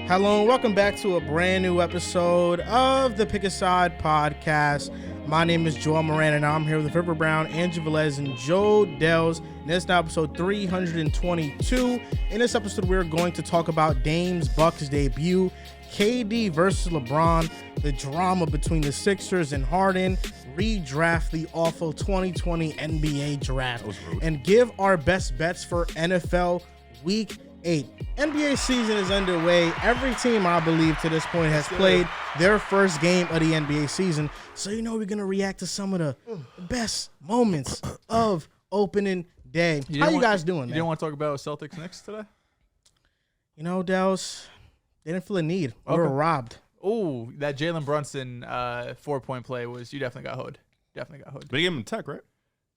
Hello and welcome back to a brand new episode of the Pick a Side podcast. My name is Joel Moran and I'm here with River Brown, Andrew Velez, and Joe Dehls. And this is now episode 322. In this episode, we're going to talk about Dame's Bucks debut, KD versus LeBron, the drama between the Sixers and Harden, redraft the awful 2020 NBA draft, and give our best bets for NFL Week 8. NBA season is underway. Every team, I believe, to this point has played their first game of the NBA season. So, you know, we're going to react to some of the best moments of opening day. How you guys doing, man? You didn't want to talk about Celtics Knicks today? You know, Dehls, they didn't feel a need. We were robbed. Oh, that Jalen Brunson 4-point play was, you definitely got hood. Definitely got hood. But he gave him a tech, right?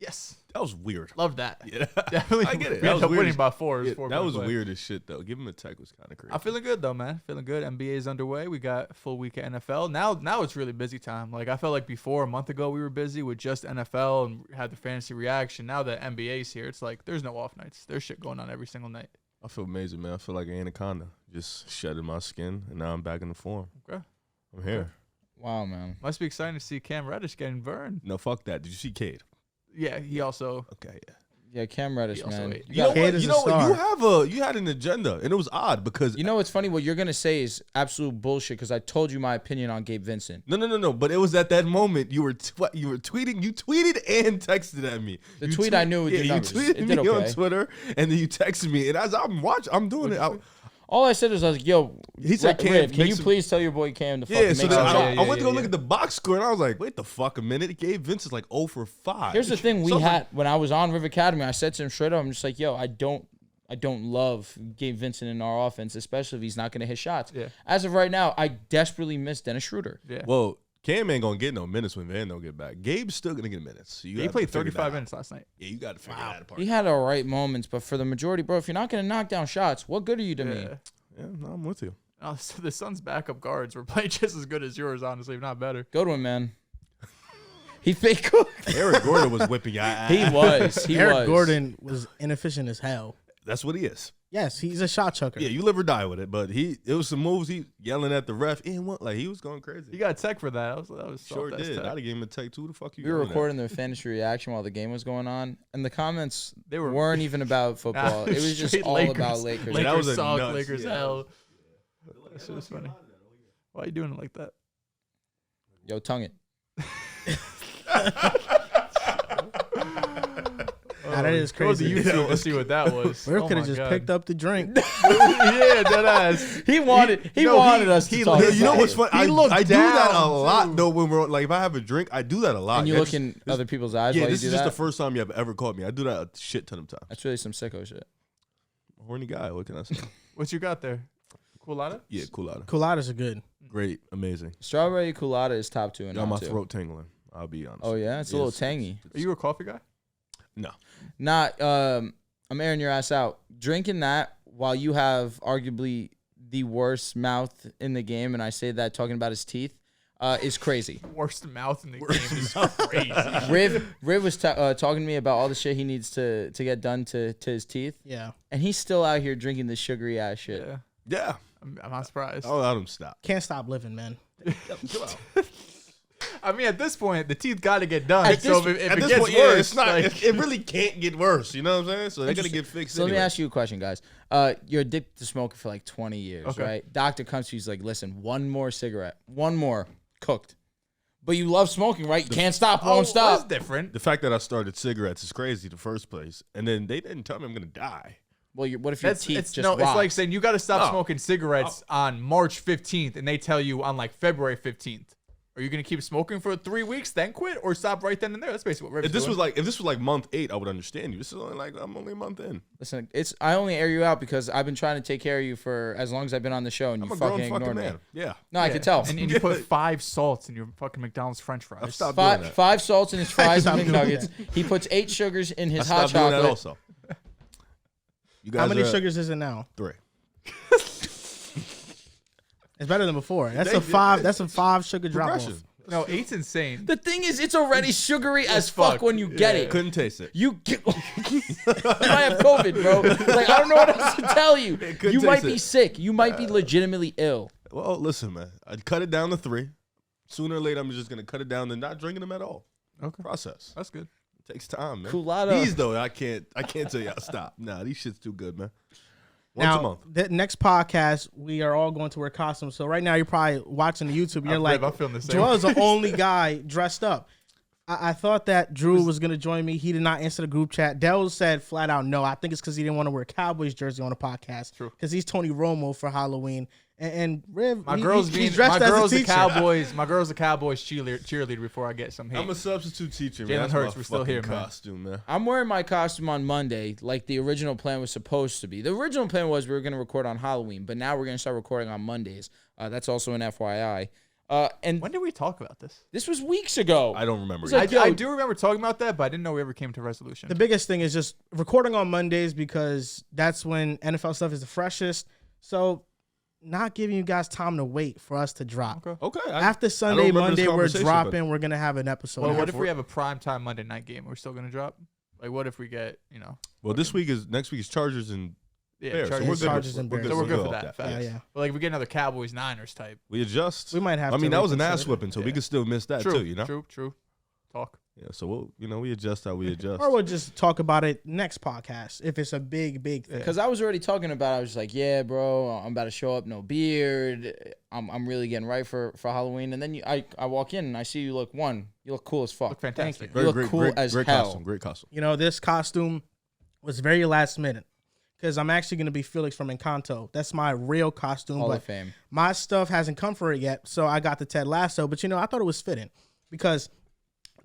Yes. That was weird. Loved that. Yeah. Definitely. I get it. We ended up winning by four. Yeah, that was weird as shit, though. Give him a tech was kind of crazy. I'm feeling good, though, man. Feeling good. NBA is underway. We got a full week of NFL. Now it's really busy time. Like, I felt like before, a month ago, we were busy with just NFL and had the fantasy reaction. Now that NBA's here, it's like there's no off nights. There's shit going on every single night. I feel amazing, man. I feel like an anaconda. Just shedding my skin, and now I'm back in the form. Okay. I'm here. Wow, man. Must be exciting to see Cam Reddish getting burned. No, fuck that. Did you see Cade? Yeah, he also. Okay, yeah. Yeah, Cam Reddish, He also man. ate. You know Cade what? is You a know star. what? You had an agenda, and it was odd because You know what's funny? What you're going to say is absolute bullshit because I told you my opinion on Gabe Vincent. No. But it was at that moment you were tweeting. You tweeted and texted at me. The You tweet I knew with yeah, the you numbers. tweeted It me did on okay. Twitter, and then you texted me, and as I'm watching, I'm doing it. All I said was, I was like, yo, He said, Cam, Riv, can make you some- please tell your boy Cam to fucking Yeah, make so some then shots? I went to go look at the box score, and I was like, wait the fuck a minute. Gabe Vincent's like 0 for 5. Here's the thing So we had when I was on Riv Academy. I said to him straight up, I'm just like, yo, I don't love Gabe Vincent in our offense, especially if he's not going to hit shots. Yeah. As of right now, I desperately miss Dennis Schroeder. Yeah. Well, Cam ain't gonna get no minutes when Van don't get back. Gabe's still gonna get minutes. So you He gotta played figure that 35 out. minutes last night. Yeah, you got to figure that apart. He had all right moments, but for the majority, bro, if you're not going to knock down shots, what good are you to me? Yeah, no, I'm with you. Oh, so the Suns' backup guards were playing just as good as yours, honestly, if not better. Go to him, man. He fake cooked. Eric Gordon was whipping your ass. He was. Eric Gordon was inefficient as hell. That's what he is. Yes, he's a shot chucker. Yeah, you live or die with it. But it was some moves. He yelling at the ref. And what? Like he was going crazy. You got tech for that. That was Sure soft-ass did. tech. I'd have gave him a take two. The fuck you? We were yelling at? recording the fantasy reaction while the game was going on, and the comments They were- weren't even about football. It was just Straight all Lakers. about Lakers. Yeah, that was Lakers a suck, nuts. Lakers Yeah. hell. That shit was funny. Why are you doing it like that? Yo, tongue it. Nah, that is Go to crazy. YouTube to see what that was. Riv Oh could my have just God. picked up the drink. Yeah, dead ass. He wanted us to talk. You know about what's it. funny? He I looked do that a down, lot too. though. When we're like, if I have a drink, I do that a lot. And you Yeah, look just- in other people's eyes Yeah, while you this do is just that. the first time you have ever caught me. I do that a shit ton of times. That's really some sicko shit. Horny guy. What can I say? What you got there? Colada? Yeah, cool out. Coladas are good. Great, amazing. Strawberry culotta is top 2 and Got my top 2. throat tingling. I'll be honest. Oh yeah, it's a little tangy. Are you a coffee guy? No. Not. I'm airing your ass out. Drinking that while you have arguably the worst mouth in the game, and I say that talking about his teeth, is crazy. Worst mouth in the game is crazy. Riv was talking to me about all the shit he needs to get done to his teeth, Yeah. and he's still out here drinking this sugary ass shit. Yeah, Yeah. I'm not surprised. I'll let him stop. Can't stop living, man. I mean, at this point, the teeth got to get done. At So this- if At it this gets point, worse, it's not. like- It really can't get worse. You know what I'm saying? So they gotta get fixed. So let me anyway. ask you a question, guys. You're addicted to smoking for like 20 years, Okay. right? Doctor comes to you, he's like, listen, one more cigarette, one more cooked. But you love smoking, right? You can't stop, won't That's stop. different. The fact that I started cigarettes is crazy in the first place, and then they didn't tell me I'm gonna die. Well, what if your That's teeth it's just no. rot? It's like saying you got to stop No. smoking cigarettes on March 15th, and they tell you on like February 15th. Are you gonna keep smoking for 3 weeks, then quit, or stop right then and there? That's basically what Riv's If this doing. was like month 8, I would understand you. This is only like I'm only a month in. Listen, I only air you out because I've been trying to take care of you for as long as I've been on the show, and I'm you a grown fucking fucking ignored me. man. Yeah. No, I Yeah. could tell. And you put 5 salts in your fucking McDonald's French fries. I've stopped doing Five, that. 5 salts in his fries Stop and doing McNuggets. He puts 8 sugars in I his hot stopped doing that chocolate. also. You guys How many are at sugars is it now? 3. It's better than before. That's They- a 5. That's a 5 sugar drop off. Progression. No, 8's insane. The thing is, it's already sugary as fuck when you get it. Couldn't taste it. You might have COVID, bro. Like, I don't know what else to tell you. You might be sick. You might be legitimately ill. Well, listen, man. I'd cut it down to 3. Sooner or later, I'm just gonna cut it down to not drinking them at all. Okay. Process. That's good. It takes time, man. Colada. These though, I can't tell y'all stop. Nah, these shit's too good, man. Once a month. The next podcast, we are all going to wear costumes. So right now, you're probably watching the YouTube. You're I'm feeling the same. Joel's the only guy dressed up. I thought that Drew was going to join me. He did not answer the group chat. Dehls said flat out no. I think it's because he didn't want to wear a Cowboys jersey on the podcast. True. Because he's Tony Romo for Halloween. And Riv, My he's girl's dressed a Cowboys. My girl's a Cowboys cheerleader before I get some hate. I'm a substitute teacher, man. Jalen That's Hurts, my we're still here, fucking man. costume, man. I'm wearing my costume on Monday, like the original plan was supposed to be. The original plan was we were going to record on Halloween, but now we're going to start recording on Mondays. That's also an FYI. And When did we talk about this? this was weeks ago. I don't remember. It's like, I yo, do remember talking about that, but I didn't know we ever came to a resolution. The biggest thing is just recording on Mondays because that's when NFL stuff is the freshest. So not giving you guys time to wait for us to drop. Okay. After Sunday, Monday, we're dropping. We're going to have an episode. Well, what after. if we have a primetime Monday night game? We're still gonna drop. Like, what if we get Well, next week is Chargers and Bears. Chargers, So Chargers and Bears. So we're good for off that. Facts. Yeah. But like, if we get another Cowboys Niners type. We adjust. We might have I to mean, that was an ass reconsider. whipping, so we Yeah. could still miss that too. You know. True. Talk. Yeah. So we adjust how we adjust. Or we'll just talk about it next podcast if it's a big thing. Because I was already talking about it. I was just like, yeah, bro, I'm about to show up, no beard. I'm really getting right for Halloween. And then I walk in and I see you look cool as fuck. Look fantastic. You look cool as great hell. Costume, great costume. You know, this costume was very last minute because I'm actually going to be Felix from Encanto. That's my real costume. Hall but of Fame. my stuff hasn't come for it yet, so I got the Ted Lasso. But, I thought it was fitting because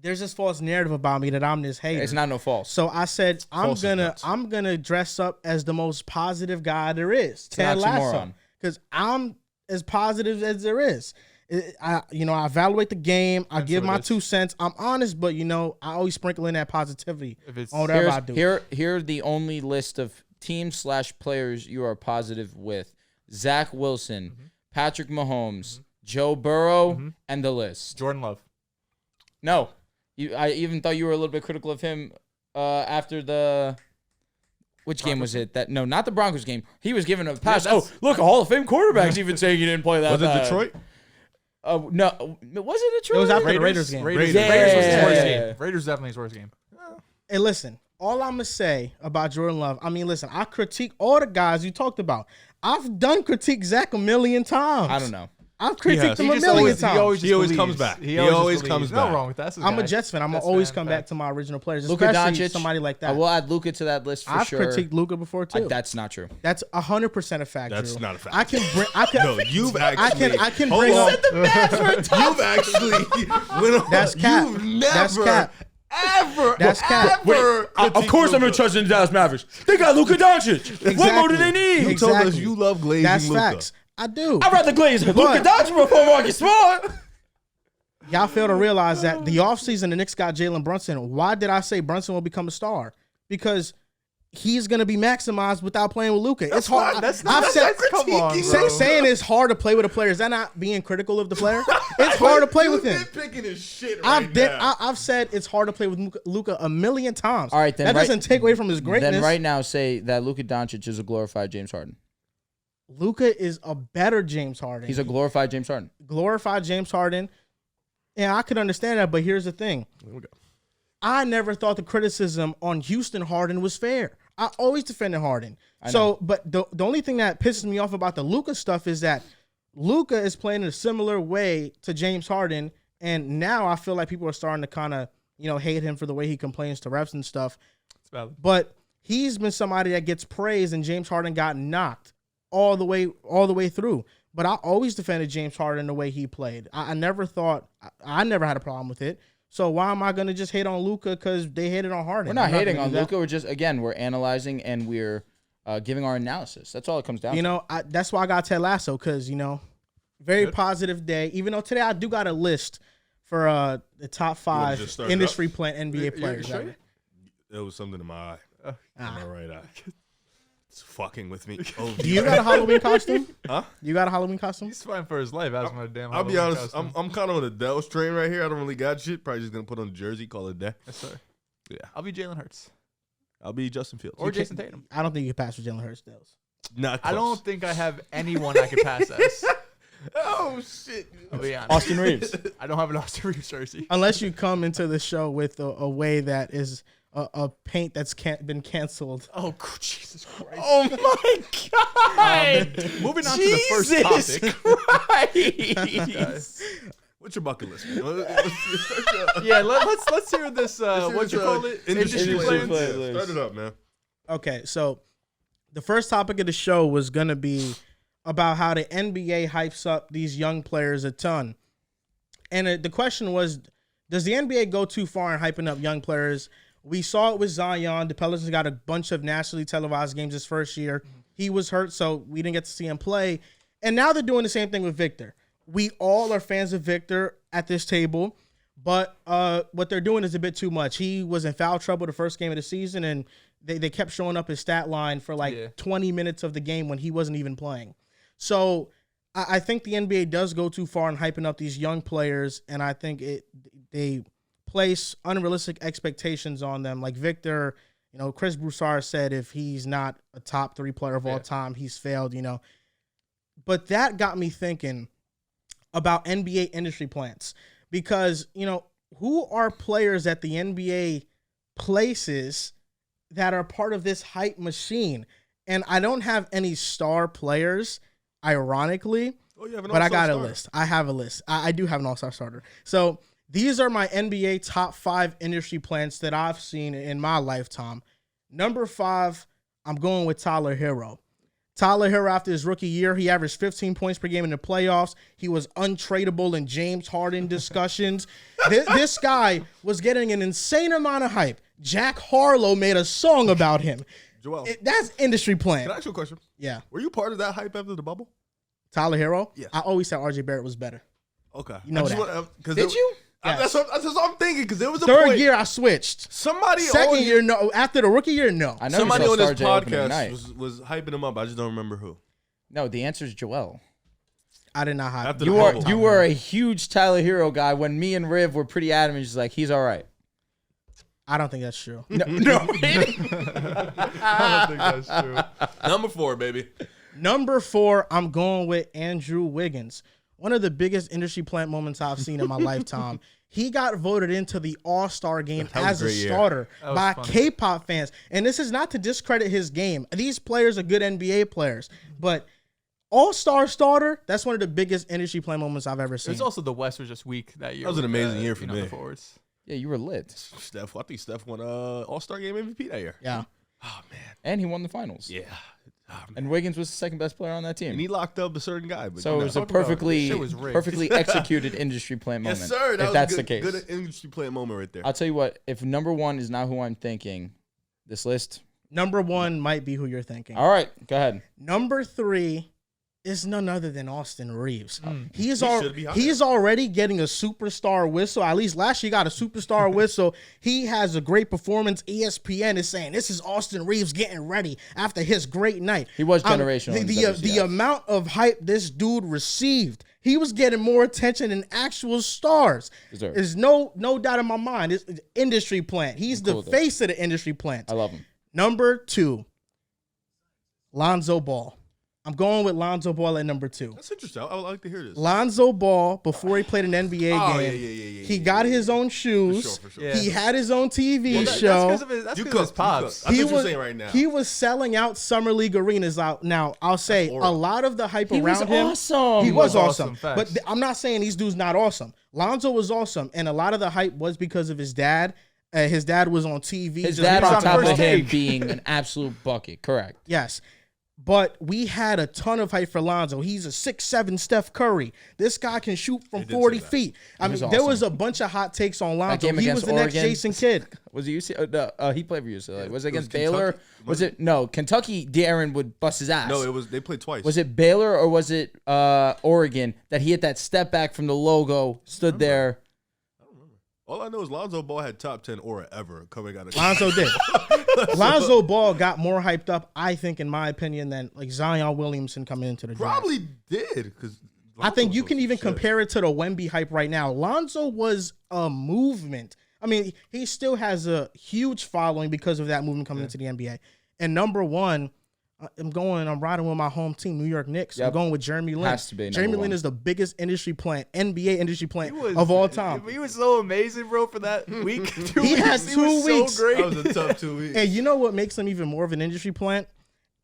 there's this false narrative about me that I'm this hater. It's not no false. So I said False is nuts. I'm gonna dress up as the most positive guy there is, an Ted Lasso, oxymoron. because I'm as positive as there is. I evaluate the game. I give what my it is. 2 cents. I'm honest, but I always sprinkle in that positivity If it's on whatever I do. Here the only list of teams/players you are positive with: Zach Wilson, Patrick Mahomes, Joe Burrow, and the list. Jordan Love. No, I even thought you were a little bit critical of him after the. Which game was it? Not the Broncos game. He was given a pass. Look, a Hall of Fame quarterback's even saying he didn't play that. Was it bad. Detroit? No, was it Detroit? It was after the Raiders game. Raiders Yeah. was his worst game. Raiders definitely his worst game. And listen, all I'm gonna say about Jordan Love, listen, I critique all the guys you talked about. I've done critique Zach a million times. I don't know. I've critiqued him a He million times. He always comes back. He always comes There's no back. wrong with that. That's his I'm a guy. Jets fan. I'm gonna Jets always fan, come back facts. to my original players, Luka especially Doncic. somebody like I that. will add Luka to that list for I've sure. critiqued Luka before too. That's not true. That's 100% a fact. That's Drew. not a fact. I can bring. I can. No, you've actually. I can Hold bring on. up. You've actually went on. That's cap. You've never, That's cap. ever, That's cap. ever. Of course, I'm gonna trust in the Dallas Mavericks. They got Luka Doncic. What more do they need? You told us Exactly. you love glazing That's Luka. facts. I do. I'd rather glaze Luka Doncic before Marcus Smart. Y'all fail to realize that the offseason, the Knicks got Jalen Brunson. Why did I say Brunson will become a star? Because he's going to be maximized without playing with Luka. It's hard. Come on, bro. Saying it's hard to play with a player. Is that not being critical of the player? It's hard to play with him. Picking his shit right I've said it's hard to play with Luka a million times. All right, then that right- doesn't take away from his greatness. Then right now say that Luka Doncic is a glorified James Harden. Luka is a better James Harden. He's a glorified James Harden. glorified James Harden. And I could understand that, but here's the thing. Here we go. I never thought the criticism on Houston Harden was fair. I always defended Harden. know. But the only thing that pisses me off about the Luka stuff is that Luka is playing in a similar way to James Harden, and now I feel like people are starting to kind of, hate him for the way he complains to refs and stuff. It's valid. But he's been somebody that gets praised, and James Harden got knocked all the way through. But I always defended James Harden the way he played. I never thought I never had a problem with it. So why am I going to just hate on Luka because they hated on Harden? We're not hating on Luka. Luka. We're just, again, we're analyzing and we're giving our analysis. That's all it comes down to. That's why I got Ted Lasso because, very positive day. Even though today I do got a list for the top 5 just start it industry up? NBA players. sure? ever. There was something in my eye. In my right eye. It's fucking with me. Oh, Do you got a Halloween costume? Huh? You got a Halloween costume? He's fighting for his life. That's my damn. I'll be Halloween honest. costume. I'm kind of on the Dehls train right here. I don't really got shit. Probably just gonna put on a jersey, call it a day. Yes, sir. Yeah. I'll be Jalen Hurts I'll be Justin Fields. or Jason Tatum. I don't think you can pass for Jalen Hurts. Not I close. don't think I have anyone I could pass as. Oh shit. I'll be honest. Austin Reeves. I don't have an Austin Reeves jersey. Unless you come into the show with a way that is a paint that's been canceled. Oh, Jesus Christ. Oh my God! Moving on to the first Jesus topic. Christ. What's your bucket list? Man? Yeah, let's hear this. What you call it? Industry plans. plans. Start it up, man. Okay, so the first topic of the show was going to be about how the NBA hypes up these young players a ton. And the question was, does the NBA go too far in hyping up young players? We saw it with Zion. The Pelicans got a bunch of nationally televised games his first year. He was hurt, so we didn't get to see him play. And now they're doing the same thing with Victor. We all are fans of Victor at this table, but what they're doing is a bit too much. He was in foul trouble the first game of the season, and they kept showing up his stat line for 20 minutes of the game when he wasn't even playing. So I think the NBA does go too far in hyping up these young players, and I think they place unrealistic expectations on them. Like Victor, Chris Broussard said if he's not a top 3 player of all time, he's failed, But that got me thinking about NBA industry plants because, who are players at the NBA places that are part of this hype machine? And I don't have any star players, ironically, but I got a list. I have a list. I do have an all-star starter. So these are my NBA top 5 industry plants that I've seen in my lifetime. Number 5, I'm going with Tyler Hero. Tyler Hero, after his rookie year, he averaged 15 points per game in the playoffs. He was untradeable in James Harden discussions. This guy was getting an insane amount of hype. Jack Harlow made a song about him. Joel, That's industry plant. can I ask you a question? Yeah. Were you part of that hype after the bubble? Tyler Hero? Yes. I always said RJ Barrett was better. Okay. You know that. Did you? Yes. That's what I'm thinking, because there was a Third point. year, I switched. Somebody Second on year, no. After the rookie year, no. I know somebody you on saw this Star J opening night. podcast was hyping him up. I just don't remember who. No, the answer is Joel. I did not hype. After him. the You were a huge Tyler Hero guy when me and Riv were pretty adamant. Just like, he's all right. I don't think that's true. No. I don't think that's true. Number 4, baby. Number 4, I'm going with Andrew Wiggins. One of the biggest industry plant moments I've seen in my lifetime. He got voted into the All-Star game That was as a a great year. starter That was by funny. K-pop fans. And this is not to discredit his game. These players are good NBA players. But All-Star starter, that's one of the biggest industry plant moments I've ever seen. There's also the West was just weak that year. That was an with, amazing year for the me. forwards. Yeah, you were lit. Steph, I think Steph won All-Star Game MVP that year. Yeah. Oh, man. And he won the finals. Yeah. Oh, man. And Wiggins was the second best player on that team. And he locked up a certain guy. But So it was a Talk about it. perfectly, Shit was rigged. perfectly executed industry plant moment. yes, sir. That if was that's a good, the case. good industry plant moment right there. I'll tell you what, if number 1 is not who I'm thinking, this list. Number 1 might be who you're thinking. All right, go ahead. Number 3 is none other than Austin Reeves. He's should be higher. he's already getting a superstar whistle. At least last year he got a superstar whistle. He has a great performance. ESPN is saying this is Austin Reeves getting ready after his great night. He was generational in The WCF. amount of hype this dude received, he was getting more attention than actual stars. Deserved. There's no doubt in my mind. It's an industry plant. He's cool the with it. face of the industry plant. I love him. Number 2, Lonzo Ball. I'm going with Lonzo Ball at number 2. That's interesting. I would like to hear this. Lonzo Ball, before he played an NBA Oh, game, yeah. he got his own shoes. For sure. Yeah. He had his own TV Well, show. That's because of his pops. I think you're saying right now. He was selling out summer league arenas out. Now, I'll say a lot of the hype He was around him. awesome. He was awesome, awesome. facts. But I'm not saying these dudes not awesome. Lonzo was awesome, and a lot of the hype was because of his dad. His dad was on TV. His just dad was on on top first of him take. being an absolute bucket. Correct. Yes. But we had a ton of hype for Lonzo. He's a 6'7" Steph Curry. This guy can shoot from did 40 say that. feet. I mean, was there awesome. was a bunch of hot takes on Lonzo. game He was against the next Oregon. Jason Kidd. Was it UCLA? He played for UCLA. Was it against Kentucky. Baylor? Was it no Kentucky? Darren would bust his ass. No, it was. They played twice. Was it Baylor or was it Oregon that he hit that step back from the logo, stood there? All I know is Lonzo Ball had top 10 aura ever coming out of Lonzo did. Lonzo Ball got more hyped up, I think, in my opinion, than like Zion Williamson coming into the draft. Probably did because I think you can even compare it to the Wemby hype right now. Lonzo was a movement. I mean, he still has a huge following because of that movement coming into the NBA. And number one, I'm riding with my home team, New York Knicks. Yep. I'm going with Jeremy Lin. Has to be Jeremy number Lin one. is the biggest NBA industry plant of all time. He was so amazing, bro, for that week. He had 2 weeks. So great. That was a tough 2 weeks. And you know what makes him even more of an industry plant?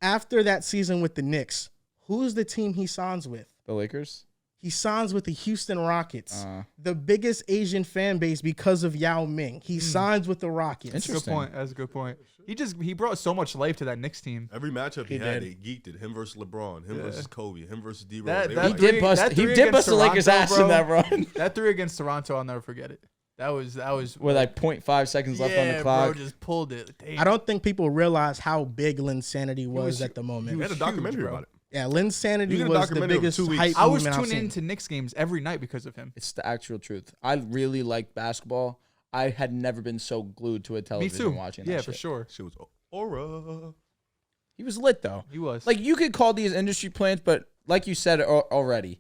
After that season with the Knicks, who's the team he signs with? The Lakers? He signs with the Houston Rockets, the biggest Asian fan base because of Yao Ming. He signs with the Rockets. That's a good point. That's a good point. He brought so much life to that Knicks team. Every matchup he had, did. they geeked it. Him versus LeBron, him versus Kobe, him versus D-Rose. That- They that were He like, did bust. that He three did bust the against Lakers' Toronto, ass in that bro. run. That 3 against Toronto, I'll never forget it. That was With like 0.5 seconds left on the clock. bro, just pulled it. Damn. I don't think people realize how big Linsanity was at the moment. they had a huge, documentary bro. about it. Yeah, You Linsanity did a was the documentary of biggest 2 weeks. hype I was movement I've tuning seen. into Knicks games every night because of him. It's the actual truth. I really like basketball. I had never been so glued to a Me television too. watching that Yeah, shit. for sure. She was aura. He was lit, though. He was. Like, you could call these industry plants, but like you said already,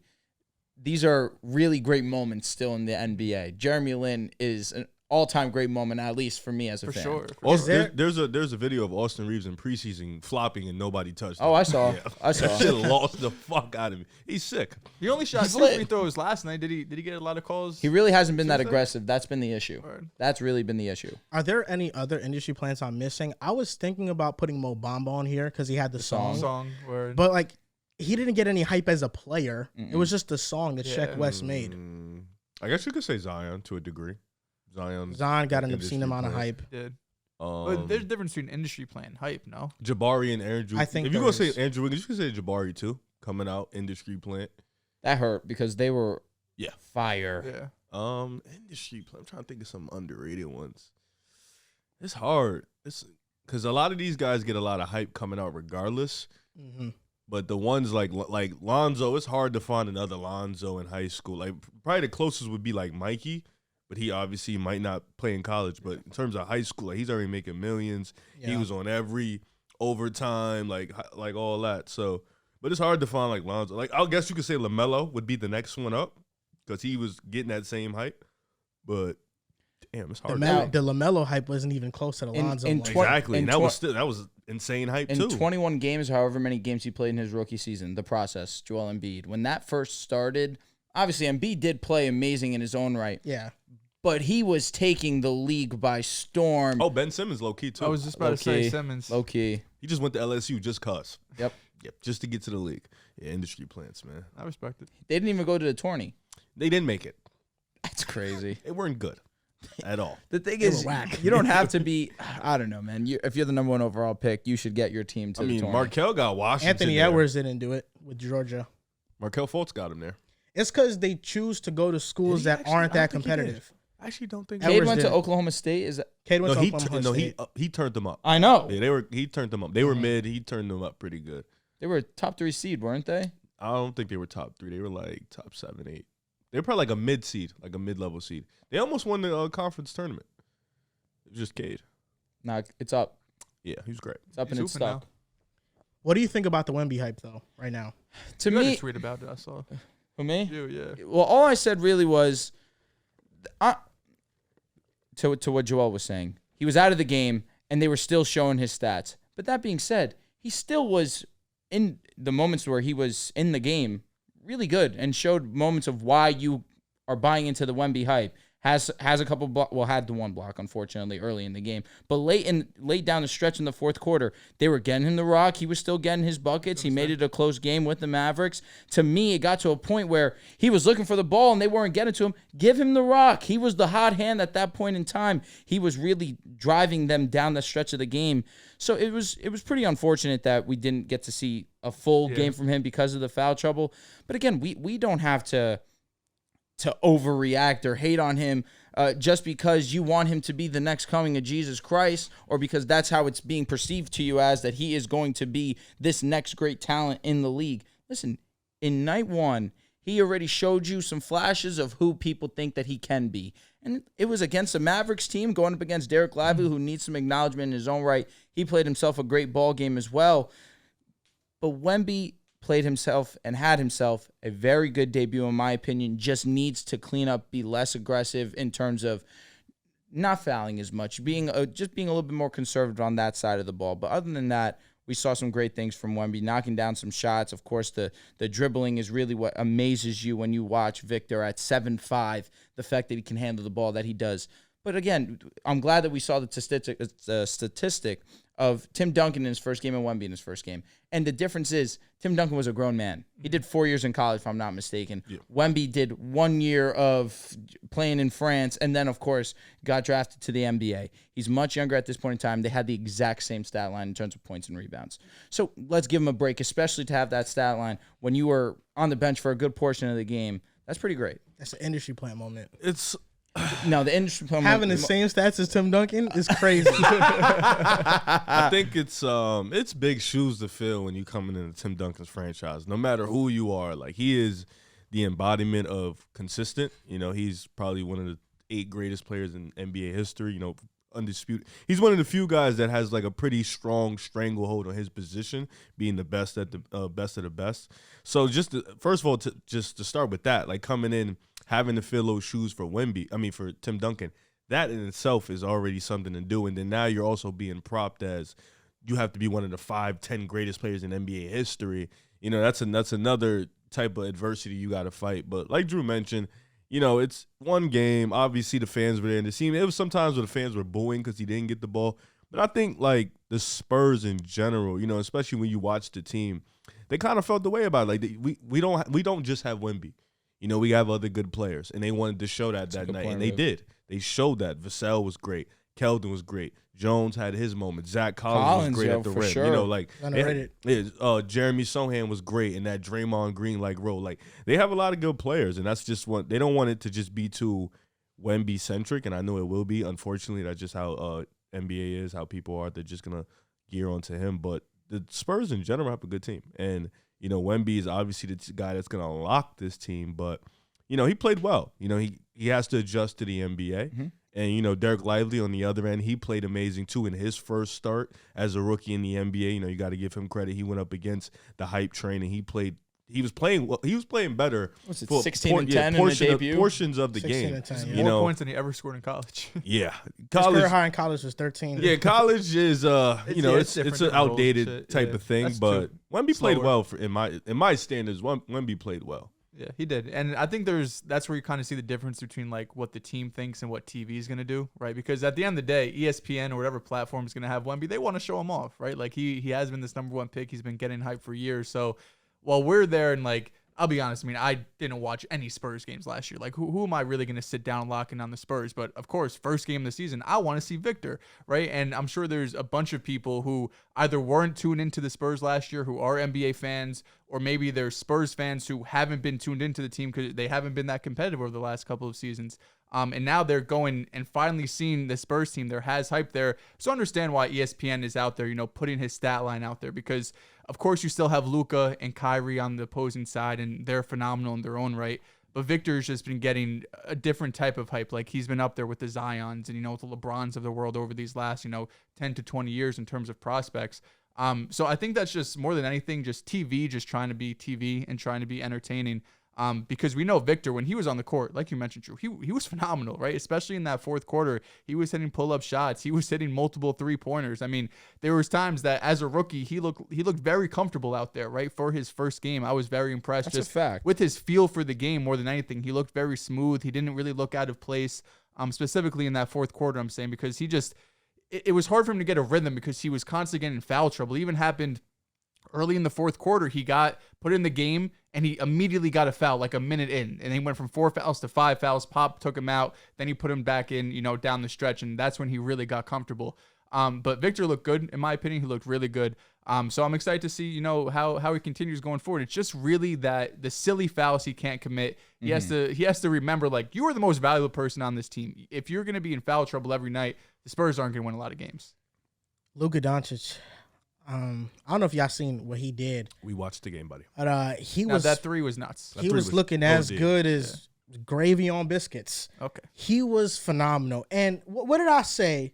these are really great moments still in the NBA. Jeremy Lin is an all-time great moment, at least for me as a for fan. sure. Also, there's a video of Austin Reeves in preseason flopping and nobody touched him. Oh, I saw. Yeah. I saw. That shit lost the fuck out of me. He's sick. He only shot He's 2 lit. free throws last night. Did he get a lot of calls? He really hasn't been that Tuesday? aggressive. That's been the issue. Word. That's really been the issue. Are there any other industry plants I'm missing? I was thinking about putting Mo Bamba on here because he had the song. Word. But like, he didn't get any hype as a player. It was just the song that Yeah. Sheck West made. I guess you could say Zion to a degree. Zion got an industry obscene amount of plant. hype. did. But there's a difference between industry play and hype, no? Jabari and Andrew. I think if you're there gonna is. say Andrew Wiggins, you can say Jabari too. Coming out industry plant. That hurt because they were Yeah. fire. Yeah. Industry plant. I'm trying to think of some underrated ones. It's hard. It's because a lot of these guys get a lot of hype coming out regardless. Mm-hmm. But the ones like Lonzo, it's hard to find another Lonzo in high school. Like probably the closest would be like Mikey, but he obviously might not play in college. But in terms of high school, like he's already making millions. He Yeah. was on every overtime, like all that. So, but it's hard to find like Lonzo. Like I guess you could say LaMelo would be the next one up because he was getting that same hype. But damn, it's hard. The LaMelo hype wasn't even close to the In- Lonzo in one. twen- Exactly. in And that twen- was still insane hype In too. 21 games, however many games he played in his rookie season, the process, Joel Embiid, when that first started, obviously Embiid did play amazing in his own right, Yeah. but he was taking the league by storm. Oh, Ben Simmons low key too. I was just about to say Low-key. Simmons. Low key. He just went to LSU just cause. Yep. Yep, just to get to the league. Yeah, industry plants, man. I respect it. They didn't even go to the tourney. They didn't make it. That's crazy. They weren't good at all. The thing They is, were whack. you don't have to be, I don't know, man. If you're the number 1 overall pick, you should get your team to I the mean, tourney. Markel got Washington. Anthony there. Edwards didn't do it with Georgia. Markel Fultz got him there. It's because they choose to go to schools Did he that actually? aren't I that don't think he did. competitive. I actually don't think. Cade Edwards went to didn't. Oklahoma State. Is that? Cade went No, to he Oklahoma State. he turned them up. I know. Yeah, he turned them up. They were mid. He turned them up pretty good. They were a top 3 seed, weren't they? I don't think they were top 3. They were like top 7, 8. They were probably like a mid seed, like a mid level seed. They almost won the conference tournament. It was just Cade. Nah, it's up. Yeah, he was great. It's up He's and it's hooping now. stuck. What do you think about the Wemby hype, though, right now? To You had me, a tweet about it. I saw. for me, You, yeah. well, all I said really was, to what Joel was saying, he was out of the game and they were still showing his stats. But that being said, he still was in the moments where he was in the game really good and showed moments of why you are buying into the Wemby hype. Has a couple had the one block, unfortunately, early in the game. But late down the stretch in the fourth quarter, they were getting him the rock. He was still getting his buckets. He made it a close game with the Mavericks. To me, it got to a point where he was looking for the ball and they weren't getting to him. Give him the rock. He was the hot hand at that point in time. He was really driving them down the stretch of the game. So it was pretty unfortunate that we didn't get to see a full game from him because of the foul trouble. But again, we don't have to overreact or hate on him just because you want him to be the next coming of Jesus Christ, or because that's how it's being perceived to you as that he is going to be this next great talent in the league. Listen, in night one, He already showed you some flashes of who people think that he can be. And it was against the Mavericks team going up against Derek Lively, who needs some acknowledgement in his own right. He played himself a great ball game as well. But Wemby played himself and had himself a very good debut, in my opinion. Just needs to clean up, be less aggressive in terms of not fouling as much, just being a little bit more conservative on that side of the ball. But other than that, we saw some great things from Wemby, knocking down some shots. Of course, the dribbling is really what amazes you when you watch Victor at 7'5", the fact that he can handle the ball that he does. But again, I'm glad that we saw the statistic of Tim Duncan in his first game and Wemby in his first game. And the difference is Tim Duncan was a grown man. He did 4 years in college, if I'm not mistaken. Yeah. Wemby did 1 year of playing in France and then, of course, got drafted to the NBA. He's much younger at this point in time. They had the exact same stat line in terms of points and rebounds. So let's give him a break, especially to have that stat line when you were on the bench for a good portion of the game. That's pretty great. That's an industry plant moment. No, the industry plant having the same stats as Tim Duncan is crazy. I think it's big shoes to fill when you coming into Tim Duncan's franchise. No matter who you are, like he is the embodiment of consistent. You know, he's probably one of the 8 greatest players in NBA history. You know, undisputed. He's one of the few guys that has like a pretty strong stranglehold on his position, being the best at the best of the best. So first of all, to start with that, like coming in, having to fill those shoes for Tim Duncan, that in itself is already something to do. And then now you're also being propped as you have to be one of the 5-10 greatest players in NBA history. You know, that's another type of adversity you got to fight. But like Drew mentioned, you know, it's one game. Obviously, the fans were there. And it was sometimes where the fans were booing because he didn't get the ball. But I think, like, the Spurs in general, you know, especially when you watch the team, they kind of felt the way about it. Like, we don't just have Wemby. You know, we have other good players, and they wanted to show that night, and they did. They showed that. Vassell was great. Keldon was great. Jones had his moment. Zach Collins was great at the rim. Sure. You know, like Jeremy Sohan was great in that Draymond Green-like role. Like, they have a lot of good players, and that's just they don't want it to just be too Wemby-centric, and I know it will be. Unfortunately, that's just how NBA is, how people are. They're just going to gear onto him. But the Spurs in general have a good team, and you know, Wemby is obviously the guy that's going to unlock this team, but, you know, he played well. You know, he has to adjust to the NBA. Mm-hmm. And, you know, Derek Lively on the other end, he played amazing, too, in his first start as a rookie in the NBA. You know, you got to give him credit. He went up against the hype train, and he was playing well. He was playing better. Was it 16 and 10 in the debut? Portions of the game. 10, yeah. More points than he ever scored in college. Yeah. His career high in college was 13. Yeah, college is, it's an outdated type of thing. But Wemby played well in my standards. Wemby played well. Yeah, he did. And I think that's where you kind of see the difference between like what the team thinks and what TV is going to do, right? Because at the end of the day, ESPN or whatever platform is going to have Wemby, they want to show him off, right? Like he has been this number 1 pick. He's been getting hype for years. So while we're there and like, I'll be honest, I mean, I didn't watch any Spurs games last year. Like, who am I really going to sit down and lock in on the Spurs? But, of course, first game of the season, I want to see Victor, right? And I'm sure there's a bunch of people who either weren't tuned into the Spurs last year who are NBA fans, or maybe they're Spurs fans who haven't been tuned into the team because they haven't been that competitive over the last couple of seasons. And now they're going and finally seeing the Spurs team. There has hype there. So understand why ESPN is out there, you know, putting his stat line out there because, of course, you still have Luka and Kyrie on the opposing side, and they're phenomenal in their own right. But Victor's just been getting a different type of hype. Like, he's been up there with the Zions and, you know, with the LeBrons of the world over these last, 10 to 20 years in terms of prospects. So I think that's just more than anything, just TV, just trying to be TV and trying to be entertaining. Because we know Victor, when he was on the court, like you mentioned, Drew, he was phenomenal, right? Especially in that fourth quarter, he was hitting pull-up shots. He was hitting multiple three-pointers. I mean, there was times that as a rookie, he looked very comfortable out there, right? For his first game, I was very impressed. That's a fact. With his feel for the game more than anything. He looked very smooth. He didn't really look out of place, specifically in that fourth quarter, I'm saying, because it was hard for him to get a rhythm because he was constantly getting in foul trouble. It even happened early in the fourth quarter. He got put in the game, and he immediately got a foul like a minute in. And he went from 4 fouls to 5 fouls. Pop took him out. Then he put him back in, down the stretch, and that's when he really got comfortable. But Victor looked good. In my opinion, he looked really good. So I'm excited to see, how he continues going forward. It's just really that the silly fouls he can't commit. He has to remember, like, you are the most valuable person on this team. If you're going to be in foul trouble every night, the Spurs aren't going to win a lot of games. Luka Doncic. I don't know if y'all seen what he did. We watched the game, buddy. But he Now, was that three was nuts. he was looking as OD. good as gravy on biscuits. Okay. He was phenomenal. And what did I say?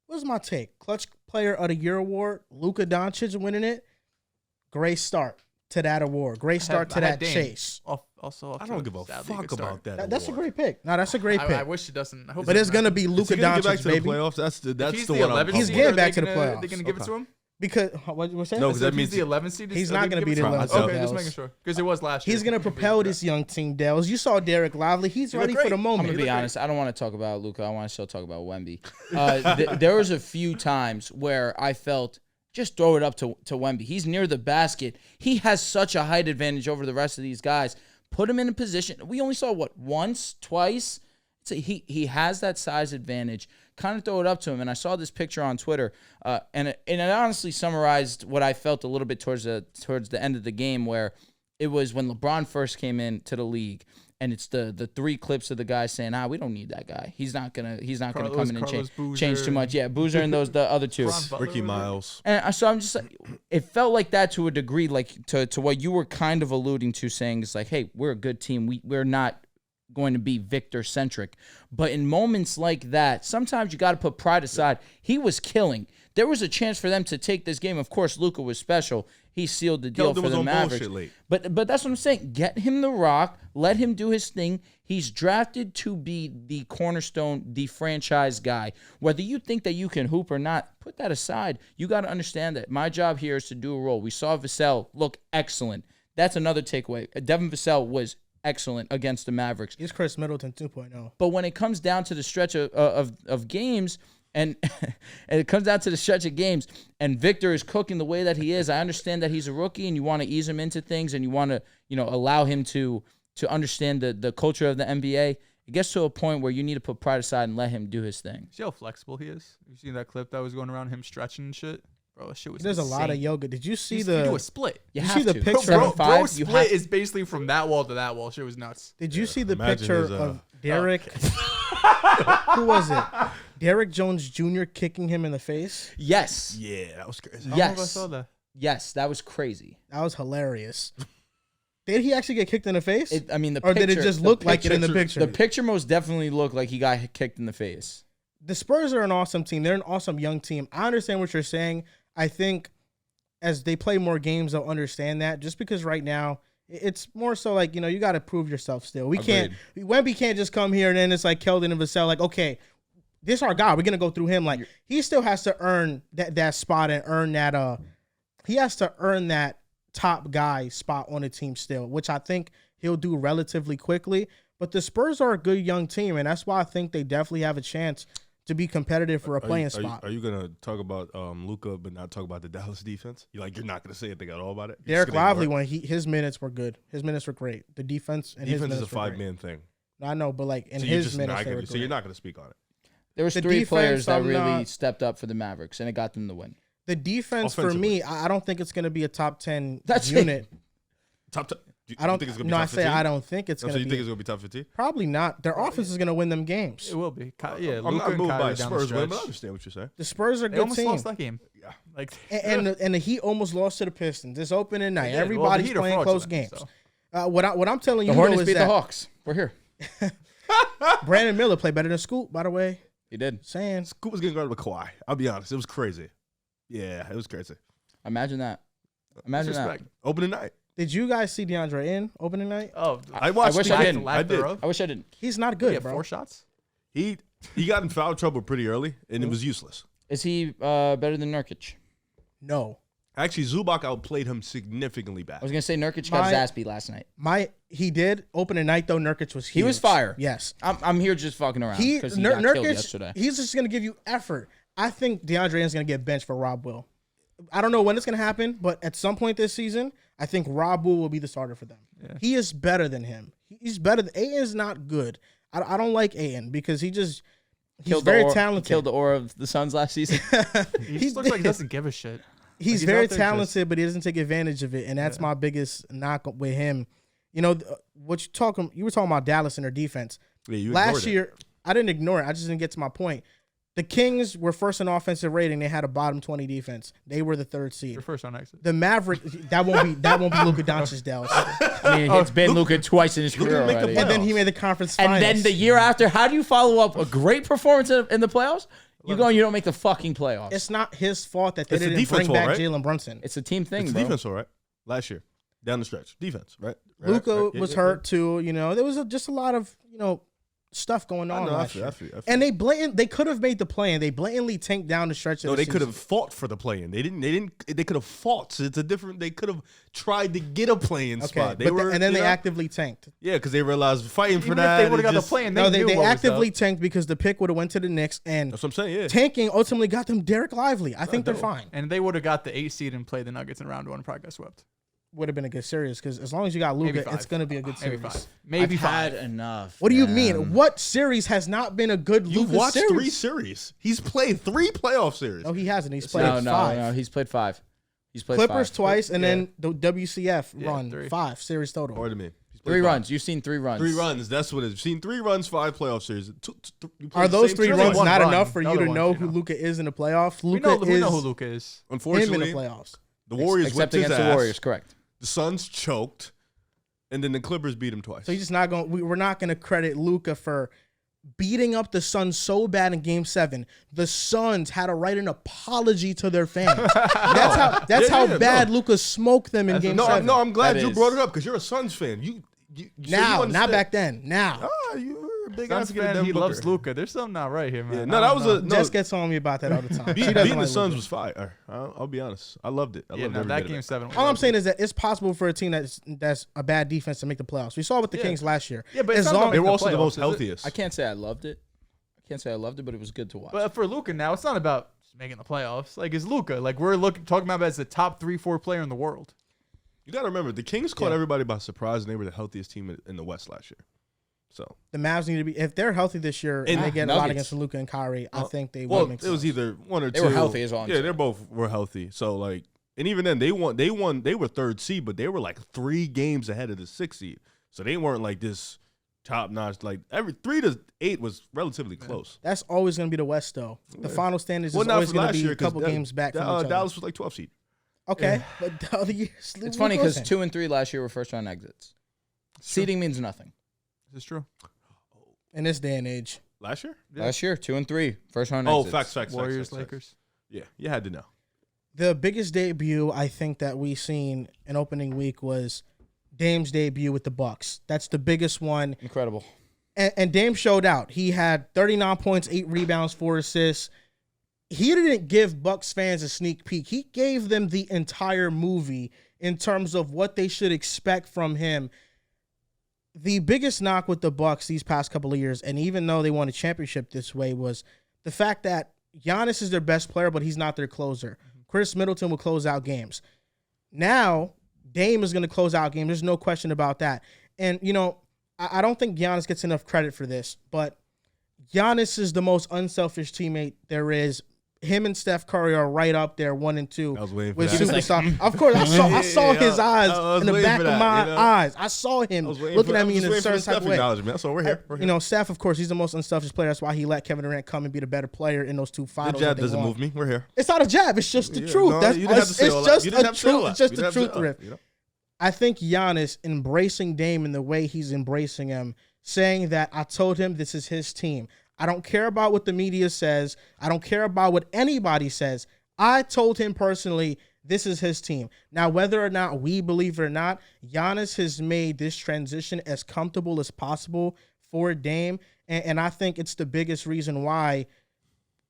What was my take? Clutch Player of the Year award, Luka Doncic winning it. Great start to that award. Great start to that chase. I don't give a fuck about that. That's a award. great pick. No, that's a great pick. I wish it doesn't. I hope But it's gonna be Is Luka he gonna get back Doncic, to the baby. playoffs? That's If the he's one. the I'm 11th He's seed, getting are back they to the gonna- playoffs. They're gonna give it to him. Because what's that? No, I 'cause said that if means he's the 11th seed. he's are not they gonna give be it the to him? 11th Okay, seed, just Dehls. making sure because it was last year. He's gonna propel this young team, Dehls. You saw Derek Lively. He's looked ready for great. the I'm I'm moment. gonna be honest. I don't want to talk about Luka. I want to still talk about Wemby. There was a few times where I felt just throw it up to Wemby. He's near the basket. He has such a height advantage over the rest of these guys. Put him in a position. We only saw once, twice. So he has that size advantage. Kind of throw it up to him. And I saw this picture on Twitter, and it honestly summarized what I felt a little bit towards the end of the game, where it was when LeBron first came into the league, and it's the three clips of the guy saying, we don't need that guy. He's not gonna come in and change too much. Yeah, Boozer and the other two. Ricky Miles. And so I'm just like, it felt like that to a degree, like to what you were kind of alluding to, saying it's like, hey, we're a good team. We're not going to be Victor centric. But in moments like that, sometimes you got to put pride aside. He was killing. There was a chance for them to take this game. Of course, Luka was special. He sealed the deal Keldon for was the on Mavericks. bullshit late. But that's what I'm saying. Get him the rock. Let him do his thing. He's drafted to be the cornerstone, the franchise guy. Whether you think that you can hoop or not, put that aside. You got to understand that my job here is to do a role. We saw Vassell look excellent. That's another takeaway. Devin Vassell was excellent against the Mavericks. He's Chris Middleton 2.0. But when it comes down to the stretch of games, and it comes down to the stretch of games, and Victor is cooking the way that he is, I understand that he's a rookie and you want to ease him into things and you want to, allow him to understand the culture of the NBA. It gets to a point where you need to put pride aside and let him do his thing. See how flexible he is? You seen that clip that was going around him stretching and shit? Bro, that shit was There's a insane. lot of yoga. Did you see You do the? a split. You You have see the to. picture? Bro, 7'5", you split have is basically from that wall to that wall. Shit was nuts. Did you see the imagine picture his, of Derek? Who was it? Derek Jones Jr. kicking him in the face. Yes. Yeah, that was crazy. I don't know if I Yes. saw that. Yes, that was crazy. That was hilarious. Did he actually get kicked in the face? The or picture, did it just look like it in the picture? The picture most definitely looked like he got kicked in the face. The Spurs are an awesome team. They're an awesome young team. I understand what you're saying. I think as they play more games, they'll understand that. Just because right now it's more so like, you got to prove yourself still. Wemby can't just come here and then it's like Keldon and Vassell, like, okay, this is our guy. We're going to go through him. Like, he still has to earn that spot and earn that. He has to earn that top guy spot on the team still, which I think he'll do relatively quickly. But the Spurs are a good young team, and that's why I think they definitely have a chance to be competitive for a playing spot. Are you gonna talk about Luka, but not talk about the Dallas defense? You're not gonna say anything at all about it. Derek Lively, when his minutes were good, his minutes were great. The defense and his defense minutes is a were great. 5-man thing. I know, but like in So you're his just minutes, not they were gonna, so great. you're not gonna speak on it. There was The three defense, players that I'm really not- stepped up for the Mavericks, and it got them the win. The defense for Offensively. me, I don't think it's going to be a top 10 That's unit. Top. You I don't think it's gonna be No, top I say 15? I don't think it's So going to you be. think it's gonna be top 15? Probably not. Their offense is going to win them games. It will be. Yeah, I'm Luka not and moved by Kyrie down the Spurs win, stretch. but I understand what you're saying. The Spurs are a They good almost team. lost that game. Yeah. Like, And the Heat almost lost to the Pistons. This opening night, They did. Well, the everybody's Heat are playing close fraudulent, games. so. What I'm telling The you though Hornets is beat the that Hawks. We're here. Brandon Miller played better than Scoot, by the way. He did. Saying Scoop was getting guarded with Kawhi. I'll be honest, it was crazy. Yeah, it was crazy. Imagine that. Imagine that. Disrespect. Opening night. Did you guys see DeAndre in opening night? Oh, I watched. wish the I game. didn't. I did. I wish I didn't. He's not He good, had bro. 4 shots. He got in foul trouble pretty early, and it was useless. Is he better than Nurkic? No. Actually, Zubac outplayed him significantly I bad. was gonna say Nurkic got his ass beat last night. He did opening night though. Nurkic was huge. He was fire. Yes. I'm here just fucking around He because he got killed Nurkic. yesterday. He's just gonna give you effort. I think DeAndre is gonna get benched for Rob Will. I don't know when it's gonna happen, but at some point this season, I think Rob will be the starter for them. Yeah. He is better than him. He's better. Aiden is not good. I don't like Aiden because he's very talented. Killed the aura of the Suns last season. He just looks like he doesn't give a shit. He's Like, very out there talented, but he doesn't take advantage of it, and that's my biggest knock with him. You know what you were talking about Dallas and their defense. Yeah, you Last ignored it. year, I didn't ignore it. I just didn't get to my point. The Kings were first in offensive rating. They had a bottom 20 defense. They were the 3rd seed. You're first on exit. The Maverick, that won't be Luka Doncic's Dehls. I mean, it's been Luka twice in his career make the already. And then he made the conference finals. And then the year after, how do you follow up a great performance in the playoffs? You go and you don't make the fucking playoffs. It's not his fault that they It's the didn't defense bring back fault, right? Jalen Brunson. It's a team thing, It's bro. defense, all right. Last year, down the stretch, defense, right? Luka was hurt too. You know, there was just a lot of stuff going on last year. And they could have made the play, and they blatantly tanked down the stretch. No, they could have fought for the play-in. They didn't. They could have fought. So it's a different. They could have tried to get a play-in spot. And then they actively tanked. Yeah, because they realized fighting for Even that. if they would have got the play, They actively tanked because the pick would have went to the Knicks, and That's what I'm saying. Yeah. tanking ultimately got them Derek Lively. I think they're fine. And they would have got the 8 seed and played the Nuggets in round 1 and probably got swept. Would have been a good series because as long as you got Maybe Luka, 5. it's going to be a good Maybe series. 5. Maybe I've 5. had enough. What do you man. mean? What series has not been a good You've Luka watched series? 3 series. He's played 3 playoff series. No, he hasn't. He's played No, 5. no, he's played 5. He's played Clippers 5. twice, and Yeah. then the WCF Yeah, run 3. 5 series total. Pardon me. He's played 3 5. runs. You've seen 3 runs. 3 runs. That's what it is. You've seen 3 runs, 5 playoff series. You played Are the those same 3 series. runs one not run. enough for you Another to one, know you who know. Luka is in the playoffs? We Luka know is who Luka is. him in the Unfortunately, playoffs. the Warriors Except whipped his against the ass. Warriors, correct. The Suns choked, and then the Clippers beat him twice. So you're just not going. We're not going to credit Luka for beating up the Suns so bad in Game 7. The Suns had to write an apology to their fans. That's how bad Luka smoked them in Game 7. No, I'm glad That you is- brought it up because you're a Suns fan. You Now, so not back then. Now, You're a big Suns advocate of fan, Devin he Booker. loves Luka. There's something not right here, man. Yeah, no, I that don't was know. no. Jess gets on me about that all the time. She Beating doesn't the like Suns Luka. was fire. I'll be honest. I loved it. I Yeah, loved no, every that bit of game it. 7. was All I'm lovely. saying is that it's possible for a team that's a bad defense to make the playoffs. We saw with the Yeah. Kings last year. Yeah, but it's as not long gonna They make were also the playoffs, most is it? healthiest. I can't say I loved it. But it was good to watch. But for Luka now, it's not about just making the playoffs. Like, it's Luka. Like, we're talking about him as the top 3-4 player in the world. You got to remember, the Kings caught Yeah. everybody by surprise, and they were the healthiest team in the West last year. So, the Mavs need to be, if they're healthy this year and And they get a lot Nuggets. against Luka and Kyrie, I think they well, will make it was sense. either one or They two. were healthy as well. Yeah, they both were healthy. So, like, and even then, they won. They were 3rd seed, but they were like 3 games ahead of the 6th seed. So they weren't like this top notch. Like every 3 to 8 was relatively close. That's always going to be the West, though. The final standings Well, is not always for going last to be year a couple games back from each other. Dallas was like 12 seed. Okay, but the other years, It's funny because 2 and 3 last year were first round exits. Seeding means nothing. This is true. in this day and age. Last year? Yeah. Last year, 2 and 3, first round Oh, exits. facts. Warriors, Lakers. Yeah, you had to know. The biggest debut I think that we seen in opening week was Dame's debut with the Bucks. That's the biggest one. Incredible. And Dame showed out. He had 39 points, 8 rebounds, 4 assists. He didn't give Bucks fans a sneak peek. He gave them the entire movie in terms of what they should expect from him. The biggest knock with the Bucks these past couple of years, and even though they won a championship this way, was the fact that Giannis is their best player, but he's not their closer. Chris Middleton will close out games. Now, Dame is going to close out games. There's no question about that. And, you know, I don't think Giannis gets enough credit for this, but Giannis is the most unselfish teammate there is. Him and Steph Curry are right up there, 1 and 2. I was waiting for with that. superstar. Of course, I saw Yeah, his eyes I was in the waiting back for of that, my you know? eyes. I saw him looking at me in a certain type of way. That's all we're here. We're here. You know, Steph, of course, he's the most unselfish player. That's why he let Kevin Durant come and be the better player in those 2 The finals. jab that they doesn't won. move me. We're here. It's not a jab. It's just the Yeah, truth. no, That's you didn't have to say all it's that. just You didn't a have to say all truth. that. It's just You the didn't have to truth, say all Riff. that, you know? I think Giannis embracing Dame in the way he's embracing him, saying that I told him this is his team. I don't care about what the media says. I don't care about what anybody says. I told him personally, this is his team. Now, whether or not we believe it or not, Giannis has made this transition as comfortable as possible for Dame. And I think it's the biggest reason why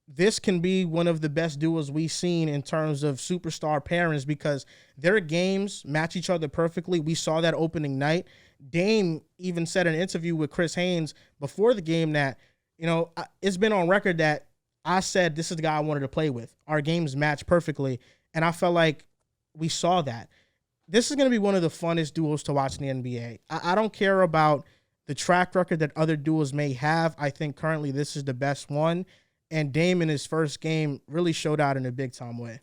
this can be one of the best duos we've seen in terms of superstar pairings, because their games match each other perfectly. We saw that opening night. Dame even said in an interview with Chris Haynes before the game that, you know, it's been on record that I said this is the guy I wanted to play with. Our games match perfectly, and I felt like we saw that. This is going to be one of the funnest duos to watch in the NBA. I don't care about the track record that other duos may have. I think currently this is the best one. And Dame in his first game really showed out in a big-time way.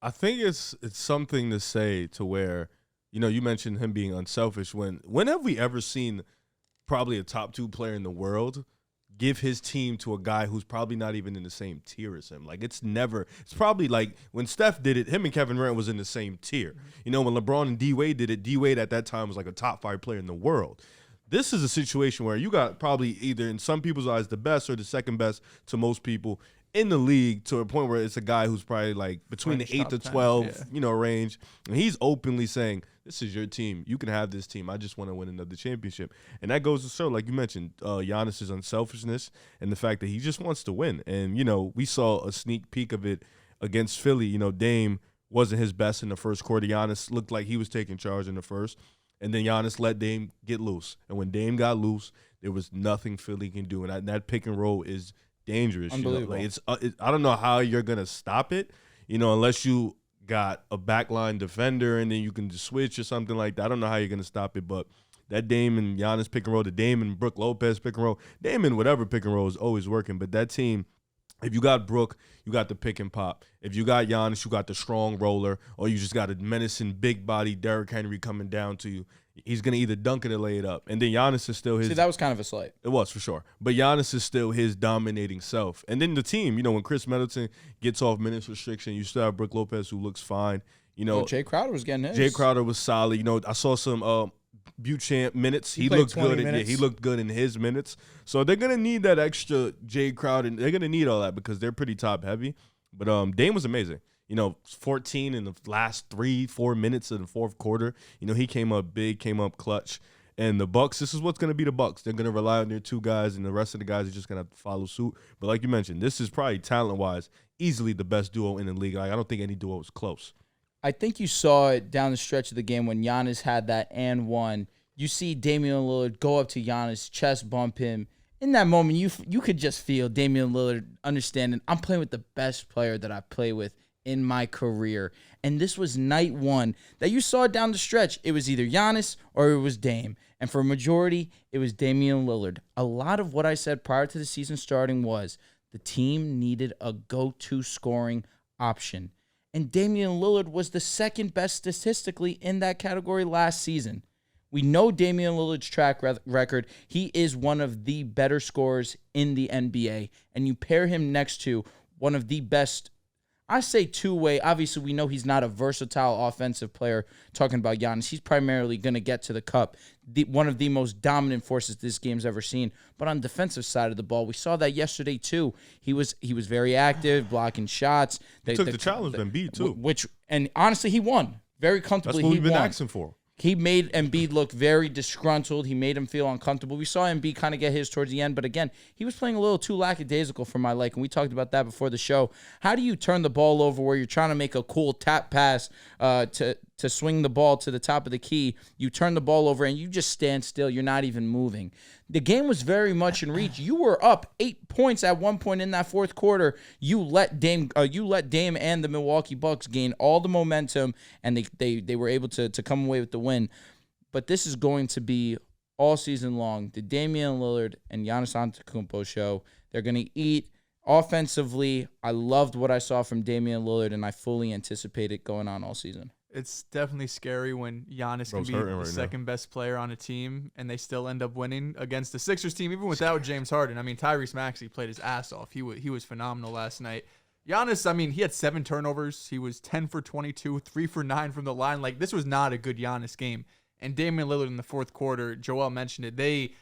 I think it's something to say to where, you know, you mentioned him being unselfish. When have we ever seen probably a top 2 player in the world give his team to a guy who's probably not even in the same tier as him. Like, it's probably like when Steph did it, him and Kevin Durant was in the same tier. You know, when LeBron and D-Wade did it, D-Wade at that time was like a top 5 player in the world. This is a situation where you got probably either in some people's eyes the best or the second best to most people in the league, to a point where it's a guy who's probably like between the 8 to 12, range. And he's openly saying, this is your team. You can have this team. I just want to win another championship. And that goes to show, like you mentioned, Giannis's unselfishness and the fact that he just wants to win. And, you know, we saw a sneak peek of it against Philly. You know, Dame wasn't his best in the first quarter. Giannis looked like he was taking charge in the first. And then Giannis let Dame get loose. And when Dame got loose, there was nothing Philly can do. And that pick and roll is dangerous. Unbelievable. You know? Like I don't know how you're going to stop it, you know, unless you got a backline defender and then you can just switch or something like that. I don't know how you're going to stop it, but that Dame and Giannis pick and roll, the Dame and Brook Lopez pick and roll, Dame and whatever pick and roll is always working. But that team, if you got Brook, you got the pick and pop. If you got Giannis, you got the strong roller, or you just got a menacing big body Derrick Henry coming down to you. He's going to either dunk it or lay it up. And then Giannis is still his. See, that was kind of a slight. It was, for sure. But Giannis is still his dominating self. And then the team, you know, when Chris Middleton gets off minutes restriction, you still have Brook Lopez, who looks fine. You know, Jay Crowder was getting his. Jay Crowder was solid. You know, I saw some Beauchamp minutes. He played looked 20 good. minutes. He looked good in his minutes. So they're gonna need that extra Jay Crowder. They're gonna need all that because they're pretty top heavy. But Dame was amazing. You know, 14 in the last 3-4 minutes of the fourth quarter. You know, he came up big, came up clutch. And the Bucks, this is what's going to be the Bucks. They're going to rely on their 2 guys, and the rest of the guys are just going to have to follow suit. But like you mentioned, this is probably talent-wise easily the best duo in the league. Like, I don't think any duo was close. I think you saw it down the stretch of the game when Giannis had that and one. You see Damian Lillard go up to Giannis, chest bump him. In that moment, you could just feel Damian Lillard understanding, I'm playing with the best player that I play with in my career. And this was night one that you saw down the stretch. It was either Giannis or it was Dame. And for a majority, it was Damian Lillard. A lot of what I said prior to the season starting was the team needed a go-to scoring option. And Damian Lillard was the second best statistically in that category last season. We know Damian Lillard's track record. He is one of the better scorers in the NBA. And you pair him next to one of the best, I say two-way. Obviously, we know he's not a versatile offensive player. Talking about Giannis, he's primarily going to get to the cup. One of the most dominant forces this game's ever seen. But on the defensive side of the ball, we saw that yesterday too. He was very active, blocking shots. He took the challenge from Embiid too. And honestly, he won very comfortably. That's what we've been won. asking for. He made Embiid look very disgruntled. He made him feel uncomfortable. We saw Embiid kind of get his towards the end, but again, he was playing a little too lackadaisical for my liking. We talked about that before the show. How do you turn the ball over where you're trying to make a cool tap pass to swing the ball to the top of the key? You turn the ball over and you just stand still. You're not even moving. The game was very much in reach. You were up 8 points at one point in that fourth quarter. You let Dame and the Milwaukee Bucks gain all the momentum, and they were able to come away with the win. But this is going to be all season long the Damian Lillard and Giannis Antetokounmpo show. They're going to eat offensively. I loved what I saw from Damian Lillard, and I fully anticipate it going on all season. It's definitely scary when Giannis can be the second best player on a team and they still end up winning against the Sixers team, even without James Harden. I mean, Tyrese Maxey played his ass off. He was phenomenal last night. Giannis, I mean, he had 7 turnovers. He was 10 for 22, 3 for 9 from the line. Like, this was not a good Giannis game. And Damian Lillard in the fourth quarter, Joel mentioned it.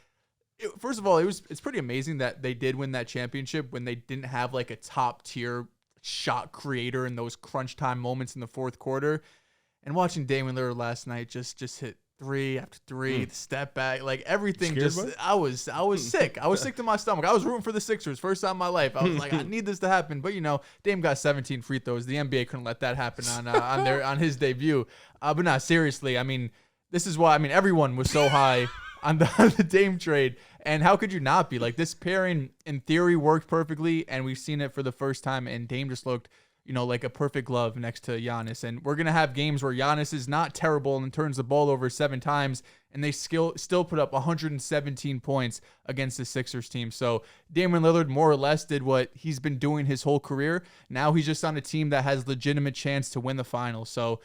First of all, it's pretty amazing that they did win that championship when they didn't have like a top tier shot creator in those crunch time moments in the fourth quarter. And watching Damian Lillard last night just hit 3 after 3, the step back, like everything. I was sick. I was sick to my stomach. I was rooting for the Sixers first time in my life. I was like, I need this to happen. But Dame got 17 free throws. The NBA couldn't let that happen on his debut. But not seriously. I mean, this is why. I mean, everyone was so high on the Dame trade, and how could you not be? Like, this pairing in theory worked perfectly, and we've seen it for the first time. And Dame just looked, like a perfect glove next to Giannis. And we're going to have games where Giannis is not terrible and turns the ball over 7 times, and they still put up 117 points against the Sixers team. So Damian Lillard more or less did what he's been doing his whole career. Now he's just on a team that has legitimate chance to win the finals. So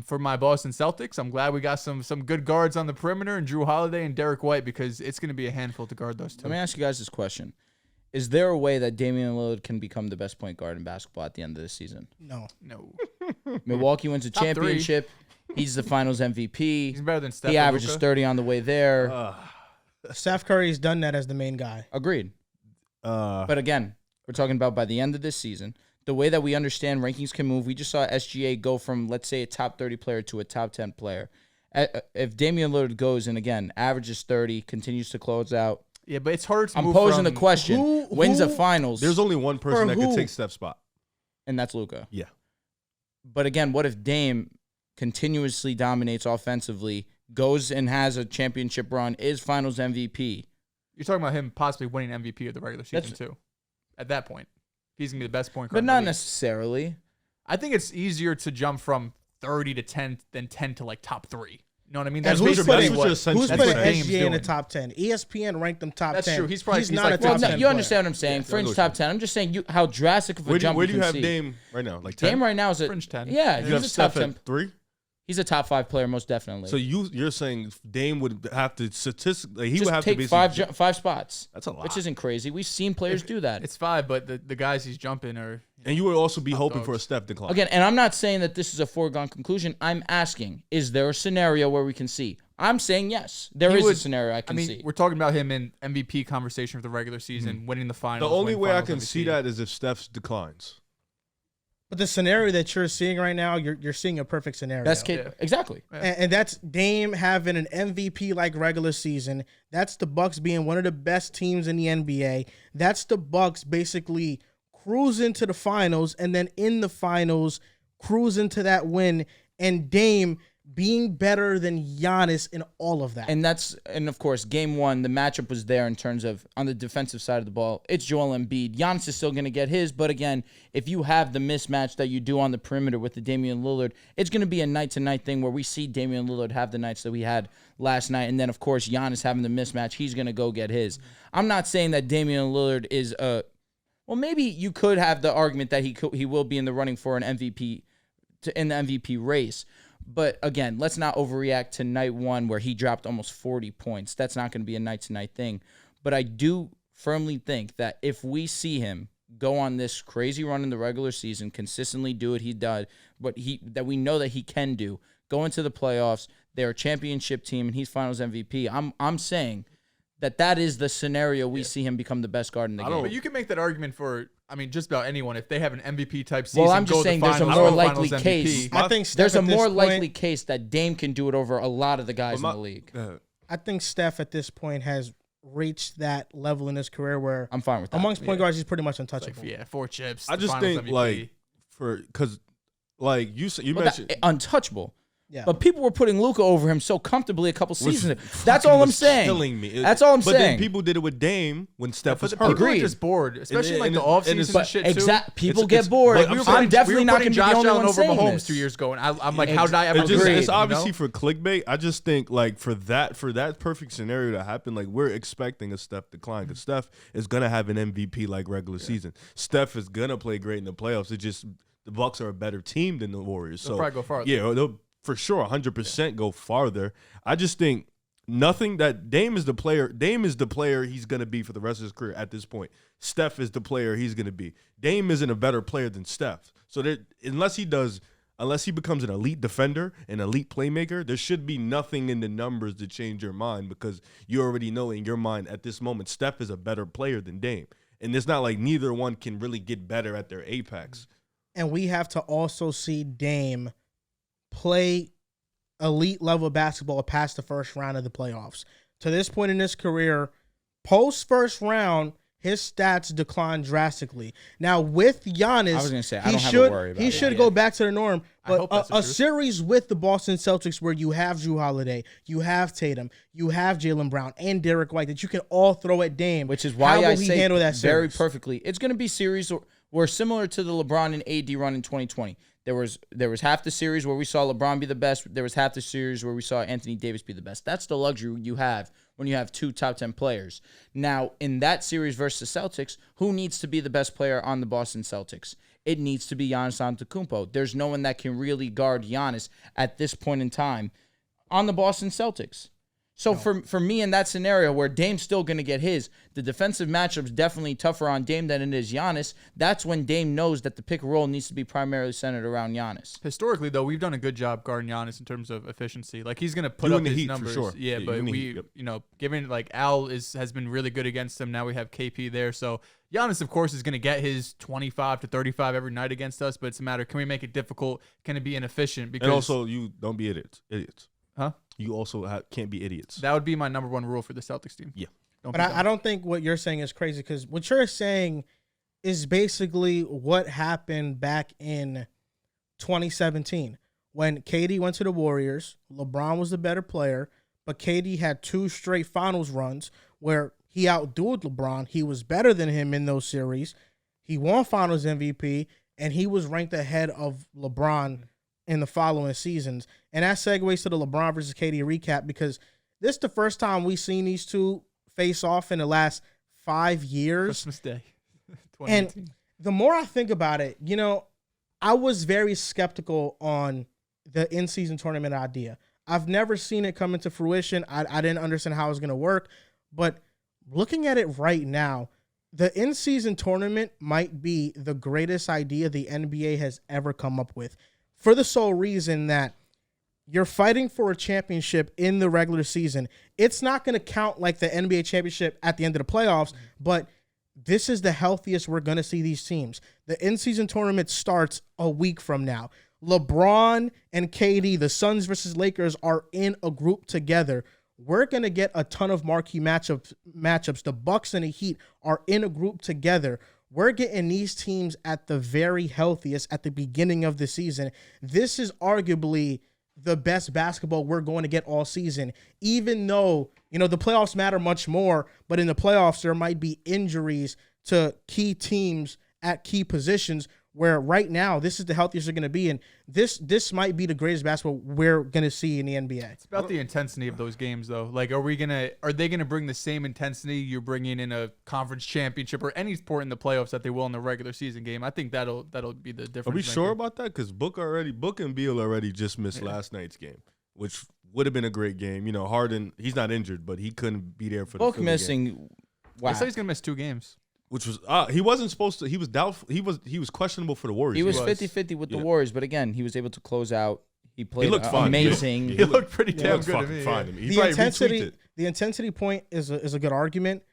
For my Boston Celtics, I'm glad we got some good guards on the perimeter and Drew Holiday and Derek White because it's going to be a handful to guard those two. Let me ask you guys this question. Is there a way that Damian Lillard can become the best point guard in basketball at the end of the season? No. Milwaukee wins a Top three. championship. He's the finals MVP. He's better than Steph. He or averages Luka. 30 on the way there. Steph Curry's done that as the main guy. Agreed. But again, we're talking about by the end of this season, the way that we understand rankings can move. We just saw SGA go from, let's say, a top 30 player to a top 10 player. If Damian Lillard goes and, again, averages 30, continues to close out. Yeah, but it's harder to I'm move posing from, the question. Wins the finals, There's only one person that could take Steph's spot. and that's Luka. Yeah. But again, what if Dame continuously dominates offensively, goes and has a championship run, is finals MVP? You're talking about him possibly winning MVP of the regular season, too. At that point. He's going to be the best point guard. But in the not league. necessarily. I think it's easier to jump from 30 to 10 than 10 to, like, top 3. You know what I mean? And That's who's basically putting, what you're essentially who's saying. putting That's what Dame's SGA in the doing. top 10? ESPN ranked him top That's 10. true. He's probably- he's not like a Well, top no, 10 you player. understand what I'm saying. Yeah, Fringe I know top what 10. I'm just saying how drastic of a jump Where do you can have see. Dame right now? Like 10? Dame right now is a Fringe 10. Yeah, You he's have a top Steph 10. at 3? He's a top 5 player, most definitely. So you're saying Dame would have to statistically, he just would have take to basically five spots. That's a lot. Which isn't crazy. We've seen players do that. It's 5, but the guys he's jumping are... And you would also be hoping dogs. for a Steph decline. Again, and I'm not saying that this is a foregone conclusion. I'm asking, is there a scenario where we can see? I'm saying yes. There He is would- a scenario I can I mean, see. we're talking about him in MVP conversation for the regular season, winning the The finals. only winning way I finals can MVP. see that is if Steph declines. But the scenario that you're seeing right now, you're seeing a perfect scenario. Best case, Yeah. exactly. And that's Dame having an MVP like regular season. That's the Bucks being one of the best teams in the NBA. That's the Bucks basically cruising to the finals, and then in the finals cruising to that win, and Dame being better than Giannis in all of that. And of course, game 1, the matchup was there in terms of on the defensive side of the ball. It's Joel Embiid. Giannis is still going to get his, but again, if you have the mismatch that you do on the perimeter with the Damian Lillard, it's going to be a night-to-night thing where we see Damian Lillard have the nights that we had last night, and then of course Giannis having the mismatch, he's going to go get his. I'm not saying that Damian Lillard is well, maybe you could have the argument that he will be in the running for an MVP in the MVP race. But again, let's not overreact to night 1 where he dropped almost 40 points. That's not going to be a night-to-night thing. But I do firmly think that if we see him go on this crazy run in the regular season, consistently do what he does, that we know that he can do, go into the playoffs, they're a championship team, and he's finals MVP, I'm saying that is the scenario we see him become the best guard in the game. But you can make that argument for, I mean, just about anyone. If they have an MVP type season, Well, I'm just go to the saying there's a finals, more win likely finals case. MVP. I think Steph There's a at this more point- likely case that Dame can do it over a lot of the guys in the league. I think Steph at this point has reached that level in his career where I'm fine with that. amongst point guards he's pretty much Like, untouchable. yeah, 4 chips. I the just finals think MVP. because you Well, mentioned untouchable. Yeah. But people were putting Luka over him so comfortably a couple which seasons ago. That's all I'm was saying. Killing me. That's all I'm but saying. then people did it with Dame when Steph was But hurt. people are Agreed. just bored, especially like and the it- off and it's- season But shit too. people It's- get it's- bored. but I'm definitely not going to be the only one over saying Mahomes this. 2 years ago, and I'm like, how did I ever It's, just, agree? it's obviously You know? for clickbait. I just think like for that perfect scenario to happen, like we're expecting a Steph decline because Steph is gonna have an MVP like regular season. Steph is gonna play great in the playoffs. It's just the Bucks are a better team than the Warriors. They'll So probably go farther. yeah, they'll for sure 100% go farther. I just think nothing that Dame is the player. Dame is the player he's gonna be for the rest of his career at this point. Steph is the player he's gonna be. Dame isn't a better player than Steph. So that unless he becomes an elite defender, an elite playmaker, there should be nothing in the numbers to change your mind because you already know in your mind at this moment Steph is a better player than Dame. And it's not like neither one can really get better at their apex. And we have to also see Dame play elite level basketball past the first round of the playoffs. To this point in his career, post first round, his stats decline drastically. Now with Giannis, I was gonna say, I he don't have should to worry about he it. should Yeah. go back to the norm. I hope But that's the a truth. series with the Boston Celtics where you have Drew Holiday, you have Tatum, you have Jaylen Brown and Derek White that you can all throw at Dame. Which is why How I will he say handle that very series? perfectly. It's going to be series where similar to the LeBron and AD run in 2020. There was half the series where we saw LeBron be the best. There was half the series where we saw Anthony Davis be the best. That's the luxury you have when you have 2 top 10 players. Now, in that series versus the Celtics, who needs to be the best player on the Boston Celtics? It needs to be Giannis Antetokounmpo. There's no one that can really guard Giannis at this point in time on the Boston Celtics. So for me in that scenario where Dame's still going to get his, the defensive matchup's definitely tougher on Dame than it is Giannis. That's when Dame knows that the pick and roll needs to be primarily centered around Giannis. Historically, though, we've done a good job guarding Giannis in terms of efficiency. Like, he's going to put up his Heat, numbers. for sure. Yeah, but we, given like Al has been really good against him. Now we have KP there. So Giannis, of course, is going to get his 25 to 35 every night against us, but it's a matter, can we make it difficult? Can it be inefficient? Because, and also, you don't be idiots. Huh? You also can't be idiots. That would be my number one rule for the Celtics team. Yeah. But I don't think what you're saying is crazy, because what you're saying is basically what happened back in 2017 when KD went to the Warriors. LeBron was the better player, but KD had 2 straight finals runs where he outdueled LeBron. He was better than him in those series. He won finals MVP, and he was ranked ahead of LeBron in the following seasons. And that segues to the LeBron versus KD recap, because this is the first time we've seen these two face off in the last 5 years. Christmas Day, 2018. And the more I think about it, I was very skeptical on the in-season tournament idea. I've never seen it come into fruition. I didn't understand how it was going to work. But looking at it right now, the in-season tournament might be the greatest idea the NBA has ever come up with, for the sole reason that you're fighting for a championship in the regular season. It's not going to count like the NBA championship at the end of the playoffs, but this is the healthiest we're going to see these teams. The in-season tournament starts a week from now. LeBron and KD, the Suns versus Lakers, are in a group together. We're going to get a ton of marquee matchups. The Bucks and the Heat are in a group together. We're getting these teams at the very healthiest at the beginning of the season. This is arguably the best basketball we're going to get all season, even though, the playoffs matter much more, but in the playoffs, there might be injuries to key teams at key positions, where right now, this is the healthiest they're going to be, and this might be the greatest basketball we're going to see in the NBA. It's about the intensity of those games, though. Like, are they gonna bring the same intensity you're bringing in a conference championship or any sport in the playoffs that they will in the regular season game? I think that'll be the difference. Are we sure about that? Because Book and Beal already just missed last night's game, which would have been a great game. Harden, he's not injured, but he couldn't be there for the Philly missing. Game. Wow. I said he's gonna miss 2 games. Which was he wasn't supposed to. He was doubtful. He was questionable for the Warriors. He was 50-50 with the Warriors, but again, he was able to close out. He played fine. Amazing. He looked pretty damn good to me. Fine to me. The intensity point is a good argument,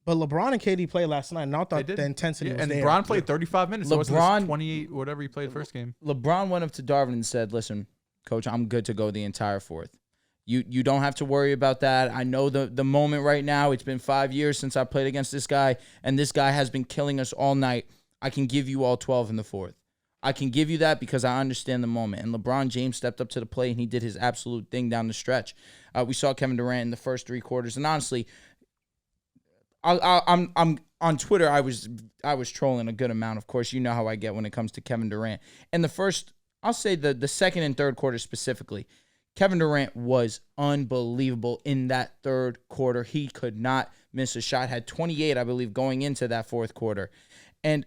but LeBron and KD played last night, and I thought the intensity was and there. LeBron played 35 minutes. So LeBron- it's 28, whatever he played first game. LeBron went up to Darvin and said, "Listen, Coach, I'm good to go the entire fourth. You don't have to worry about that. I know the moment right now. It's been 5 years since I played against this guy, and this guy has been killing us all night. I can give you all 12 in the fourth. I can give you that because I understand the moment." And LeBron James stepped up to the plate, and he did his absolute thing down the stretch. We saw Kevin Durant in the first 3 quarters, and honestly, I'm on Twitter. I was trolling a good amount. Of course, you know how I get when it comes to Kevin Durant. And the first, I'll say the second and third quarter specifically, Kevin Durant was unbelievable in that third quarter. He could not miss a shot. Had 28, I believe, going into that fourth quarter. And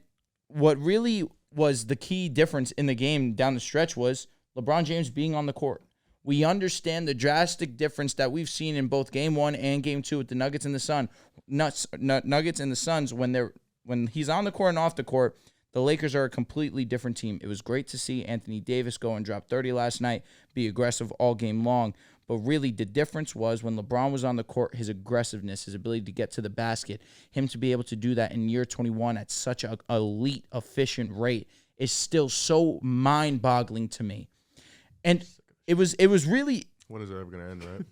what really was the key difference in the game down the stretch was LeBron James being on the court. We understand the drastic difference that we've seen in both Game 1 and Game 2 with the Nuggets and the Nuggets and the Suns when he's on the court and off the court. The Lakers are a completely different team. It was great to see Anthony Davis go and drop 30 last night, be aggressive all game long. But really, the difference was when LeBron was on the court, his aggressiveness, his ability to get to the basket, him to be able to do that in year 21 at such an elite, efficient rate is still so mind-boggling to me. And it was really... When is it ever going to end, right?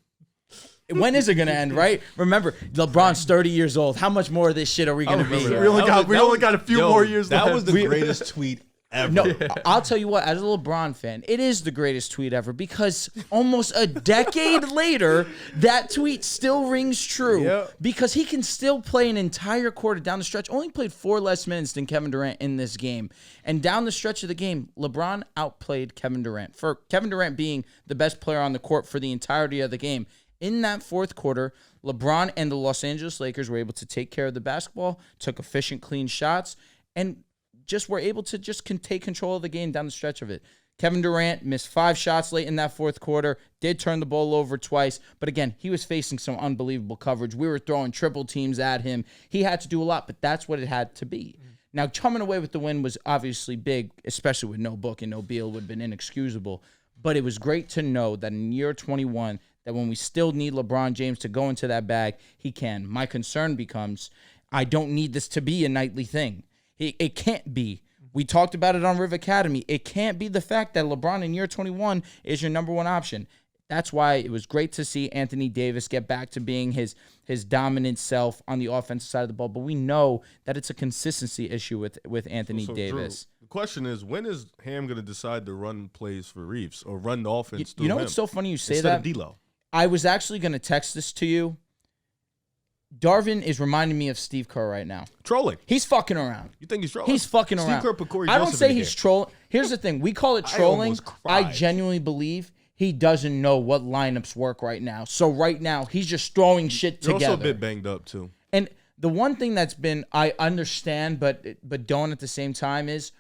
When is it going to end, right? Remember, LeBron's 30 years old. How much more of this shit are we going to be? We only got a few more years left. That was the greatest tweet ever. No, I'll tell you what, as a LeBron fan, it is the greatest tweet ever because almost a decade later, that tweet still rings true because he can still play an entire quarter down the stretch. Only played 4 less minutes than Kevin Durant in this game. And down the stretch of the game, LeBron outplayed Kevin Durant. For Kevin Durant being the best player on the court for the entirety of the game, In that fourth quarter, LeBron and the Los Angeles Lakers were able to take care of the basketball, took efficient, clean shots, and just were able to just take control of the game down the stretch of it. Kevin Durant missed 5 shots late in that fourth quarter, did turn the ball over twice, but again, he was facing some unbelievable coverage. We were throwing triple teams at him. He had to do a lot, but that's what it had to be. Now, coming away with the win was obviously big, especially with no Book and no Beal would have been inexcusable, but it was great to know that in year 21, that when we still need LeBron James to go into that bag, he can. My concern becomes, I don't need this to be a nightly thing. It can't be. We talked about it on Riv Academy. It can't be the fact that LeBron in year 21 is your number one option. That's why it was great to see Anthony Davis get back to being his dominant self on the offensive side of the ball. But we know that it's a consistency issue with Anthony Davis. Drew, the question is, when is Ham going to decide to run plays for Reeves or run the offense through You know him what's so funny you say instead that? of D'Lo? I was actually going to text this to you. Darvin is reminding me of Steve Kerr right now. Trolling. He's fucking around. You think he's trolling? He's fucking around. Steve Kerr put Corey I don't Joseph say in he's here. trolling. Here's the thing. We call it I trolling. almost I cried. genuinely believe he doesn't know what lineups work right now. So right now, he's just throwing shit You're together. also a bit banged up, too. And the one thing that's been, I understand, but don't at the same time, is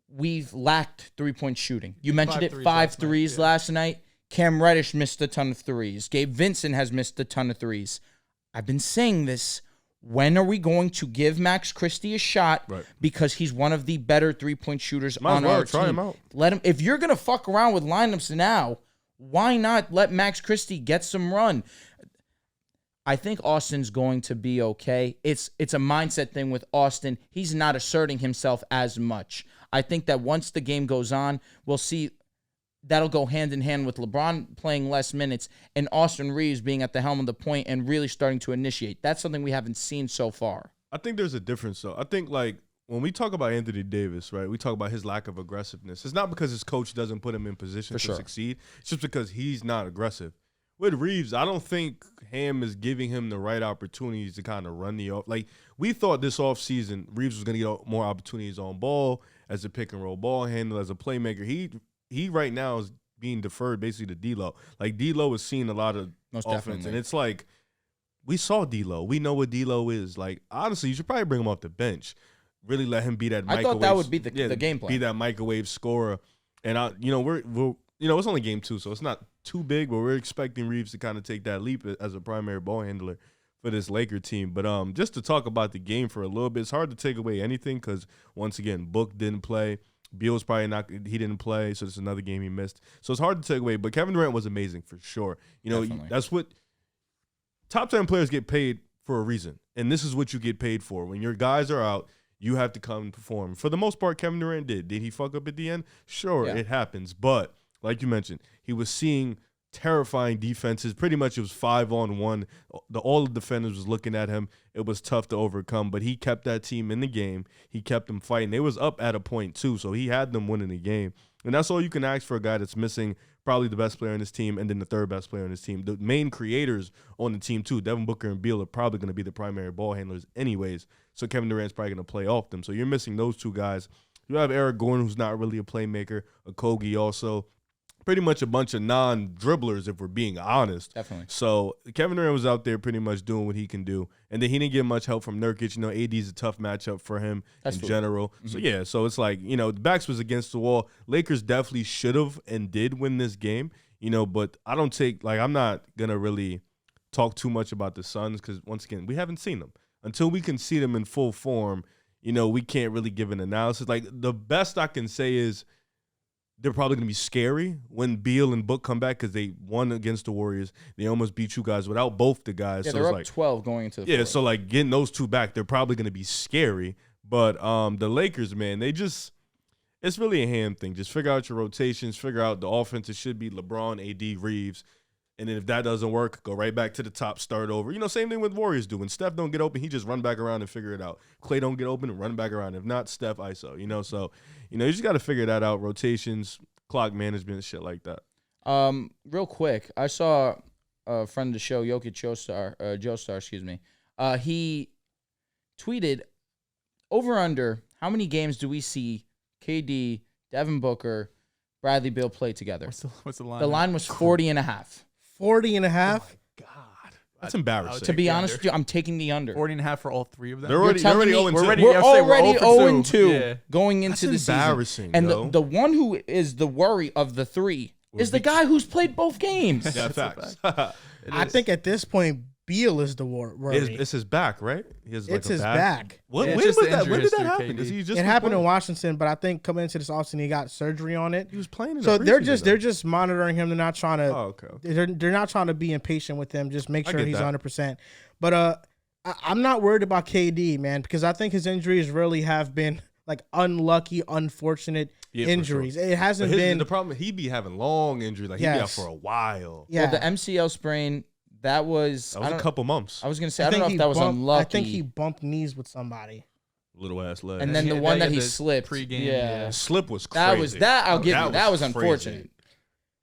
we've lacked three-point shooting. You mentioned it, 5 threes last night. Cam Reddish missed a ton of threes. Gabe Vincent has missed a ton of threes. I've been saying this. When are we going to give Max Christie a shot? Right. Because he's one of the better three-point shooters Might as on well our try team. him out. Let him. If you're gonna fuck around with lineups now, why not let Max Christie get some run? I think Austin's going to be okay. It's a mindset thing with Austin. He's not asserting himself as much. I think that once the game goes on, we'll see that'll go hand in hand with LeBron playing less minutes and Austin Reeves being at the helm of the point and really starting to initiate. That's something we haven't seen so far. I think there's a difference, though. I think, like, when we talk about Anthony Davis, right, we talk about his lack of aggressiveness. It's not because his coach doesn't put him in position to succeed. It's just because he's not aggressive. With Reeves, I don't think Ham is giving him the right opportunities to kind of run the off. Like, we thought this offseason Reeves was going to get more opportunities on ball as a pick-and-roll ball handler, as a playmaker. He right now is being deferred basically to D'Lo. Like, D'Lo is seeing a lot of Most offense, definitely. and it's like, we saw D'Lo. We know what D'Lo is. Like, honestly, you should probably bring him off the bench. Really let him be that I microwave. thought that would be the game plan. Be that microwave scorer. And we're it's only game 2, so it's not too big, but we're expecting Reeves to kind of take that leap as a primary ball handler for this Laker team. But just to talk about the game for a little bit, it's hard to take away anything because, once again, Book didn't play. Beal's probably not. He didn't play, so it's another game he missed. So it's hard to take away. But Kevin Durant was amazing for sure. Definitely. That's what top 10 players get paid for a reason, and this is what you get paid for. When your guys are out, you have to come and perform. For the most part, Kevin Durant did. Did he fuck up at the end? Sure, Yeah. it happens. But like you mentioned, he was seeing terrifying defenses. Pretty much it was 5-on-1. All the defenders was looking at him. It was tough to overcome, but he kept that team in the game. He kept them fighting. They was up at a point too, so he had them winning the game. And that's all you can ask for a guy that's missing probably the best player on his team and then the third best player on his team. The main creators on the team too, Devin Booker and Beal, are probably going to be the primary ball handlers anyways, so Kevin Durant's probably going to play off them. So you're missing those two guys. You have Eric Gordon, who's not really a playmaker, Okogie also. Pretty much a bunch of non-dribblers, if we're being honest. Definitely. So Kevin Durant was out there pretty much doing what he can do. And then he didn't get much help from Nurkic. AD's a tough matchup for him in general. Mm-hmm. So, yeah, so it's like, the backs was against the wall. Lakers definitely should have and did win this game, but I don't I'm not going to really talk too much about the Suns because, once again, we haven't seen them. Until we can see them in full form, we can't really give an analysis. Like, the best I can say is they're probably going to be scary when Beal and Book come back because they won against the Warriors. They almost beat you guys without both the guys. Yeah, so they're it's up 12 going into the fourth. so getting those two back, they're probably going to be scary. But the Lakers, man, it's really a Ham thing. Just figure out your rotations, figure out the offense. It should be LeBron, AD, Reeves. And then if that doesn't work, go right back to the top, start over. Same thing with Warriors do. When Steph don't get open, he just run back around and figure it out. Klay don't get open and run back around. If not, Steph ISO. So, you just got to figure that out. Rotations, clock management, shit like that. Real quick, I saw a friend of the show, Joe Star, he tweeted, over under, how many games do we see KD, Devin Booker, Bradley Beal play together? What's the line? The line was 40 and a half. 40 and a half? Oh, my That's embarrassing. To be the honest under. with you, I'm taking the under. 40.5 for all three of them. They're already telling me 0-2. We're already 0 for 2 2. going into That's the embarrassing, season. And yo. the one who is the worry of the three is the guy who's played both games. Yeah, facts. I think at this point, Beal is the worry. It's his back, right? He has It's a his back. What? Yeah, When it's was just the that? When injury did that history, happen? KD. Is he just It happened in playing? Washington, but I think coming into this offseason, he got surgery on it. He was playing. In So the they're preseason, just monitoring him. They're not trying to. Oh, okay. They're not trying to be impatient with him. Just make I sure get he's that. 100%. But I'm not worried about KD, man, because I think his injuries really have been like unlucky, unfortunate Yeah, for injuries. sure. It hasn't But been. the problem. He be having long injuries. Like he be out Yes. for a while. Yeah, Well, the MCL sprain, that was. That was a couple months. I was gonna say I don't know if that was unlucky. I think he bumped knees with somebody. Little ass leg. and then the one that he the slipped. pregame, Yeah. slip was crazy. That was that. I'll give you. That was crazy. unfortunate.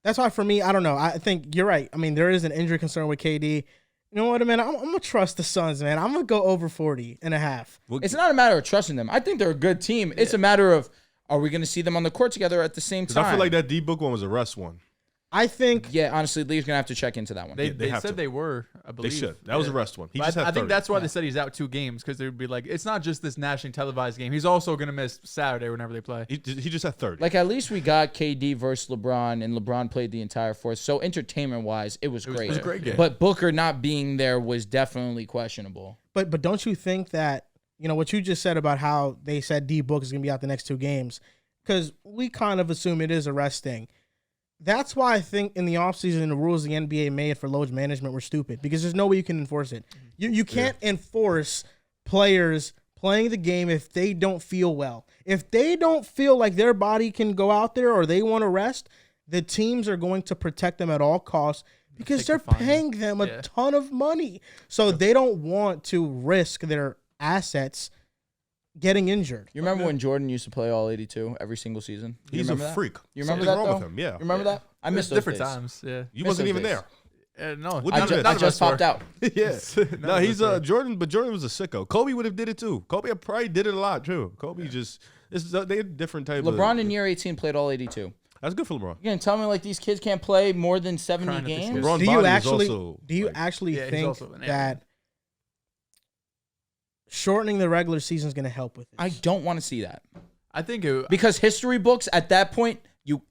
That's why for me, I don't know. I think you're right. I mean, there is an injury concern with KD. You know what, man? I'm gonna trust the Suns, man. I'm gonna go over 40.5. Well, It's not a matter of trusting them. I think they're a good team. It's a matter of are we going to see them on the court together at the same 'cause time? I feel like that D book one was a rest one. I think Yeah, honestly, Lee's going to have to check into that one. They, Yeah, they they have said to. they were, I They believe. should. That was a rest one. He But just had I think 30. that's why they said he's out 2 games, because they'd be like, it's not just this nationally televised game. He's also going to miss Saturday whenever they play. He just had 30. Like, at least we got KD versus LeBron, and LeBron played the entire fourth. So, entertainment-wise, it was great. It was a great game. But Booker not being there was definitely questionable. but don't you think that, you know, what you just said about how they said D Book is gonna be out the next 2 games, because we kind of assume it is a rest thing. That's why I think in the offseason, the rules the NBA made for load management were stupid, because there's no way you can enforce it. You can't enforce players playing the game if they don't feel well. If they don't feel like their body can go out there or they want to rest, the teams are going to protect them at all costs because Take they're the fine. paying them a Yeah. ton of money. So they don't want to risk their assets getting injured. You remember when Jordan used to play all 82 every single season? You He's a remember that? freak. You remember Something's that, wrong though? with him. Yeah. You remember that? I There's missed those different days. times. Yeah. You Miss wasn't those even days. there. No. What I, did ju- you I miss? just popped out. Yeah. None No, of he's us were. Jordan, but Jordan was a sicko. Kobe would have did it too. Kobe probably did it a lot too. Kobe just they had different type of LeBron in year 18 played all 82. That's good for LeBron. You're going to tell me like these kids can't play more than 70 Crying at the games? tears. LeBron Do body you is actually also, do you like, actually Yeah, he's think also an alien. that shortening the regular season is going to help with it? I don't want to see that. I think it, Because history books at that point,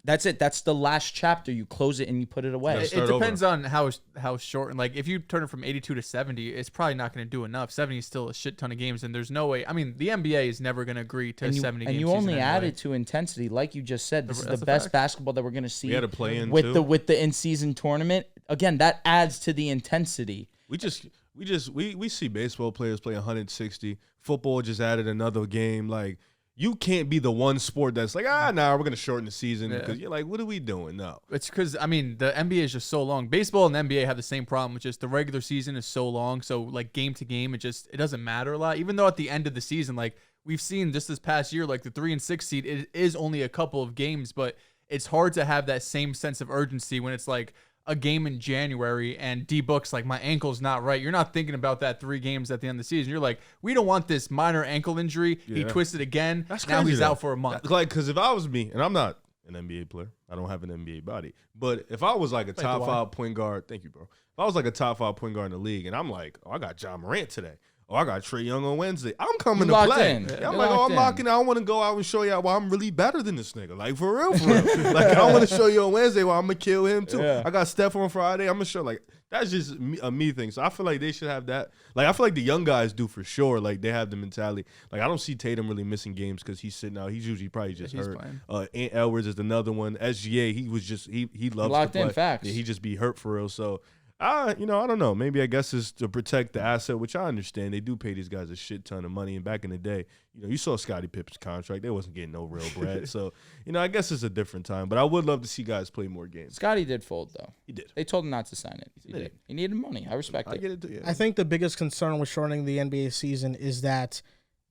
that's it. That's the last chapter. You close it and you put it away. Yeah. it start depends on how short. And like, if you turn it from 82 to 70, it's probably not going to do enough. 70 is still a shit ton of games, and there's no way. I mean, the NBA is never going to agree to and a you, 70 and game you season only anyway. added to intensity, like you just said. This is That's the a best fact. basketball that we're going to see We had a play in with too. the in-season tournament. Again, that adds to the intensity. We see baseball players play 160. Football just added another game. Like, you can't be the one sport that's like, we're gonna shorten the season, Yeah. because you're like, what are we doing? No. It's because, I mean, the NBA is just so long. Baseball and the NBA have the same problem, which is the regular season is so long. So, like, game to game, it doesn't matter a lot. Even though at the end of the season, like, we've seen just this past year, like, the 3 and 6 seed, it is only a couple of games, but it's hard to have that same sense of urgency when it's, like, a game in January and D-Book's like, my ankle's not right. You're not thinking about that 3 games at the end of the season. You're like, we don't want this minor ankle injury. He Yeah. twisted again. That's now crazy, he's though. out for a month. Like, because if I was me, and I'm not an NBA player, I don't have an NBA body, but if I was like a top Dwight. 5 point guard, thank you, bro. If I was like a top 5 point guard in the league, and I'm like, I got John Morant today. I got Trae Young on Wednesday. I'm coming You to locked play. in. Yeah, You're I'm like, locked I'm in. locking in. I want to go out and show y'all why I'm really better than this nigga. Like, for real, for real. Like, I want to show you on Wednesday why I'm going to kill him, too. Yeah. I got Steph on Friday. I'm going to show, like, that's just a me thing. So I feel like they should have that. Like, I feel like the young guys do for sure. Like, they have the mentality. Like, I don't see Tatum really missing games because he's sitting out. He's usually probably just he's hurt. playing. Ant Edwards is another one. SGA, he was just, he loves Locked to play. in, facts. Yeah, he just be hurt for real. So, I don't know. Maybe I guess it's to protect the asset, which I understand. They do pay these guys a shit ton of money. And back in the day, you saw Scottie Pippen's contract. They wasn't getting no real bread. So, I guess it's a different time. But I would love to see guys play more games. Scotty did fold, though. He did. They told him not to sign it. He did. He needed money. I respect I it. get it. Too, yeah. I think the biggest concern with shortening the NBA season is that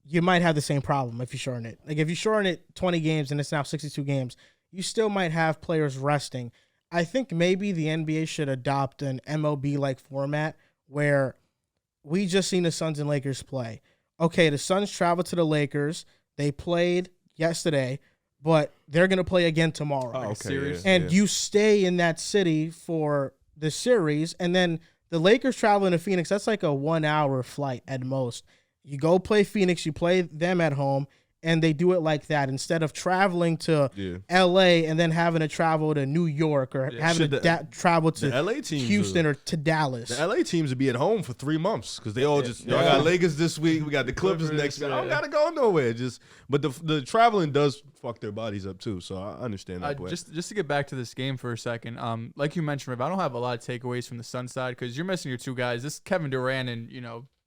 you might have the same problem if you shorten it. Like, if you shorten it 20 games and it's now 62 games, you still might have players resting. I think maybe the NBA should adopt an MLB-like format where we just seen the Suns and Lakers play. Okay, the Suns traveled to the Lakers. They played yesterday, but they're going to play again tomorrow. Oh, okay. series. Yeah, And yeah. you stay in that city for the series, and then The Lakers traveling to Phoenix, that's like a 1 hour flight at most. You go play Phoenix, you play them at home, and they do it like that instead of traveling to L.A. and then having to travel to New York or having to travel to LA teams Houston or to Dallas. The LA teams would be at home for 3 months because they all just y'all got Lakers this week. We got the Clippers next week. I don't gotta go nowhere. But the traveling does fuck their bodies up too. So I understand that. Just to get back to this game for a second, like you mentioned, Riv, I don't have a lot of takeaways from the Sun side because you're missing your two guys. This Kevin Durant and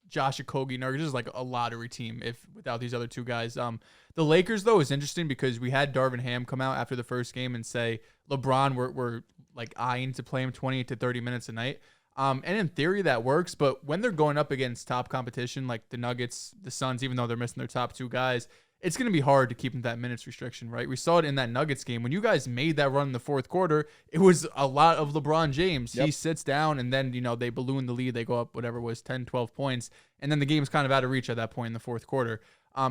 Josh Okogie Nurkic is like a lottery team without these other two guys. The Lakers, though, is interesting because we had Darvin Ham come out after the first game and say LeBron we're like eyeing to play him 20 to 30 minutes a night. And in theory, that works. But when they're going up against top competition like the Nuggets, the Suns, even though they're missing their top two guys, it's going to be hard to keep them that minutes restriction, right? We saw it in that Nuggets game. When you guys made that run in the fourth quarter, it was a lot of LeBron James. Yep. He sits down, and then, they balloon the lead. They go up whatever it was, 10, 12 points. And then the game's kind of out of reach at that point in the fourth quarter.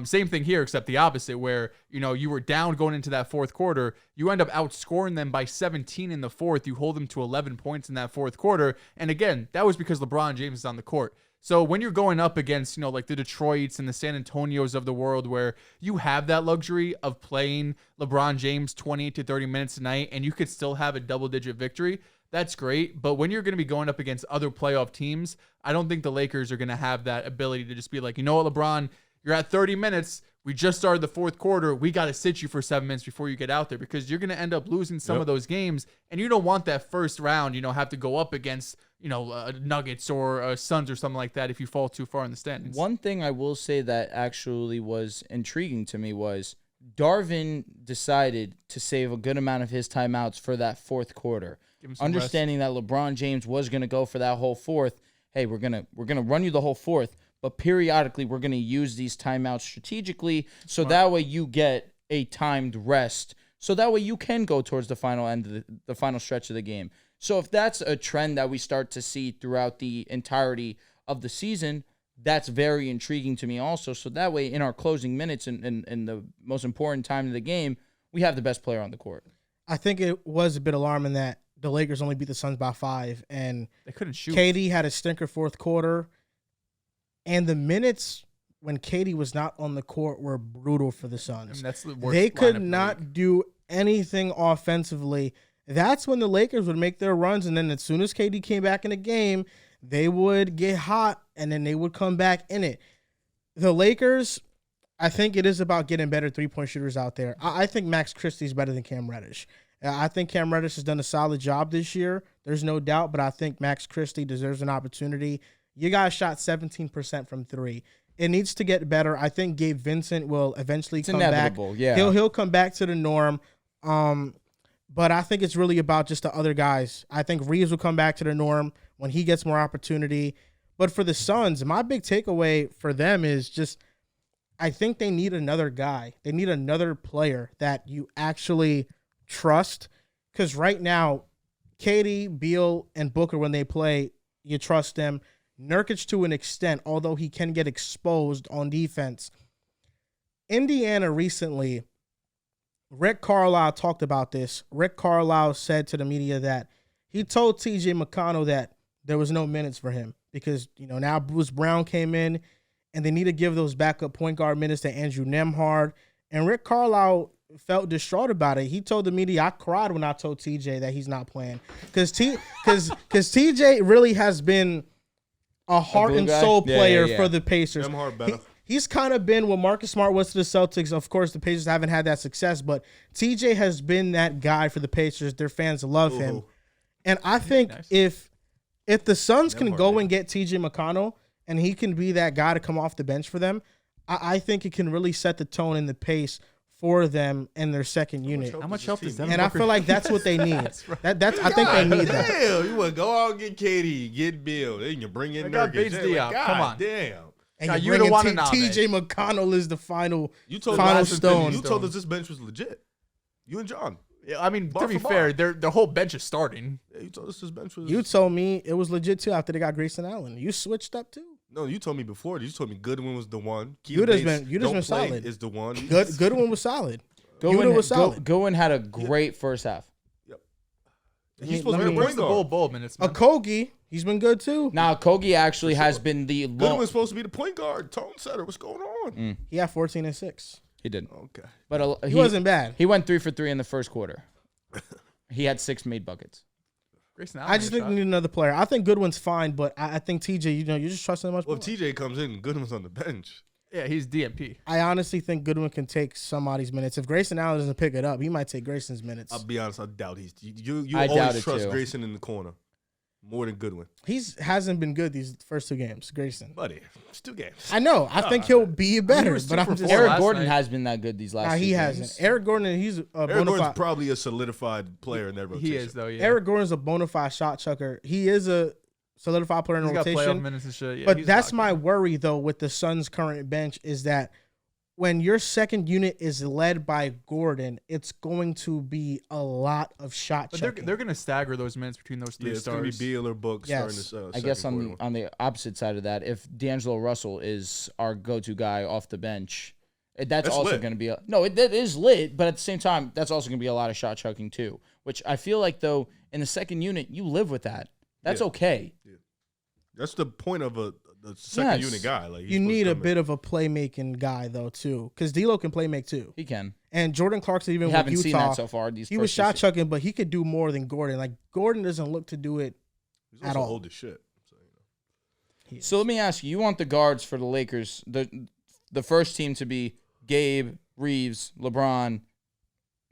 Same thing here, except the opposite, where, you were down going into that fourth quarter. You end up outscoring them by 17 in the fourth. You hold them to 11 points in that fourth quarter. And again, that was because LeBron James is on the court. So when you're going up against, like the Detroits and the San Antonios of the world where you have that luxury of playing LeBron James 28 to 30 minutes a night and you could still have a double-digit victory, that's great. But when you're going to be going up against other playoff teams, I don't think the Lakers are going to have that ability to just be like, LeBron, you're at 30 minutes. We just started the fourth quarter. We got to sit you for 7 minutes before you get out there because you're going to end up losing some of those games. And you don't want that first round, have to go up against, Nuggets or Suns or something like that if you fall too far in the standings. One thing I will say that actually was intriguing to me was Darvin decided to save a good amount of his timeouts for that fourth quarter. Understanding that LeBron James was going to go for that whole fourth. Hey, we're gonna run you the whole fourth. But periodically, we're going to use these timeouts strategically so that way you get a timed rest. So that way you can go towards the final end of the final stretch of the game. So if that's a trend that we start to see throughout the entirety of the season, that's very intriguing to me also. So that way in our closing minutes and the most important time of the game, we have the best player on the court. I think it was a bit alarming that the Lakers only beat the Suns by 5. And they couldn't shoot. KD had a stinker fourth quarter. And the minutes when KD was not on the court were brutal for the Suns. That's the worst. They could not do anything offensively. That's when the Lakers would make their runs, and then as soon as KD came back in the game, they would get hot, and then they would come back in it. The Lakers, I think it is about getting better three-point shooters out there. I think Max Christie is better than Cam Reddish. I think Cam Reddish has done a solid job this year. There's no doubt, but I think Max Christie deserves an opportunity. You guys shot 17% from 3. It needs to get better. I think Gabe Vincent will eventually come back. Yeah. He'll come back to the norm. But I think it's really about just the other guys. I think Reeves will come back to the norm when he gets more opportunity. But for the Suns, my big takeaway for them is just I think they need another guy. They need another player that you actually trust. Because right now, KD, Beal, and Booker, when they play, you trust them. Nurkic to an extent, although he can get exposed on defense. Indiana recently, Rick Carlisle talked about this. Rick Carlisle said to the media that he told TJ McConnell that there was no minutes for him because, now Bruce Brown came in and they need to give those backup point guard minutes to Andrew Nembhard. And Rick Carlisle felt distraught about it. He told the media, I cried when I told TJ that he's not playing because TJ really has been a heart and soul player for the Pacers. He's kind of been what Marcus Smart was to the Celtics. Of course, the Pacers haven't had that success, but TJ has been that guy for the Pacers. Their fans love him. And I think if the Suns can go and get TJ McConnell and he can be that guy to come off the bench for them, I think it can really set the tone and the pace for them and their second unit. How much help does that? And I feel like that's what they need. I think they need that. Damn, you want to go out and get KD, get Bill, then you bring in Nurkic. Come on. Damn. And you bring in TJ McConnell is the final stone. You told us this bench was legit. You and John. Yeah, I mean, to be fair, their whole bench is starting. Yeah, you told us this bench was. You told me it was legit too after they got Grayson Allen. You switched up too. No, you told me before. You told me Goodwin was the one. You just been solid. Is the one. Goodwin was solid. Goodwin was solid. Goodwin had a great first half. Yep. Where's the bull minutes? Okogie He's been good too. Now, Kogi actually has been the Goodwin's supposed to be the point guard, tone setter. What's going on? He had 14 and 6. He did. Okay. But He wasn't bad. He went 3 for 3 in the first quarter. He had 6 made buckets. Grayson I Allen just made a think we shot. need another player. I think Goodwin's fine, but I think TJ, you're just trusting him much Well, more. if TJ comes in, Goodwin's on the bench. Yeah, he's DMP. I honestly think Goodwin can take somebody's minutes. If Grayson Allen doesn't pick it up, he might take Grayson's minutes. I'll be honest, I doubt he's. You I doubt always it trust too. Grayson in the corner more than Goodwin. Hasn't been good these first 2 games, Grayson. Buddy, it's 2 games. I know. I think he'll be better, was but 2 I'm for just 4 Eric last Gordon night. has been that good these last 2 he games. hasn't. Eric Gordon, he's a Eric bona Gordon's fide. probably a solidified player in that rotation. He is though. Yeah. Eric Gordon's a bona fide shot chucker. He is a solidified player in He's got playoff rotation. minutes and shit. Yeah, But he's that's locked my in. worry though with the Suns' current bench is that when your second unit is led by Gordon, it's going to be a lot of shot But chucking. they're gonna stagger those minutes between those 3 Yeah, it's going to be stars. Beal or Book Yes. starting this I guess second quarter. on the opposite side of that, if D'Angelo Russell is our go-to guy off the bench, that's also lit. going to be that is lit. But at the same time, that's also going to be a lot of shot chucking too. Which I feel like though in the second unit, you live with that. That's Yeah. okay. That's the point of the second Yes. unit guy. Like he's you supposed need to a come in. bit of a playmaking guy though too, because D'Lo can playmake too, He can. and Jordan Clarkson even We with haven't Utah, seen that so far. These he was first shot two chucking, but he could do more than Gordon. Like Gordon doesn't look to do it. He's at also all. old as shit. So, So let me ask you: you want the guards for the Lakers, the first team to be Gabe, Reeves, LeBron,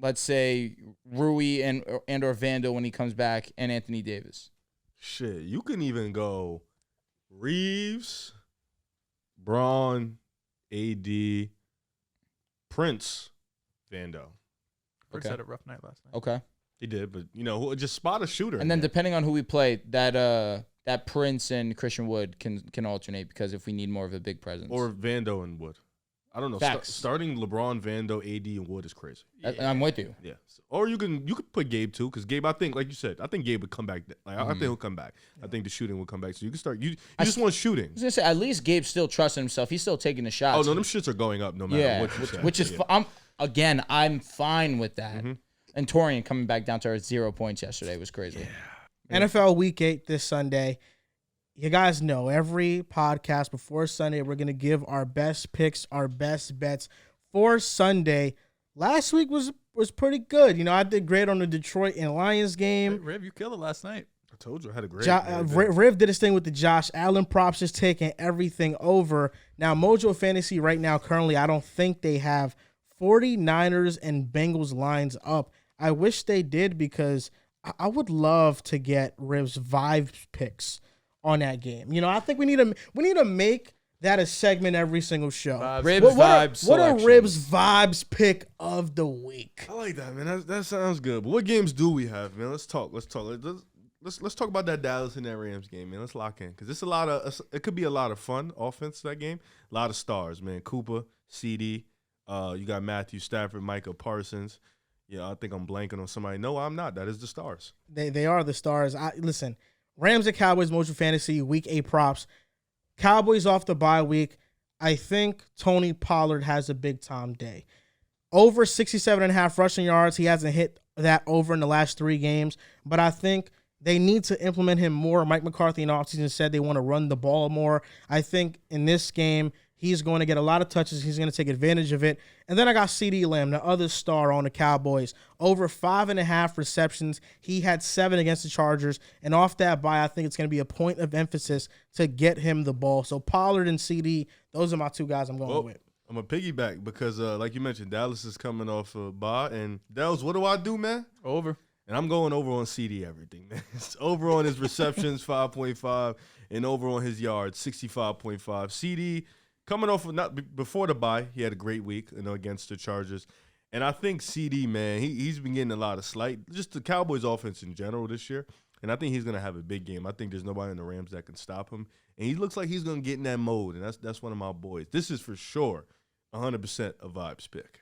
let's say Rui and or Vandal when he comes back, and Anthony Davis. Shit, you can even go Reeves, Braun, AD, Prince, Vando. Brooks Okay. had a rough night last night. Okay. He did, but just spot a shooter. And then depending on who we play, that Prince and Christian Wood can alternate because if we need more of a big presence. or Vando and Wood. I don't know. Facts. Starting LeBron, Vando, AD, and Wood is crazy. I'm with you. Yeah. Or you could put Gabe too, because Gabe, I think, like you said, I think Gabe would come back. Like I think he'll come back. I think the shooting will come back. So you can start. You just want shooting. I was gonna say at least Gabe still trusts himself. He's still taking the shots. Oh no, them shits are going up no matter yeah, what you say. which is Yeah. I'm fine with that. Mm-hmm. And Torian coming back down to earth 0 points yesterday was crazy. NFL Week 8 this Sunday. You guys know every podcast before Sunday, we're going to give our best picks, our best bets for Sunday. Last week was pretty good. I did great on the Detroit and Lions game. Riv, you killed it last night. I told you I had a great. Riv did his thing with the Josh Allen props, just taking everything over. Now, Mojo Fantasy right now, currently, I don't think they have 49ers and Bengals lines up. I wish they did because I would love to get Riv's vibes picks on that game. I think we need to make that a segment every single show. Ribs What are Rib's vibes pick of the week? I like that, man. That sounds good. But what games do we have, man? Let's talk. Let's talk about that Dallas and that Rams game, man. Let's lock in because it could be a lot of fun offense that game. A lot of stars, man. Cooper, CD. You got Matthew Stafford, Micah Parsons. Yeah, I think I'm blanking on somebody. No, I'm not. That is the stars. They are the stars. Listen, Rams and Cowboys, Mojo Fantasy, Week 8 props. Cowboys off the bye week. I think Tony Pollard has a big-time day. Over 67.5 rushing yards. He hasn't hit that over in the last 3 games. But I think they need to implement him more. Mike McCarthy in offseason said they want to run the ball more. I think in this game, he's going to get a lot of touches. He's going to take advantage of it. And then I got CeeDee Lamb, the other star on the Cowboys. Over 5.5 receptions. He had 7 against the Chargers. And off that bye, I think it's going to be a point of emphasis to get him the ball. So Pollard and CD, those are my 2 guys I'm going with. I'm a piggyback because, like you mentioned, Dallas is coming off a bye. And Dehls, what do I do, man? Over. And I'm going over on CD everything, man. It's over on his receptions, 5.5, and over on his yards, 65.5. CD coming off of before the bye, he had a great week, against the Chargers. And I think CD, man, he's been getting a lot of just the Cowboys offense in general this year. And I think he's going to have a big game. I think there's nobody in the Rams that can stop him. And he looks like he's going to get in that mode, and that's one of my boys. This is for sure 100% a vibes pick.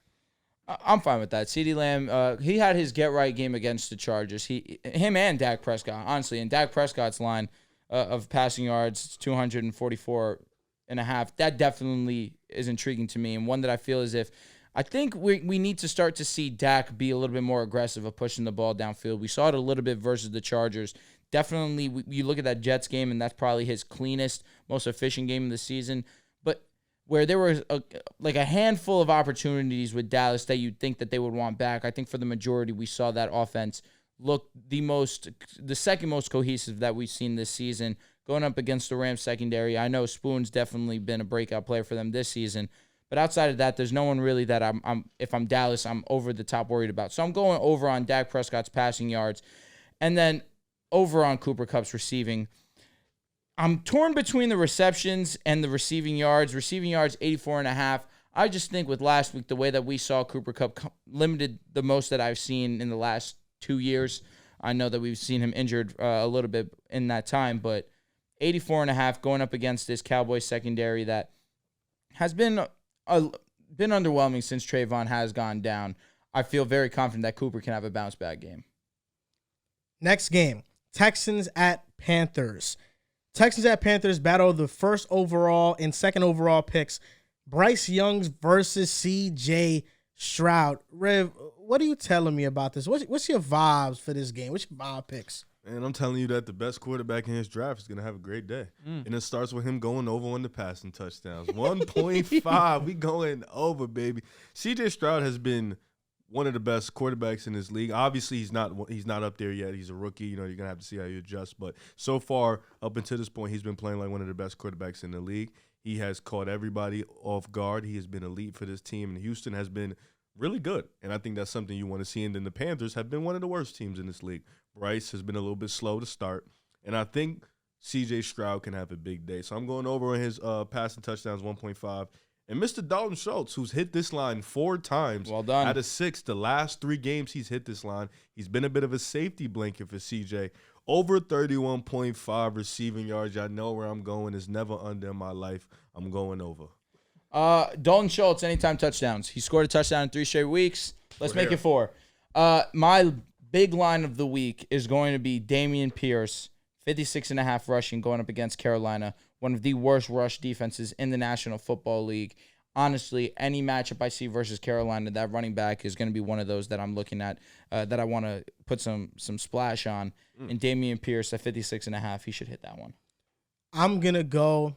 I'm fine with that. CeeDee Lamb, he had his get-right game against the Chargers. Him and Dak Prescott, honestly. And Dak Prescott's line of passing yards, 244.5. That definitely is intriguing to me, and one that I feel as if I think we need to start to see Dak be a little bit more aggressive of pushing the ball downfield. We saw it a little bit versus the Chargers. Definitely, you look at that Jets game, and that's probably his cleanest, most efficient game of the season. But where there was a handful of opportunities with Dallas that you'd think that they would want back, I think for the majority we saw that offense look the second most cohesive that we've seen this season, going up against the Rams secondary. I know Spoon's definitely been a breakout player for them this season, but outside of that, there's no one really that if I'm Dallas, I'm over the top worried about. So I'm going over on Dak Prescott's passing yards, and then over on Cooper Kupp's receiving. I'm torn between the receptions and the receiving yards. Receiving yards, 84.5. I just think with last week, the way that we saw Cooper Kupp limited the most that I've seen in the last 2 years. I know that we've seen him injured a little bit in that time, but 84.5 going up against this Cowboys secondary that has been underwhelming since Trayvon has gone down. I feel very confident that Cooper can have a bounce back game. Next game, Texans at Panthers. Texans at Panthers battle the first overall and second overall picks. Bryce Young versus C.J. Stroud. Rev, what are you telling me about this? What's your vibes for this game? What's your vibe picks? And I'm telling you that the best quarterback in his draft is going to have a great day. And it starts with him going over on the passing touchdowns. 1.5. We going over, baby. C.J. Stroud has been one of the best quarterbacks in this league. Obviously, he's not up there yet. He's a rookie. You're going to have to see how he adjusts. But so far, up until this point, he's been playing like one of the best quarterbacks in the league. He has caught everybody off guard. He has been elite for this team. And Houston has been really good. And I think that's something you want to see. And then the Panthers have been one of the worst teams in this league. Bryce has been a little bit slow to start. And I think C.J. Stroud can have a big day. So I'm going over on his passing touchdowns, 1.5. And Mr. Dalton Schultz, who's hit this line 4 times well done. out of 6. The last 3 games he's hit this line. He's been a bit of a safety blanket for CJ. Over 31.5 receiving yards. I know where I'm going. It's never under in my life. I'm going over. Dalton Schultz, anytime touchdowns. He scored a touchdown in 3 straight weeks. Let's make it 4. My big line of the week is going to be Damian Pierce, 56.5 rushing, going up against Carolina, one of the worst rush defenses in the National Football League. Honestly, any matchup I see versus Carolina, that running back is going to be one of those that I'm looking at that I want to put some splash on. And Damian Pierce at 56.5, he should hit that one. I'm going to go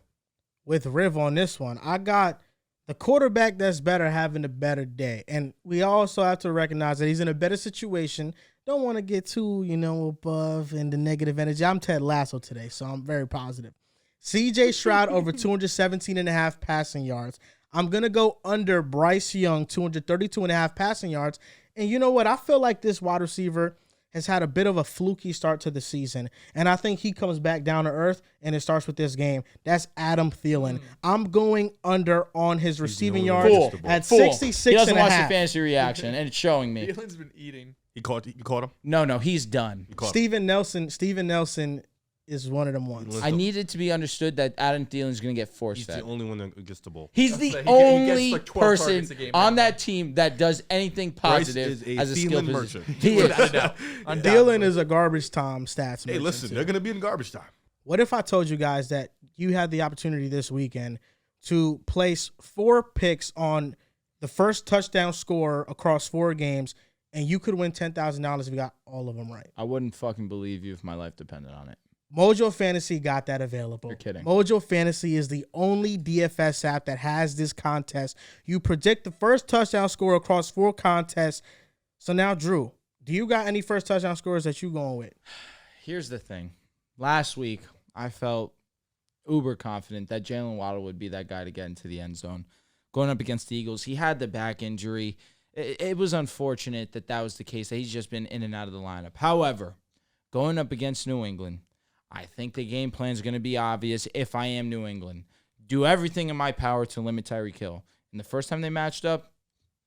with Riv on this one. I got the quarterback that's better having a better day. And we also have to recognize that he's in a better situation. Don't want to get too, above in the negative energy. I'm Ted Lasso today, so I'm very positive. C.J. Stroud over 217.5 passing yards. I'm going to go under Bryce Young, 232.5 passing yards. And you know what? I feel like this wide receiver has had a bit of a fluky start to the season. And I think he comes back down to earth, and it starts with this game. That's Adam Thielen. I'm going under on his receiving yards at 66.5. He doesn't watch the fantasy reaction, and it's showing me. Thielen's been eating. You caught him? No, he's done. Steven Nelson is one of them ones. I need it to be understood that Adam Thielen is going to get force fed. He's the only one that gets the ball. He's the only person on that team that does anything positive as a skill position. Thielen is a garbage time stats. Hey, listen, they're going to be in garbage time. What if I told you guys that you had the opportunity this weekend to place 4 picks on the first touchdown score across 4 games, and you could win $10,000 if you got all of them right? I wouldn't fucking believe you if my life depended on it. Mojo Fantasy got that available. You're kidding. Mojo Fantasy is the only DFS app that has this contest. You predict the first touchdown score across 4 contests. So now, Drew, do you got any first touchdown scores that you going with? Here's the thing. Last week, I felt uber confident that Jalen Waddle would be that guy to get into the end zone. Going up against the Eagles, he had the back injury. It was unfortunate that was the case, that he's just been in and out of the lineup. However, going up against New England, I think the game plan is going to be obvious if I am New England. Do everything in my power to limit Tyreek Hill. And the first time they matched up,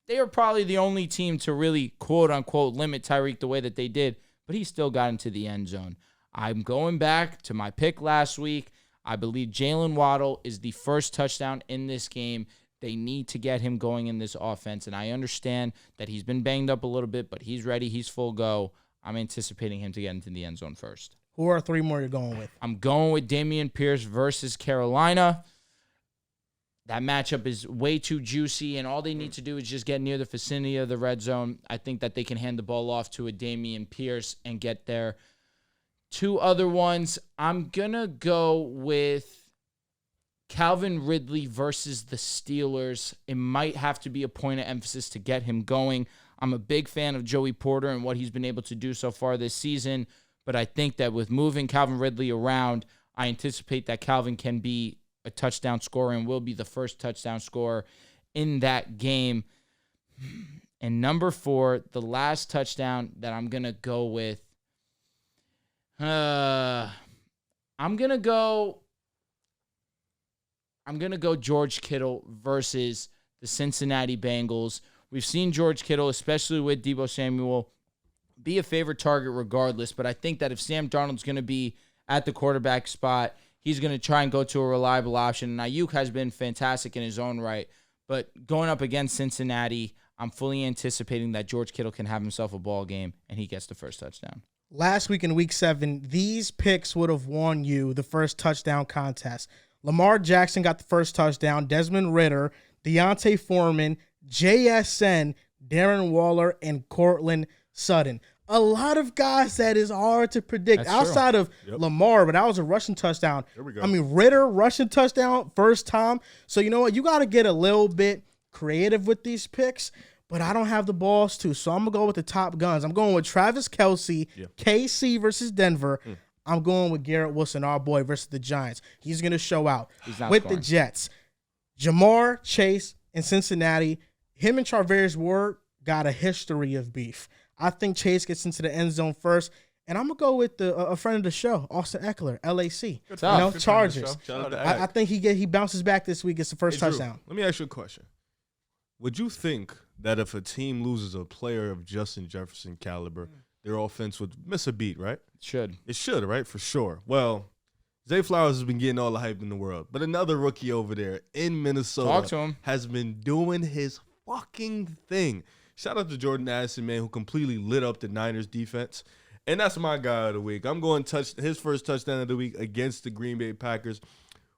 they were probably the only team to really, quote-unquote, limit Tyreek the way that they did, but he still got into the end zone. I'm going back to my pick last week. I believe Jalen Waddle is the first touchdown in this game. They need to get him going in this offense, and I understand that he's been banged up a little bit, but he's ready. He's full go. I'm anticipating him to get into the end zone first. Who are 3 more you're going with? I'm going with Damian Pierce versus Carolina. That matchup is way too juicy, and all they need to do is just get near the vicinity of the red zone. I think that they can hand the ball off to a Damian Pierce and get there Two other ones. I'm going to go with Calvin Ridley versus the Steelers. It might have to be a point of emphasis to get him going. I'm a big fan of Joey Porter and what he's been able to do so far this season, but I think that with moving Calvin Ridley around, I anticipate that Calvin can be a touchdown scorer and will be the first touchdown scorer in that game. And number 4, the last touchdown that I'm going to go with, I'm going to go George Kittle versus the Cincinnati Bengals. We've seen George Kittle, especially with Deebo Samuel, be a favorite target regardless, but I think that if Sam Darnold's going to be at the quarterback spot, he's going to try and go to a reliable option. And Ayuk has been fantastic in his own right, but going up against Cincinnati, I'm fully anticipating that George Kittle can have himself a ball game, and he gets the first touchdown. Last week in Week 7, these picks would have won you the first touchdown contest. Lamar Jackson got the first touchdown. Desmond Ridder, Deontay Foreman, JSN, Darren Waller, and Cortland Sutton. A lot of guys that is hard to predict. That's outside true. of Lamar, but that was a rushing touchdown. There we go. I mean, Ridder, rushing touchdown, first time. So you know what? You got to get a little bit creative with these picks, but I don't have the balls to. So I'm going to go with the top guns. I'm going with Travis Kelce, KC versus Denver. I'm going with Garrett Wilson, our boy, versus the Giants. He's going to show out. With the Jets, Jamar Chase in Cincinnati. Him and Charvarius Ward got a history of beef. I think Chase gets into the end zone first, and I'm going to go with a friend of the show, Austin Eckler, LAC. Good Chargers. Shout out to I think he bounces back this week. It's the first touchdown. Let me ask you a question. Would you think that if a team loses a player of Justin Jefferson caliber, their offense would miss a beat, right? It should, right? For sure. Well, Zay Flowers has been getting all the hype in the world, but another rookie over there in Minnesota has been doing his fucking thing. Shout out to Jordan Addison, man, who completely lit up the Niners defense. And that's my guy of the week. I'm going his first touchdown of the week against the Green Bay Packers.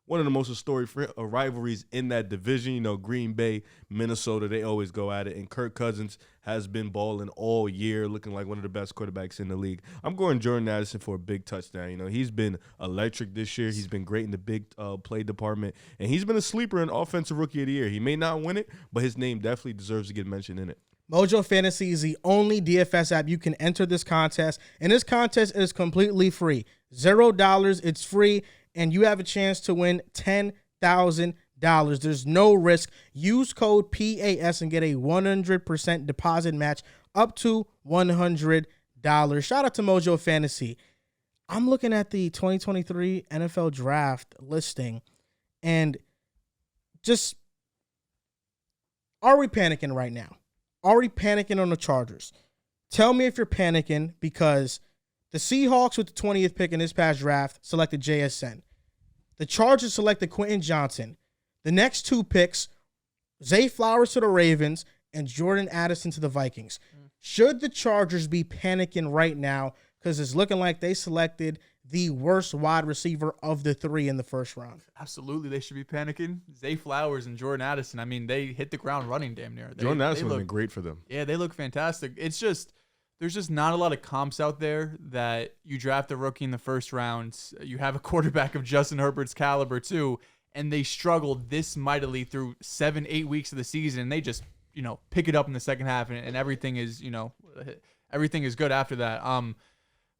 One of the most historic rivalries in that division. You know, Green Bay, Minnesota, they always go at it. And Kirk Cousins has been balling all year, looking like one of the best quarterbacks in the league. I'm going Jordan Addison for a big touchdown. You know, he's been electric this year. He's been great in the big play department. And he's been a sleeper in Offensive Rookie of the Year. He may not win it, but his name definitely deserves to get mentioned in it. Mojo Fantasy is the only DFS app you can enter this contest. And this contest is completely free. $0. It's free. And you have a chance to win $10,000. There's no risk. Use code PAS and get a 100% deposit match up to $100. Shout out to Mojo Fantasy. I'm looking at the 2023 NFL draft listing, and just, are we panicking right now? Are we panicking on the Chargers? Tell me if you're panicking, because the Seahawks with the 20th pick in this past draft selected JSN. The Chargers selected Quentin Johnson. The next 2 picks, Zay Flowers to the Ravens and Jordan Addison to the Vikings. Should the Chargers be panicking right now, because it's looking like they selected the worst wide receiver of the 3 in the first round? Absolutely, they should be panicking. Zay Flowers and Jordan Addison, I mean, they hit the ground running damn near. Jordan Addison has been great for them. Yeah, they look fantastic. It's just, there's just not a lot of comps out there that you draft a rookie in the first round. You have a quarterback of Justin Herbert's caliber too, and they struggled this mightily through 7-8 weeks of the season, and they just, pick it up in the second half, and everything is, everything is good after that.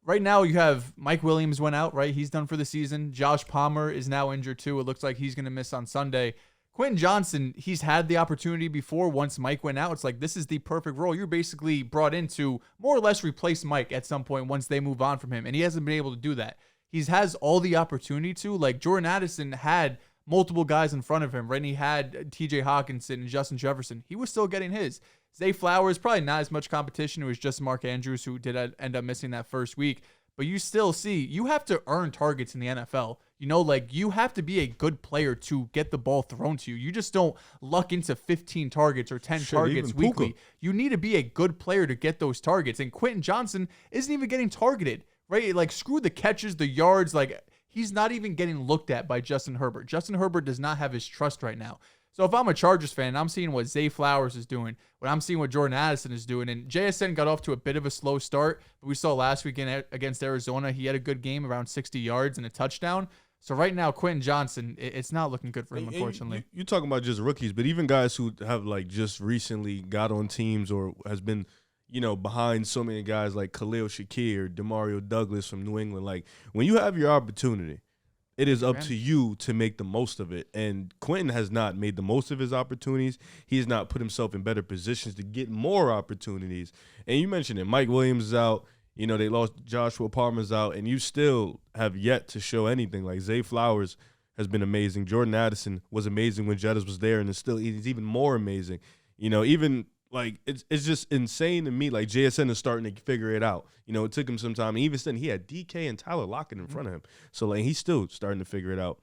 Right now you have Mike Williams went out, right? He's done for the season. Josh Palmer is now injured too. It looks like he's going to miss on Sunday. Quentin Johnson, he's had the opportunity before once Mike went out. It's like, this is the perfect role. You're basically brought in to more or less replace Mike at some point once they move on from him, and he hasn't been able to do that. He has all the opportunity to. Like, Jordan Addison had multiple guys in front of him, right? And he had TJ Hawkinson and Justin Jefferson. He was still getting his. Zay Flowers, probably not as much competition. It was just Mark Andrews who did end up missing that first week. But you still see, you have to earn targets in the NFL. You have to be a good player to get the ball thrown to you. You just don't luck into 15 targets or 10 targets weekly. You need to be a good player to get those targets. And Quentin Johnson isn't even getting targeted, right? Like, screw the catches, the yards. Like, he's not even getting looked at by Justin Herbert. Justin Herbert does not have his trust right now. So if I'm a Chargers fan and I'm seeing what Zay Flowers is doing, what I'm seeing what Jordan Addison is doing, and JSN got off to a bit of a slow start, but we saw last weekend against Arizona, he had a good game, around 60 yards and a touchdown. So right now, Quentin Johnson, it's not looking good for him, unfortunately. You're talking about just rookies, but even guys who have like just recently got on teams or has been, behind so many guys like Khalil Shakir, Demario Douglas from New England. Like when you have your opportunity, it is up to you to make the most of it. And Quentin has not made the most of his opportunities. He has not put himself in better positions to get more opportunities. And you mentioned it. Mike Williams is out. They lost Joshua Palmer's out. And you still have yet to show anything. Like Zay Flowers has been amazing. Jordan Addison was amazing when Jettis was there. And he's even more amazing. Even like it's just insane to me. Like JSN is starting to figure it out. It took him some time. And even then, he had DK and Tyler Lockett in front of him. So like he's still starting to figure it out.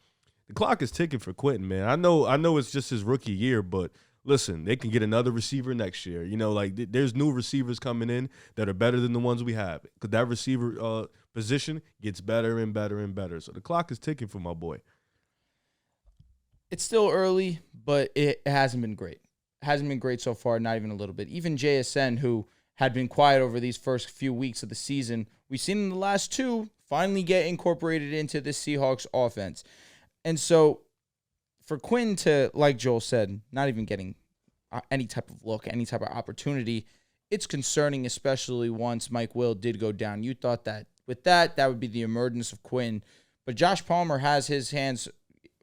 The clock is ticking for Quentin, man. I know it's just his rookie year, but listen, they can get another receiver next year. There's new receivers coming in that are better than the ones we have. Because that receiver position gets better and better and better. So the clock is ticking for my boy. It's still early, but it hasn't been great. Hasn't been great so far, not even a little bit. Even JSN, who had been quiet over these first few weeks of the season, we've seen in the last two finally get incorporated into this Seahawks offense. And so for Quinn to, like Joel said, not even getting any type of look, any type of opportunity, it's concerning, especially once Mike Will did go down. You thought that with that would be the emergence of Quinn. But Josh Palmer has his hands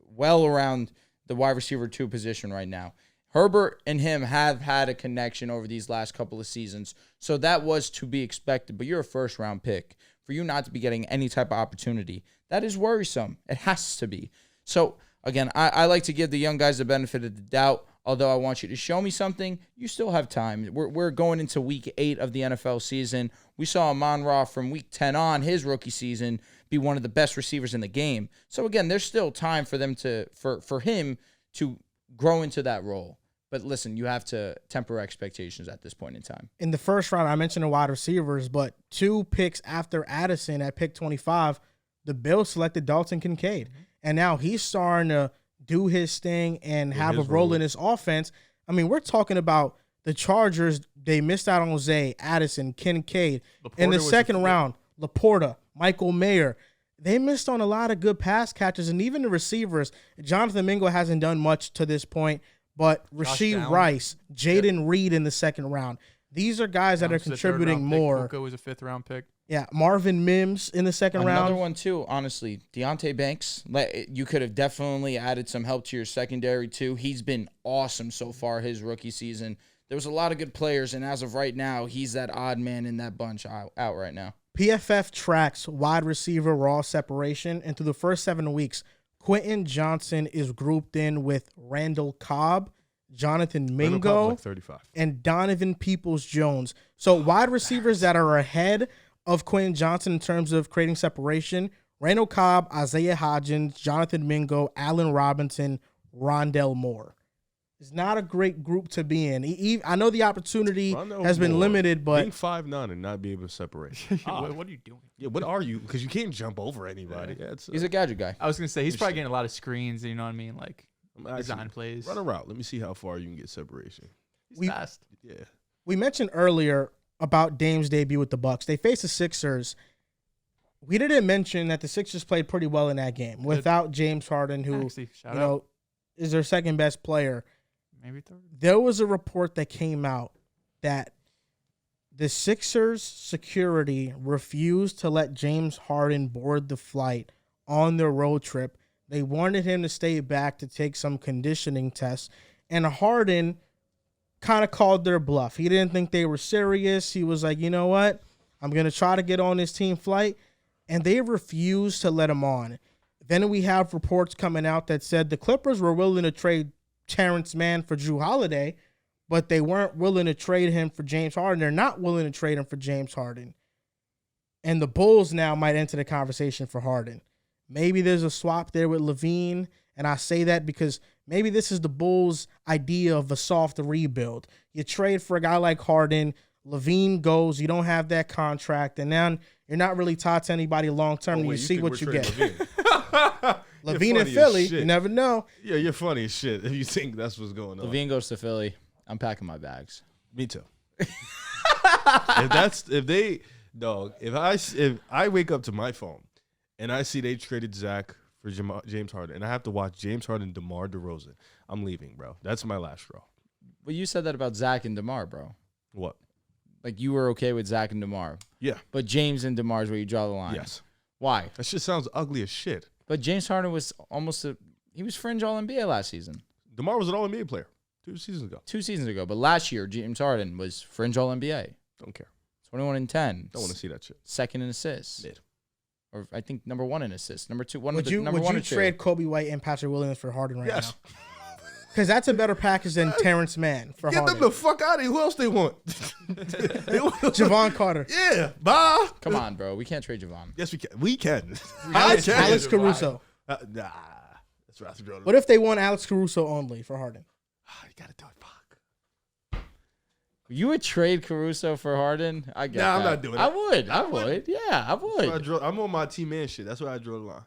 well around the wide receiver 2 position right now. Herbert and him have had a connection over these last couple of seasons, so that was to be expected. But you're a first-round pick. For you not to be getting any type of opportunity, that is worrisome. It has to be. So, again, I like to give the young guys the benefit of the doubt. Although I want you to show me something, you still have time. We're going into Week 8 of the NFL season. We saw Amon-Ra from Week 10 on, his rookie season, be one of the best receivers in the game. So, again, there's still time for them for him to grow into that role. But listen, you have to temper expectations at this point in time. In the first round, I mentioned the wide receivers, but 2 picks after Addison at pick 25, the Bills selected Dalton Kincaid. Mm-hmm. And now he's starting to do his thing and have a role in his offense. I mean, we're talking about the Chargers. They missed out on Zay, Addison, Kincaid. In the second round, Laporta, Michael Mayer. They missed on a lot of good pass catches, and even the receivers. Jonathan Mingo hasn't done much to this point. But Rasheed Rice, Jaden Reed in the second round. These are guys that are contributing more. Puka was a 5th-round pick. Yeah, Marvin Mims in the second round. Another one, too, honestly. Deontay Banks, you could have definitely added some help to your secondary, too. He's been awesome so far his rookie season. There was a lot of good players, and as of right now, he's that odd man in that bunch out right now. PFF tracks wide receiver raw separation, and through the first 7 weeks, Quentin Johnson is grouped in with Randall Cobb, Jonathan Mingo, like 35. and Donovan Peoples-Jones. So wide receivers that are ahead of Quentin Johnson in terms of creating separation, Randall Cobb, Isaiah Hodgins, Jonathan Mingo, Allen Robinson, Rondell Moore. It's not a great group to be in. I know the opportunity has been limited, but being 5'9" and not be able to separate. What are you doing? Yeah, what are you? Because you can't jump over anybody. Yeah, he's a gadget guy. I was gonna say he's probably getting a lot of screens. You know what I mean? Like design plays. Run a route. Let me see how far you can get separation. He's fast. Yeah. We mentioned earlier about Dame's debut with the Bucks. They faced the Sixers. We didn't mention that the Sixers played pretty well in that game without James Harden, who is their second best player. Maybe 3rd. There was a report that came out that the Sixers security refused to let James Harden board the flight on their road trip. They wanted him to stay back to take some conditioning tests. And Harden kind of called their bluff. He didn't think they were serious. He was like, you know what? I'm going to try to get on this team flight. And they refused to let him on. Then we have reports coming out that said the Clippers were willing to trade Terrence Mann for Jrue Holiday, but they weren't willing to trade him for James Harden. They're not willing to trade him for James Harden. And the Bulls now might enter the conversation for Harden. Maybe there's a swap there with Levine, and I say that because maybe this is the Bulls' idea of a soft rebuild. You trade for a guy like Harden, Levine goes, you don't have that contract, and now you're not really tied to anybody long-term, and you see what you get. Levine in funny as Philly, shit. you never know. Yeah, you're funny as shit if you think that's what's going on. Levine goes to Philly. I'm packing my bags. Me too. If I wake up to my phone and I see they traded Zach for James Harden and I have to watch James Harden and DeMar DeRozan, I'm leaving, bro. That's my last straw. But you said that about Zach and DeMar, bro. What? Like you were okay with Zach and DeMar. Yeah. But James and DeMar is where you draw the line. Yes. Why? That shit sounds ugly as shit. But James Harden was he was fringe All-NBA last season. DeMar was an All-NBA player 2 seasons ago. 2 seasons ago. But last year, James Harden was fringe All-NBA. Don't care. 21 and 10. Don't want to see that shit. Second in assists. Mid. Or I think number 1 in assists. Number 2. Would you trade Kobe White and Patrick Williams for Harden right Yes. now? Because that's a better package than Terrence Mann for Get Harden. them the fuck out of here. Who else they want? Javon Carter. Yeah. Bye. Come on, bro. We can't trade Javon. Yes, we can. We can. Alex Caruso. Nah. That's right. What if they want Alex Caruso only for Harden? You got to do it. Fuck. You would trade Caruso for Harden? I get that. I'm not doing it. I would. Yeah, I would. I'm on my team man shit. That's where I draw the line.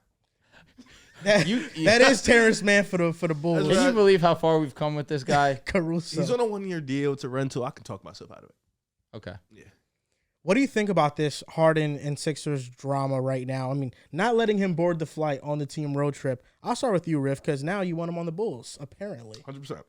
That is Terrence Mann for the Bulls. Can you believe how far we've come with this guy? Caruso. He's on a 1-year deal to rental. I can talk myself out of it. Okay. Yeah. What do you think about this Harden and Sixers drama right now? I mean, not letting him board the flight on the team road trip. I'll start with you, Riff, because now you want him on the Bulls, apparently. 100%.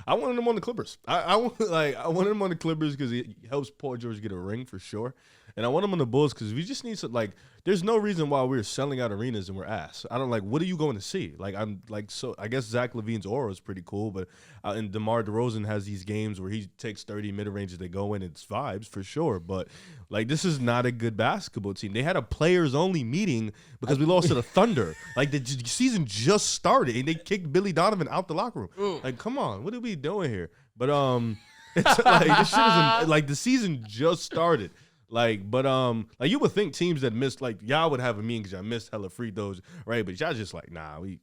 I wanted him on the Clippers. I wanted him on the Clippers because he helps Paul George get a ring for sure. And I want him on the Bulls because we just need to, like, there's no reason why we're selling out arenas and we're ass. I don't, like, what are you going to see? Like, I'm, like, so I guess Zach LaVine's aura is pretty cool, but and DeMar DeRozan has these games where he takes 30 mid-ranges, they go in, it's vibes for sure. But, like, this is not a good basketball team. They had a players-only meeting because we lost to the Thunder. Like, the season just started, and they kicked Billy Donovan out the locker room. Ooh. Like, come on, what are we doing here? But, it's like, this shit isn't, like, the season just started. Like you would think teams that missed, like, y'all would have a mean because y'all missed hella free throws, right? But y'all just like, nah, we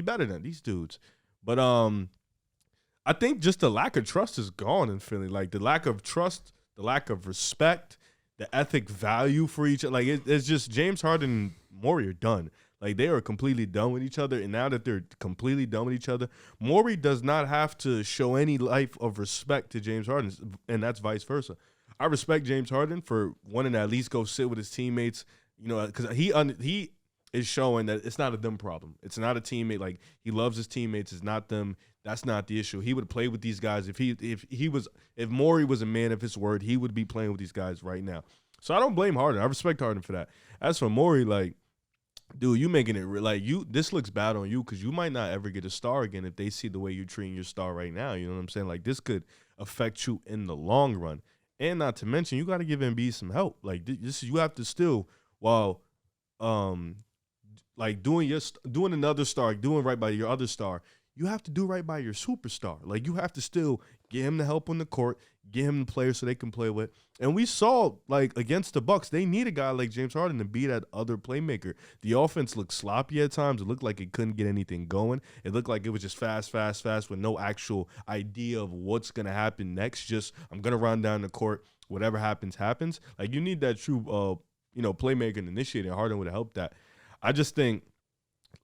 better than these dudes. But I think just the lack of trust is gone in Philly. Like, the lack of trust, the lack of respect, the ethic value for each other. Like, it's just James Harden and Morey are done. Like, they are completely done with each other. And now that they're completely done with each other, Morey does not have to show any life of respect to James Harden, and that's vice versa. I respect James Harden for wanting to at least go sit with his teammates, because he is showing that it's not a them problem. It's not a teammate. Like, he loves his teammates. It's not them. That's not the issue. He would play with these guys if Morey was a man of his word. He would be playing with these guys right now. So I don't blame Harden. I respect Harden for that. As for Morey, like, dude, you making it like this looks bad on you because you might not ever get a star again if they see the way you're treating your star right now. You know what I'm saying? Like, this could affect you in the long run. And not to mention, you got to give Embiid some help. Like, this, you have to still, while, like, doing another star, doing right by your other star, you have to do right by your superstar. Like, you have to still get him the help on the court, get him the players so they can play with. And we saw, like, against the Bucks, they need a guy like James Harden to be that other playmaker. The offense looked sloppy at times. It looked like it couldn't get anything going. It looked like it was just fast with no actual idea of what's going to happen next. Just, I'm going to run down the court. Whatever happens, happens. Like, you need that true, playmaker and initiator. Harden would have helped that. I just think,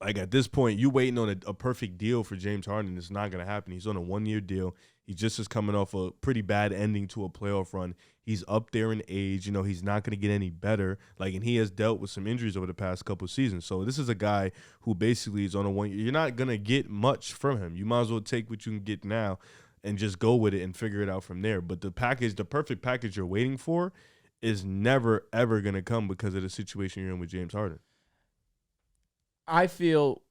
like, at this point, you waiting on a perfect deal for James Harden. It's not going to happen. He's on a 1-year deal. He just is coming off a pretty bad ending to a playoff run. He's up there in age. He's not going to get any better. Like, and he has dealt with some injuries over the past couple of seasons. So this is a guy who basically is on a 1-year. You're not going to get much from him. You might as well take what you can get now and just go with it and figure it out from there. But the perfect package you're waiting for is never, ever going to come because of the situation you're in with James Harden. I feel,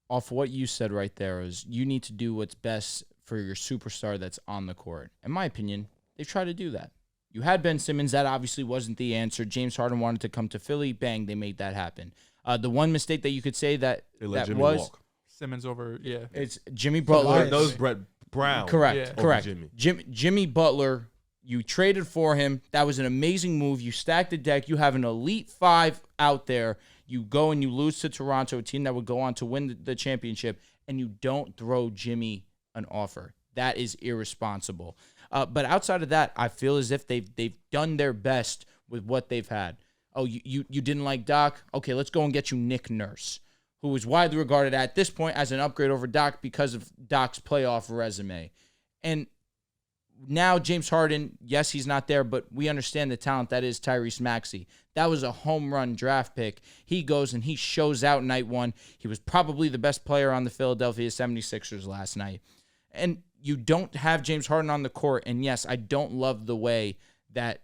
off what you said right there, is you need to do what's best for your superstar that's on the court. In my opinion, they've tried to do that. You had Ben Simmons. That obviously wasn't the answer. James Harden wanted to come to Philly. Bang, they made that happen. The one mistake that you could say that walk. Simmons over, yeah. It's Jimmy Butler. That was Brett Brown. Correct. Jimmy. Jimmy Butler, you traded for him. That was an amazing move. You stacked the deck. You have an elite 5 out there. You go and you lose to Toronto, a team that would go on to win the championship, and you don't throw Jimmy an offer. That is irresponsible. But outside of that, I feel as if they've done their best with what they've had. Oh, you didn't like Doc? Okay, let's go and get you Nick Nurse. who is widely regarded at this point as an upgrade over Doc because of Doc's playoff resume. And now James Harden, yes, he's not there, but we understand the talent that is Tyrese Maxey. That was a home run draft pick. He goes and he shows out night one. He was probably the best player on the Philadelphia 76ers last night. And you don't have James Harden on the court. And yes, I don't love the way that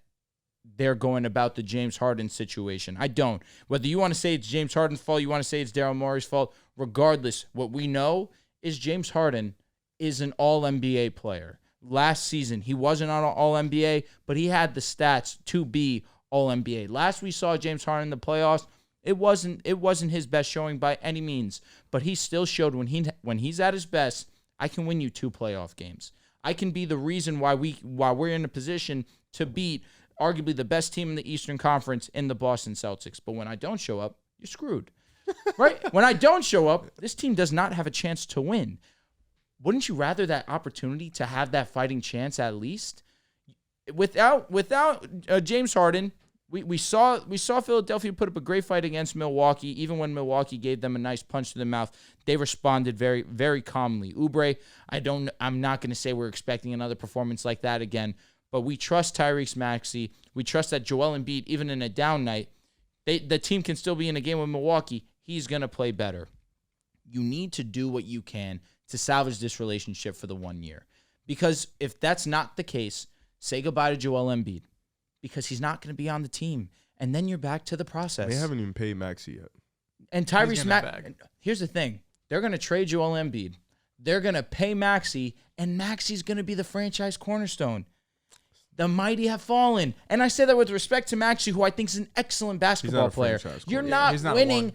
they're going about the James Harden situation. I don't. Whether you want to say it's James Harden's fault, you want to say it's Daryl Morey's fault, regardless, what we know is James Harden is an all-NBA player. Last season, he wasn't on all-NBA, but he had the stats to be all-NBA. Last we saw James Harden in the playoffs, it wasn't his best showing by any means, but he still showed when he's at his best, I can win you 2 playoff games. I can be the reason why we're in a position to beat arguably the best team in the Eastern Conference in the Boston Celtics. But when I don't show up, you're screwed. Right? When I don't show up, this team does not have a chance to win. Wouldn't you rather that opportunity to have that fighting chance at least? Without James Harden, we saw Philadelphia put up a great fight against Milwaukee. Even when Milwaukee gave them a nice punch to the mouth, they responded very, very calmly. Oubre, I'm not going to say we're expecting another performance like that again, but we trust Tyrese Maxey. We trust that Joel Embiid, even in a down night, the team can still be in a game with Milwaukee. He's going to play better. You need to do what you can to salvage this relationship for the 1 year. Because if that's not the case, say goodbye to Joel Embiid. Because he's not going to be on the team. And then you're back to the process. They haven't even paid Maxey yet. And Tyrese Maxey, here's the thing. They're going to trade Joel Embiid. They're going to pay Maxey, and Maxey's going to be the franchise cornerstone. The mighty have fallen. And I say that with respect to Maxey, who I think is an excellent basketball player. You're not winning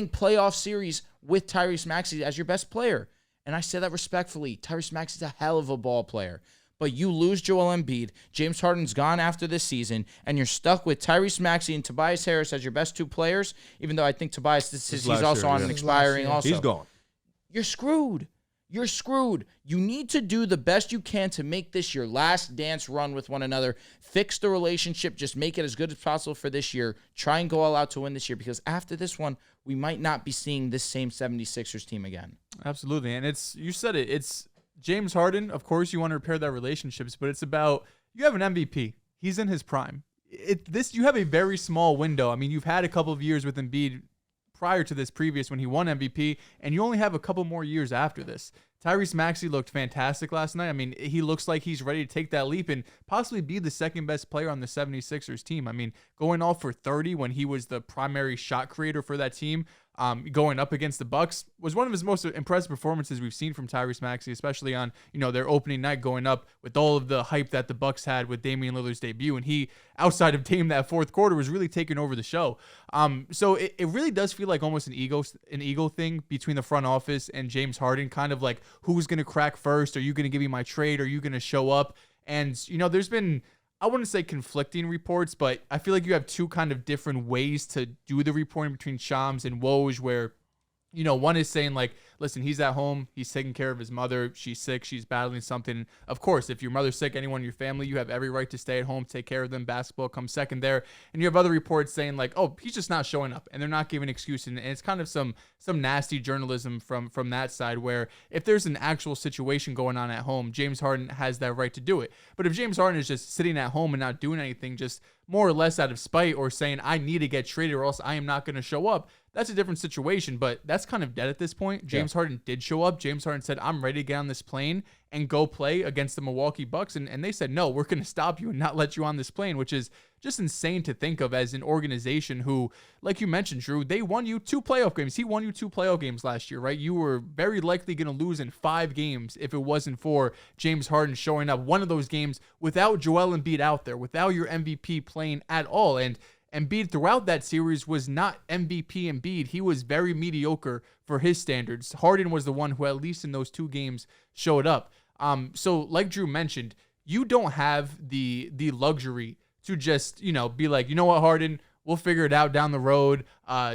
playoff series with Tyrese Maxey as your best player. And I say that respectfully. Tyrese Maxey's a hell of a ball player. But you lose Joel Embiid, James Harden's gone after this season, and you're stuck with Tyrese Maxey and Tobias Harris as your best 2 players, even though I think Tobias, he's also on an expiring also. He's gone. You're screwed. You're screwed. You need to do the best you can to make this your last dance run with one another. Fix the relationship. Just make it as good as possible for this year. Try and go all out to win this year, because after this one, we might not be seeing this same 76ers team again. Absolutely. And you said it. It's James Harden. Of course, you want to repair that relationships, but it's about, you have an MVP. He's in his prime. You have a very small window. I mean, you've had a couple of years with Embiid prior to this previous when he won MVP, and you only have a couple more years after this. Tyrese Maxey looked fantastic last night. I mean, he looks like he's ready to take that leap and possibly be the second best player on the 76ers team. I mean, going off for 30 when he was the primary shot creator for that team, going up against the Bucks, was one of his most impressive performances we've seen from Tyrese Maxey, especially on, their opening night, going up with all of the hype that the Bucks had with Damian Lillard's debut. And he, outside of Dame that fourth quarter, was really taking over the show. So it really does feel like almost an ego thing between the front office and James Harden, kind of like, who's going to crack first? Are you going to give me my trade? Are you going to show up? And, there's been, I wouldn't say conflicting reports, but I feel like you have 2 kind of different ways to do the reporting between Shams and Woj, where, one is saying like, listen, he's at home, he's taking care of his mother, she's sick, she's battling something. Of course, if your mother's sick, anyone in your family, you have every right to stay at home, take care of them. Basketball comes second there. And you have other reports saying like, oh, he's just not showing up, and they're not giving excuses. And it's kind of some nasty journalism from that side, where if there's an actual situation going on at home, James Harden has that right to do it. But if James Harden is just sitting at home and not doing anything, just more or less out of spite, or saying, I need to get traded or else I am not going to show up, that's a different situation. But that's kind of dead at this point. James Harden did show up. James Harden said, I'm ready to get on this plane and go play against the Milwaukee Bucks. And they said, no, we're going to stop you and not let you on this plane, which is just insane to think of as an organization who, like you mentioned, Drew, they won you 2 playoff games. He won you 2 playoff games last year, right? You were very likely going to lose in 5 games if it wasn't for James Harden showing up one of those games without Joel Embiid out there, without your MVP playing at all. And Embiid throughout that series was not MVP Embiid. He was very mediocre for his standards. Harden was the one who, at least in those 2 games, showed up. So like Drew mentioned, you don't have the luxury to just, be like, you know what, Harden, we'll figure it out down the road.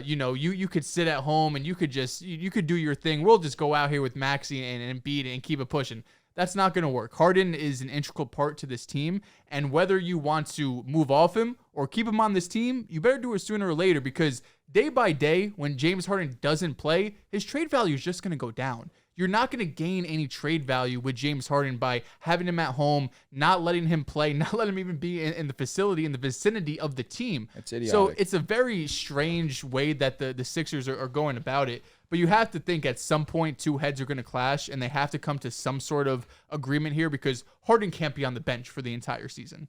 You could sit at home and you could do your thing. We'll just go out here with Maxey and Embiid and keep it pushing. That's not going to work. Harden is an integral part to this team, and whether you want to move off him or keep him on this team, you better do it sooner or later, because day by day, when James Harden doesn't play, his trade value is just going to go down. You're not going to gain any trade value with James Harden by having him at home, not letting him play, not letting him even be in the facility, in the vicinity of the team. That's idiotic. So it's a very strange way that the Sixers are going about it. But you have to think at some point two heads are going to clash, and they have to come to some sort of agreement here, because Harden can't be on the bench for the entire season.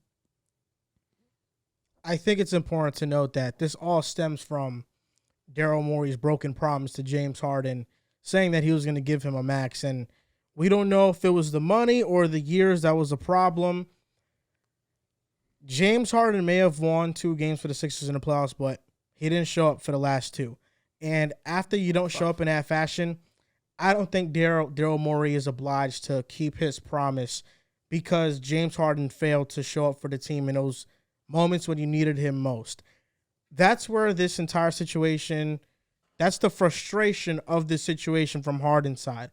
I think it's important to note that this all stems from Daryl Morey's broken promise to James Harden, saying that he was going to give him a max. And we don't know if it was the money or the years that was a problem. James Harden may have won 2 games for the Sixers in the playoffs, but he didn't show up for the last 2. And after you don't show up in that fashion, I don't think Daryl Morey is obliged to keep his promise, because James Harden failed to show up for the team in those moments when you needed him most. That's where this entire situation, that's the frustration of this situation from Harden's side.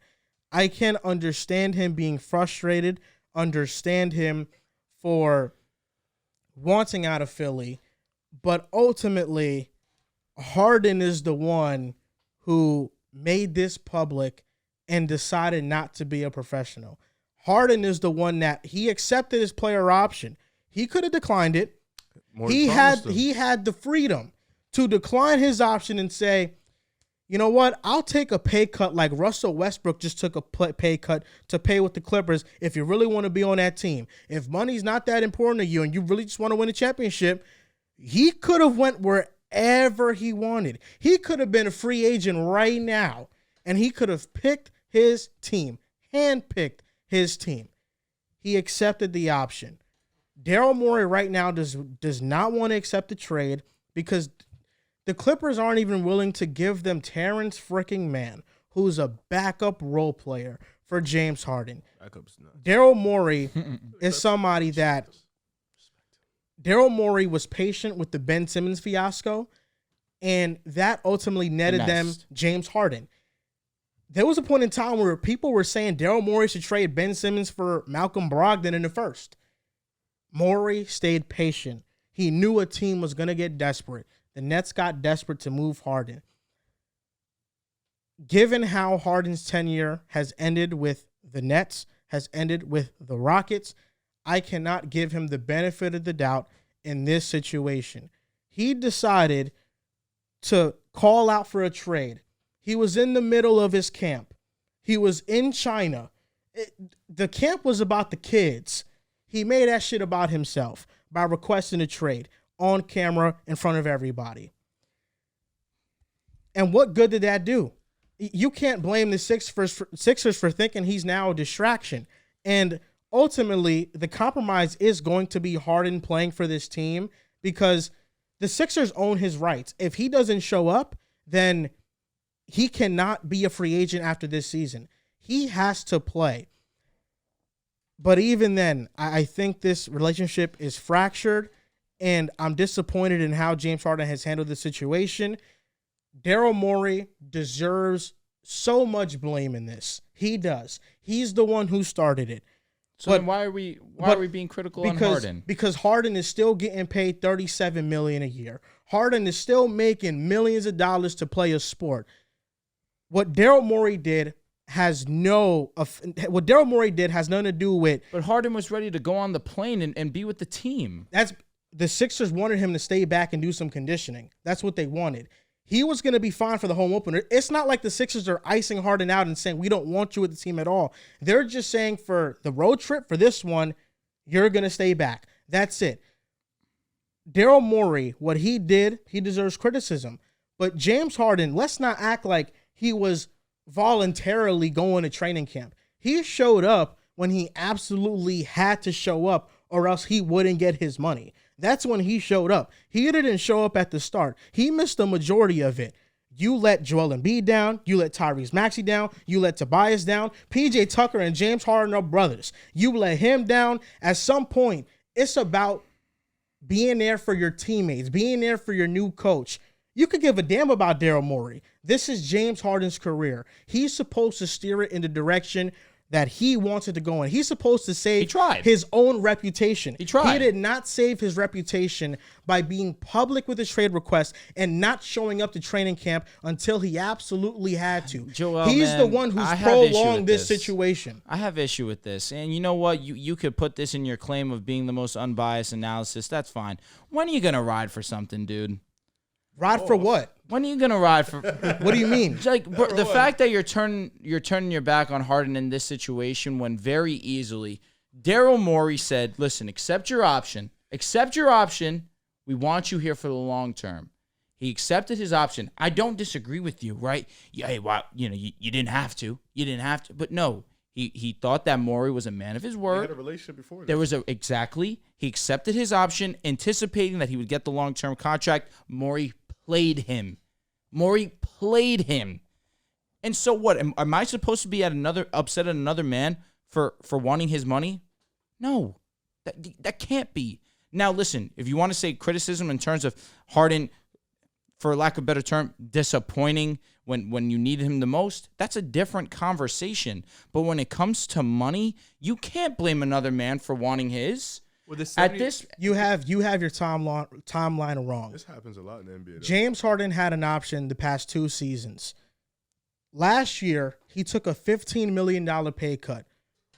I can understand him being frustrated, understand him for wanting out of Philly, but ultimately, Harden is the one who made this public and decided not to be a professional. Harden is the one that he accepted his player option. He could have declined it. He had the freedom to decline his option and say, you know what, I'll take a pay cut like Russell Westbrook just took a pay cut to pay with the Clippers if you really want to be on that team. If money's not that important to you and you really just want to win a championship, he could have went wherever he wanted. He could have been a free agent right now, and he could have picked his team, handpicked his team. He accepted the option. Daryl Morey right now does not want to accept the trade, because the Clippers aren't even willing to give them Terrence freaking Mann, who's a backup role player for James Harden. Daryl Morey is somebody that Daryl Morey was patient with the Ben Simmons fiasco, and that ultimately netted them James Harden. There was a point in time where people were saying Daryl Morey should trade Ben Simmons for Malcolm Brogdon in the first. Morey stayed patient. He knew a team was going to get desperate. The Nets got desperate to move Harden. Given how Harden's tenure has ended with the Nets, has ended with the Rockets, I cannot give him the benefit of the doubt in this situation. He decided to call out for a trade. He was in the middle of his camp. He was in China. The camp was about the kids. He made that shit about himself by requesting a trade on camera in front of everybody. And what good did that do? You can't blame the Sixers for thinking he's now a distraction. And ultimately, the compromise is going to be Harden playing for this team, because the Sixers own his rights. If he doesn't show up, then he cannot be a free agent after this season. He has to play. But even then, I think this relationship is fractured, and I'm disappointed in how James Harden has handled the situation. Daryl Morey deserves so much blame in this. He does. He's the one who started it. So then why are we being critical on Harden? Because Harden is still getting paid $37 million a year. Harden is still making millions of dollars to play a sport. What Daryl Morey did has nothing to do with. But Harden was ready to go on the plane and be with the team. The Sixers wanted him to stay back and do some conditioning. That's what they wanted. He was going to be fine for the home opener. It's not like the Sixers are icing Harden out and saying, we don't want you with the team at all. They're just saying for the road trip, for this one, you're going to stay back. That's it. Daryl Morey, what he did, he deserves criticism. But James Harden, let's not act like he was voluntarily going to training camp. He showed up when he absolutely had to show up, or else he wouldn't get his money. That's when he showed up. He didn't show up at the start. He missed the majority of it. You let Joel Embiid down. You let Tyrese Maxey down. You let Tobias down. PJ Tucker and James Harden are brothers. You let him down. At some point, it's about being there for your teammates, being there for your new coach, you could give a damn about Daryl Morey. This is James Harden's career. He's supposed to steer it in the direction that he wants it to go in. He's supposed to save his own reputation. He tried. He did not save his reputation by being public with his trade request and not showing up to training camp until he absolutely had to. He's the one who's prolonged this situation. I have issue with this. And you know what? You could put this in your claim of being the most unbiased analysis. That's fine. When are you going to ride for something, dude? Ride for what? When are you gonna ride for? What do you mean? Like the fact that you're turning your back on Harden in this situation when very easily Daryl Morey said, "Listen, accept your option. Accept your option. We want you here for the long term." He accepted his option. I don't disagree with you, right? Yeah, hey, well, you didn't have to. You didn't have to. But no, he thought that Morey was a man of his word. They had a relationship before. Exactly. He accepted his option, anticipating that he would get the long-term contract. Morey played him. And so what? Am I supposed to be upset at another man for wanting his money? No. That can't be. Now listen, if you want to say criticism in terms of Harden, for lack of a better term, disappointing when you needed him the most, that's a different conversation. But when it comes to money, you can't blame another man for wanting his. Well, you have your timeline wrong. This happens a lot in the NBA. Though. James Harden had an option the past 2 seasons. Last year, he took a $15 million pay cut.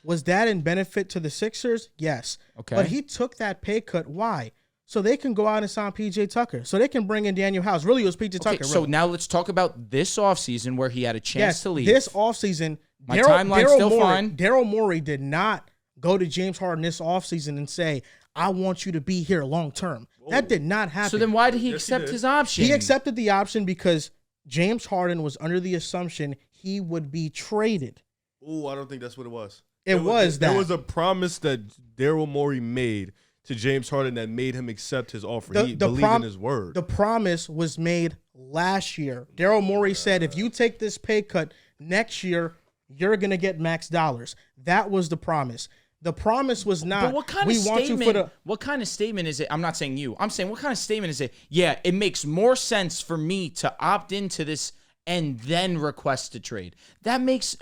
Was that in benefit to the Sixers? Yes. Okay. But he took that pay cut. Why? So they can go out and sign P.J. Tucker. So they can bring in Daniel House. Really, it was P.J. Tucker. So now let's talk about this offseason where he had a chance to leave. This offseason, Daryl Morey did not go to James Harden this offseason and say, I want you to be here long term. That did not happen. So then why did he accept his option? He accepted the option because James Harden was under the assumption he would be traded. Oh, I don't think that's what it was. There was a promise that Daryl Morey made to James Harden that made him accept his offer. He believed in his word. The promise was made last year. Daryl Morey said, if you take this pay cut next year, you're going to get max dollars. That was the promise. The promise was not, but what kind of statement is it? I'm not saying you. I'm saying what kind of statement is it? Yeah, it makes more sense for me to opt into this and then request a trade. That makes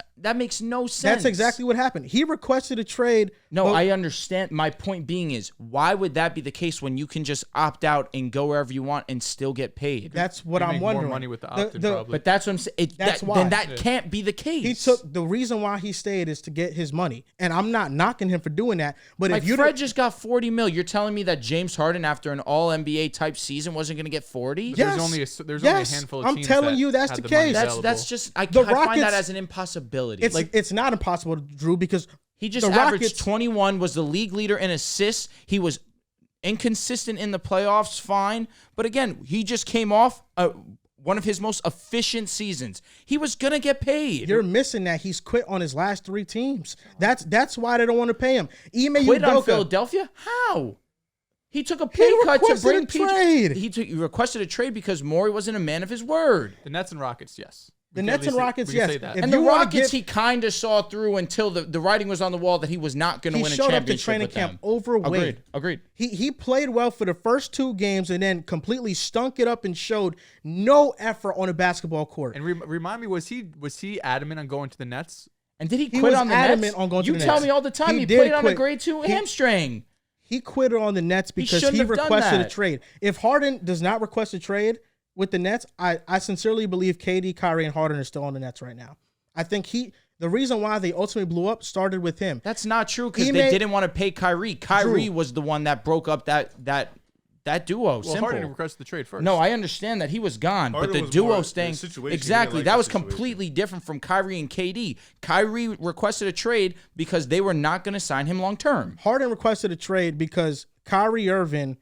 no sense. That's exactly what happened. He requested a trade. No, I understand. My point being is, why would that be the case when you can just opt out and go wherever you want and still get paid? That's what I'm wondering. More money with the opt-in, probably. But that's what I'm saying. That's why. Then that can't be the case. The reason why he stayed is to get his money, and I'm not knocking him for doing that. But like if Fred just got $40 million, you're telling me that James Harden, after an All NBA type season, wasn't going to get 40? Yes. There's only a handful of teams. I'm telling you, that's the case. That's just I find that as an impossibility. It's not impossible, Drew, because he just averaged 21, was the league leader in assists. He was inconsistent in the playoffs, fine. But again, he just came off one of his most efficient seasons. He was going to get paid. You're missing that. He's quit on his last 3 teams. That's why they don't want to pay him. Quit on Philadelphia? How? He took a pay cut to bring trade. He requested a trade because Morey wasn't a man of his word. The Nets and Rockets, yes. The Nets and Rockets, yes. And the Rockets, he kind of saw through until the writing was on the wall that he was not going to win a championship. He showed up to training camp overweight. Agreed. He played well for the first 2 games and then completely stunk it up and showed no effort on a basketball court. And remind me, was he adamant on going to the Nets? And did he quit on the Nets? On going to the Nets. You tell me all the time he played on a grade 2 hamstring. He quit on the Nets because he requested a trade. If Harden does not request a trade with the Nets, I sincerely believe KD, Kyrie, and Harden are still on the Nets right now. I think the reason why they ultimately blew up started with him. That's not true because they didn't want to pay Kyrie. Kyrie was the one that broke up that duo. Well, Harden requested the trade first. No, I understand that he was gone, but the duo staying exactly that was completely different from Kyrie and KD. Kyrie requested a trade because they were not going to sign him long term. Harden requested a trade because Kyrie Irving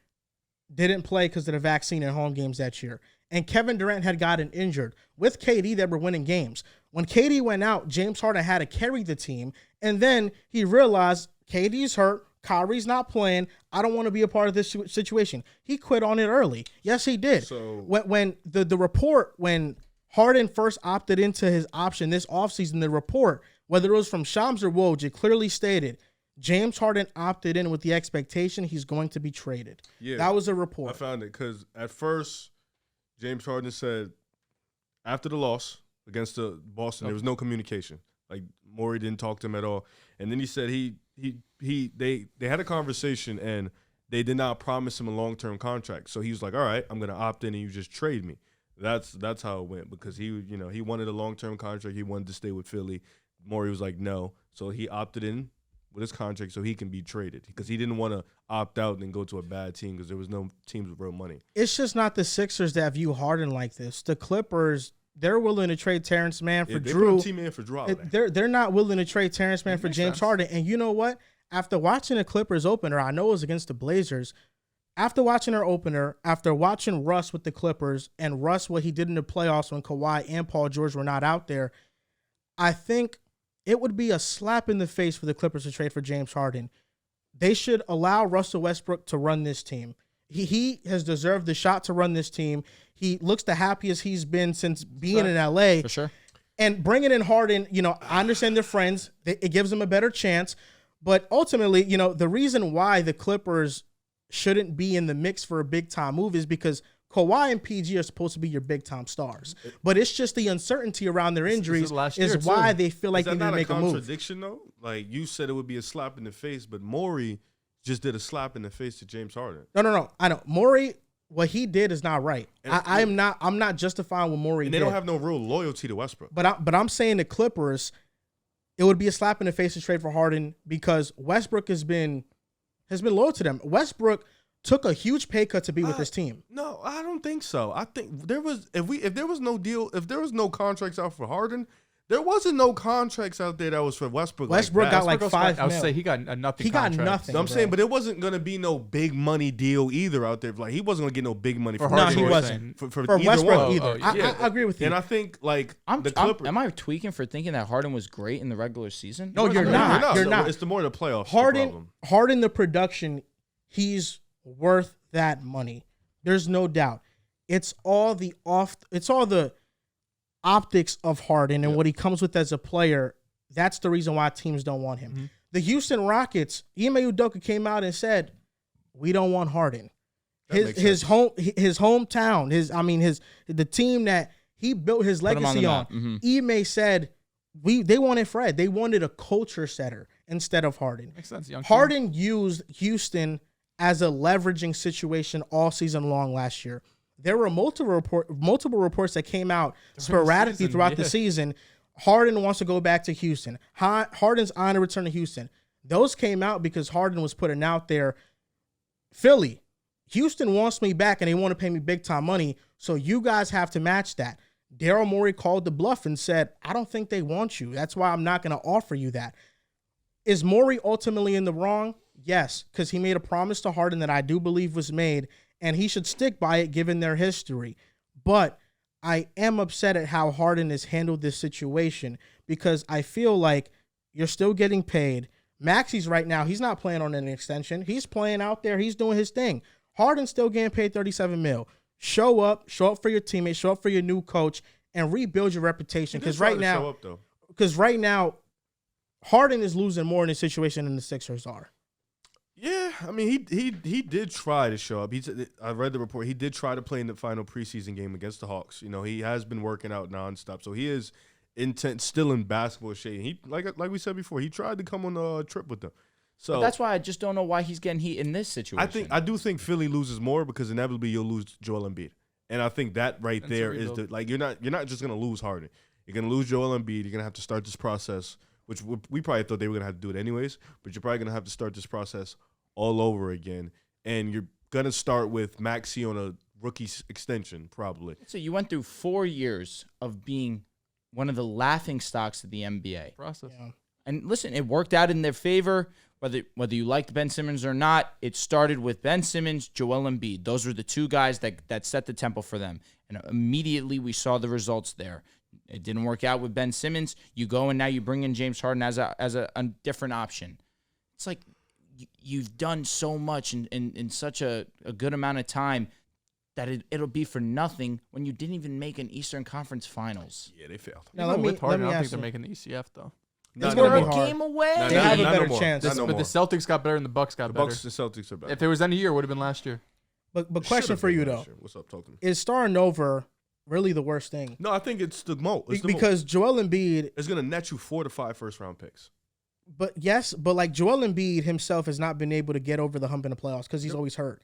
didn't play because of the vaccine in home games that year. And Kevin Durant had gotten injured. With KD, they were winning games. When KD went out, James Harden had to carry the team. And then he realized KD's hurt. Kyrie's not playing. I don't want to be a part of this situation. He quit on it early. Yes, he did. So when the report, when Harden first opted into his option this offseason, the report, whether it was from Shams or Woj, it clearly stated James Harden opted in with the expectation he's going to be traded. Yeah, that was a I report. found it because at first, James Harden said after the loss against the Boston, there was no communication. Like Morey didn't talk to him at all, and then he said they had a conversation and they did not promise him a long-term contract. So he was like, "All right, I'm gonna opt in and you just trade me." That's how it went because he wanted a long-term contract. He wanted to stay with Philly. Morey was like, "No," so he opted in with his contract so he can be traded because he didn't want to opt out and then go to a bad team because there was no teams with real money. It's just not the Sixers that view Harden like this. The Clippers, they're willing to trade Terrence Mann for They Drew. put a team in for Drew Holiday. They're not willing to trade Terrence Mann for makes James sense. Harden. And you know what? After watching the Clippers opener, I know it was against the Blazers. After watching their opener, after watching Russ with the Clippers and Russ what he did in the playoffs when Kawhi and Paul George were not out there, I think it would be a slap in the face for the Clippers to trade for James Harden. They should allow Russell Westbrook to run this team. He has deserved the shot to run this team. He looks the happiest he's been since being in LA. For sure. And bringing in Harden, I understand they're friends. It gives them a better chance. But ultimately, the reason why the Clippers shouldn't be in the mix for a big-time move is because Kawhi and PG are supposed to be your big-time stars. But it's just the uncertainty around their injuries is why they feel like they need to make a move. Is that not a contradiction, though? Like, you said it would be a slap in the face, but Morey just did a slap in the face to James Harden. No. I know. Morey, what he did is not right. I'm not justifying what Morey did. And they don't have no real loyalty to Westbrook. But I'm saying the Clippers, it would be a slap in the face to trade for Harden because Westbrook has been loyal to them. Westbrook took a huge pay cut to be with his team. No, I don't think so. I think there was if there was no contracts out for Harden, there wasn't no contracts out there that was for Westbrook. Westbrook got like $5 I would mil. say he got a nothing. He got contract. nothing. So I'm bro. saying, but it wasn't gonna be no big money deal either out there. Like he wasn't gonna get no big money for For Harden. No, he Harden, wasn't. For For either Westbrook one. either. yeah. I agree with you. And I think like the Clippers. Am I tweaking for thinking that Harden was great in the regular season? No, you're No, not. You're So not. It's the more the playoffs. The problem. Harden, the production, he's worth that money. There's no doubt. It's all the optics of Harden and what he comes with as a player. That's the reason why teams don't want him. Mm-hmm. The Houston Rockets, Ime Udoka came out and said, "We don't want Harden." His hometown, the team that he built his Put him on the legacy on. map. Mhm. Ime said, they wanted Fred. They wanted a culture setter instead of Harden. Makes sense. Young Harden used Houston as a leveraging situation all season long last year. There were multiple reports that came out sporadically throughout the season. Harden wants to go back to Houston. Harden's on to return to Houston. Those came out because Harden was putting out there, Philly, Houston wants me back and they want to pay me big time money, so you guys have to match that. Daryl Morey called the bluff and said, I don't think they want you. That's why I'm not going to offer you that. Is Morey ultimately in the wrong? Yes, because he made a promise to Harden that I do believe was made, and he should stick by it given their history. But I am upset at how Harden has handled this situation because I feel like you're still getting paid. Maxey's right now, he's not playing on an extension. He's playing out there. He's doing his thing. Harden's still getting paid $37 million. Show up for your teammates, show up for your new coach, and rebuild your reputation. Because right now, Harden is losing more in this situation than the Sixers are. Yeah, I mean, he did try to show up. I read the report. He did try to play in the final preseason game against the Hawks. You know, he has been working out nonstop, so he is still in basketball shape. He like we said before, he tried to come on a trip with them. So but that's why I just don't know why he's getting heat in this situation. I do think Philly loses more because inevitably you'll lose Joel Embiid, and I think that right And there Cerebral. is you're not just gonna lose Harden. You're gonna lose Joel Embiid. You're gonna have to start this process, which we probably thought they were gonna have to do it anyways. But you're probably gonna have to start this process all over again, and you're gonna start with Maxey on a rookie extension probably. So you went through 4 years of being one of the laughing stocks of the NBA. process. Yeah. And listen, it worked out in their favor. Whether you liked Ben Simmons or not, it started with Ben Simmons, Joel Embiid. Those were the two guys that set the tempo for them. And immediately we saw the results there. It didn't work out with Ben Simmons. You go and now you bring in James Harden as a different option. It's like you've done so much in such a good amount of time that it'll be for nothing when you didn't even make an Eastern Conference Finals. Yeah, they failed. Now, Even let with Harden, me I don't ask think they're you- making the ECF though. No, It's no going to We're be a hard. game away. No, They not- have a not better no more. chance. Not no But more. the Celtics got better and the Bucks got The better. Bucks and Celtics are better. If there was any year, it would have been last year. But question Should've for been you, last though. year. What's up? Talk to me. Is starting over really the worst thing? No, I think it's the mo. It's the Because Joel Embiid, it's gonna net you 4 to 5 first-round picks. but like Joel Embiid himself has not been able to get over the hump in the playoffs because he's always hurt.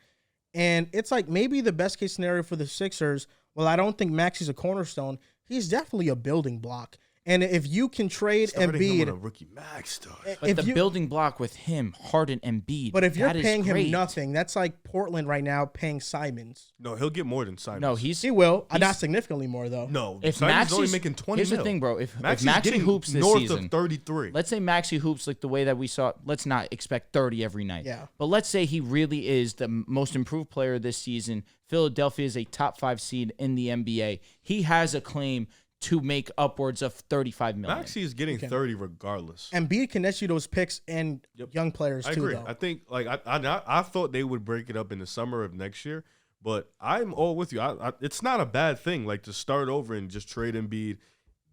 And it's like maybe the best case scenario for the Sixers, well, I don't think Maxi's a cornerstone. He's definitely a building block. And if you can trade Starting him on a Embiid, rookie max stuff. But if the you- building block with him, Harden and Embiid. but if you're that is paying him great. nothing, that's like Portland right now paying Simons. No, he'll get more than Simons. No, He will, not He's- significantly more though. no. if Simons is only Maxi's making 20 here's mil. the thing, bro. If Maxi's Maxi getting hoops this north season, of 33. let's say Maxi hoops like the way that we saw. Let's not expect 30 every night. Yeah. But let's say he really is the most improved player this season. Philadelphia is a top 5 seed in the NBA. He has a claim to make upwards of 35 million. Maxi is getting 30 regardless. Embiid can net you those picks and young players I too, agree. though. I think like I thought they would break it up in the summer of next year, but I'm all with you. It's not a bad thing like to start over and just trade Embiid,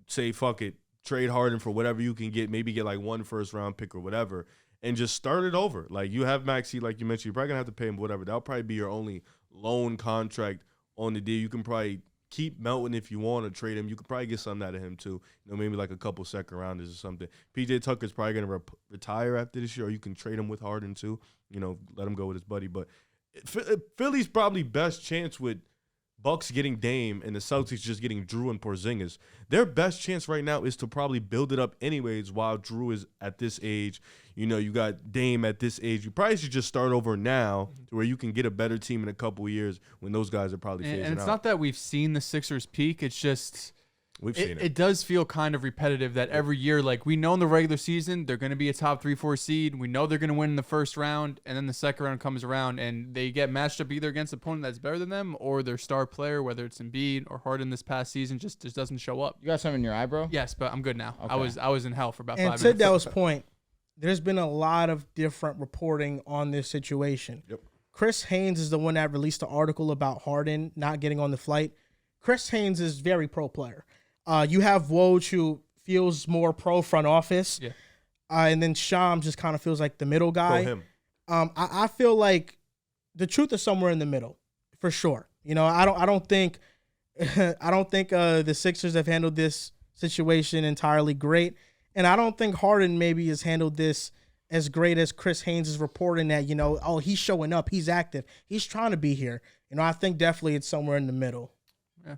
say fuck it, trade Harden for whatever you can get, maybe get like 1 first-round pick or whatever, and just start it over. Like you have Maxi, like you mentioned, you're probably gonna have to pay him whatever. That'll probably be your only loan contract on the deal. You can probably keep Melton if you want to trade him. You could probably get something out of him too. You know, maybe like a couple second rounders or something. PJ Tucker's probably going to retire after this year, or you can trade him with Harden too. You know, let him go with his buddy. But Philly's probably best chance with Bucks getting Dame and the Celtics just getting Drew and Porzingis. Their best chance right now is to probably build it up anyways while Drew is at this age. You know, you got Dame at this age. You probably should just start over now to where you can get a better team in a couple of years when those guys are probably phasing out. And it's not that we've seen the Sixers peak. It's just We've seen it. It does feel kind of repetitive that every year, like we know in the regular season, they're going to be a top 3-4 seed. We know they're going to win in the first round, and then the second round comes around, and they get matched up either against an opponent that's better than them or their star player, whether it's Embiid or Harden this past season, just doesn't show up. You got something in your eye, bro? Yes, but I'm good now. Okay. I was in hell for about And 5 to minutes. Dell's point, there's been a lot of different reporting on this situation. Yep. Chris Haynes is the one that released the article about Harden not getting on the flight. Chris Haynes is very pro player. You have Woj, who feels more pro front office. Yeah. And then Shams just kind of feels like the middle guy. Pro him. I feel like the truth is somewhere in the middle, for sure. You know, I don't think the Sixers have handled this situation entirely great, and I don't think Harden maybe has handled this as great as Chris Haynes is reporting that, you know, oh, he's showing up, he's active, he's trying to be here. You know, I think definitely it's somewhere in the middle. Yeah.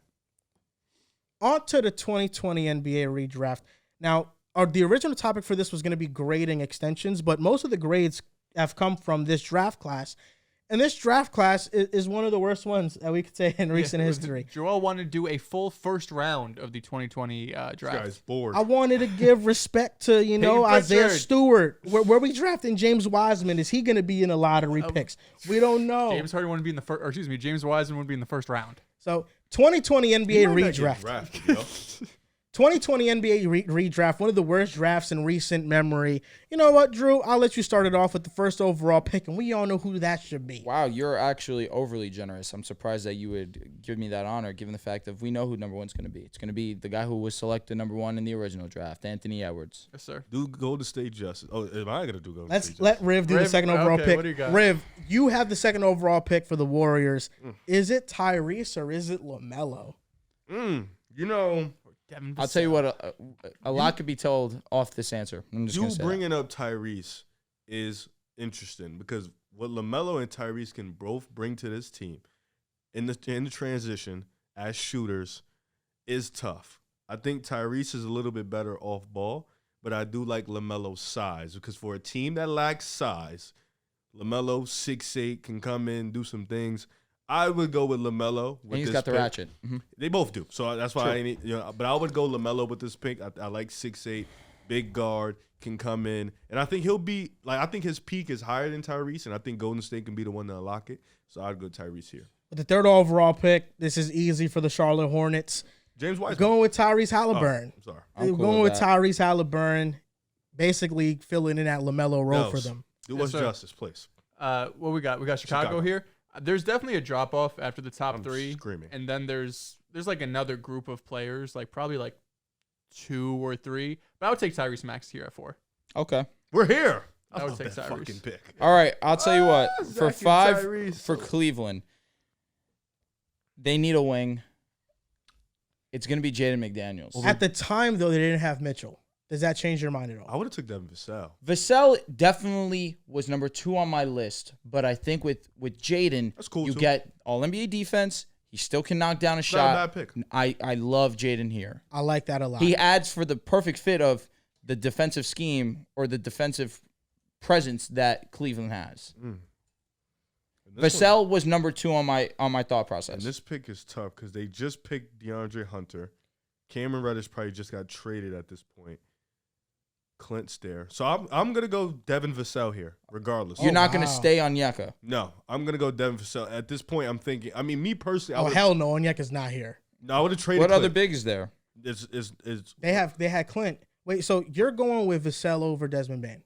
On to the 2020 NBA redraft. Now, the original topic for this was going to be grading extensions, but most of the grades have come from this draft class. And this draft class is one of the worst ones that we could say in recent history. Joel wanted to do a full first round of the 2020 This draft. guy's bored. I wanted to give respect to, you know, Peyton Isaiah Pritchard. Stewart. Where we drafting James Wiseman? Is he going to be in a lottery picks? We don't know. James Harden wanted to be in the first, or excuse me, James Wiseman would be in the first round. So 2020 NBA He might not get redraft. drafted, yo. 2020 NBA redraft, one of the worst drafts in recent memory. You know what, Drew? I'll let you start it off with the first overall pick, and we all know who that should be. Wow, you're actually overly generous. I'm surprised that you would give me that honor, given the fact that we know who number one's going to be. It's going to be the guy who was selected number one in the original draft, Anthony Edwards. Yes, sir. Do Golden State Justice. Oh, am I going to do Golden Let's State let Justice? Riv do the Riv, second overall okay, pick. what do you got? Riv, you have the second overall pick for the Warriors. Is it Tyrese or is it LaMelo? You know, Devin I'll tell you what, a lot could be told off this answer. I'm just going you to say bringing up Tyrese is interesting because what LaMelo and Tyrese can both bring to this team in the transition as shooters is tough. I think Tyrese is a little bit better off ball, but I do like LaMelo's size because for a team that lacks size, LaMelo 6'8" can come in, do some things. I would go with LaMelo. and he's got the ratchet. They both do. So that's why I need, but I would go LaMelo with this pick. I like 6'8", big guard, can come in. And I think he'll be, I think his peak is higher than Tyrese, and I think Golden State can be the one to unlock it. So I'd go Tyrese here. With the third overall pick, this is easy for the Charlotte Hornets. James Wiseman. Going with Tyrese Halliburton. I'm sorry. I'm cool Going with with that. Tyrese Halliburton, basically filling in that LaMelo role for Dehls, them. Do Yes, us sir. justice, please. What we got? We got Chicago here. There's definitely a drop off after the top I'm three, screaming. and then there's like another group of players, like probably like 2 or 3. But I would take Tyrese Maxey here at 4. Okay. We're here. I would love take that Tyrese. fucking pick. All right. I'll tell you what. For Zach and 5 Tyrese. for Cleveland, they need a wing. It's going to be Jaden McDaniels. At the time, though, they didn't have Mitchell. Does that change your mind at all? I would have took Devin Vassell. Vassell definitely was number 2 on my list, but I think with Jaden, That's cool, you too. get all NBA defense. He still can knock down a Not shot. a bad pick. I love Jaden here. I like that a lot. He adds for the perfect fit of the defensive scheme or the defensive presence that Cleveland has. And this one- Vassell was number 2 on my thought process. And this pick is tough because they just picked DeAndre Hunter. Cameron Reddish probably just got traded at this point. Clint's there. So I'm going to go Devin Vassell here, regardless. You're not going to wow. stay on Yeka. No, I'm going to go Devin Vassell. At this point, I'm thinking, I mean, me personally, Oh, hell no. Onyeka's not here. I would have traded What Clint. other big is there? They had Clint. Wait, so you're going with Vassell over Desmond Bain?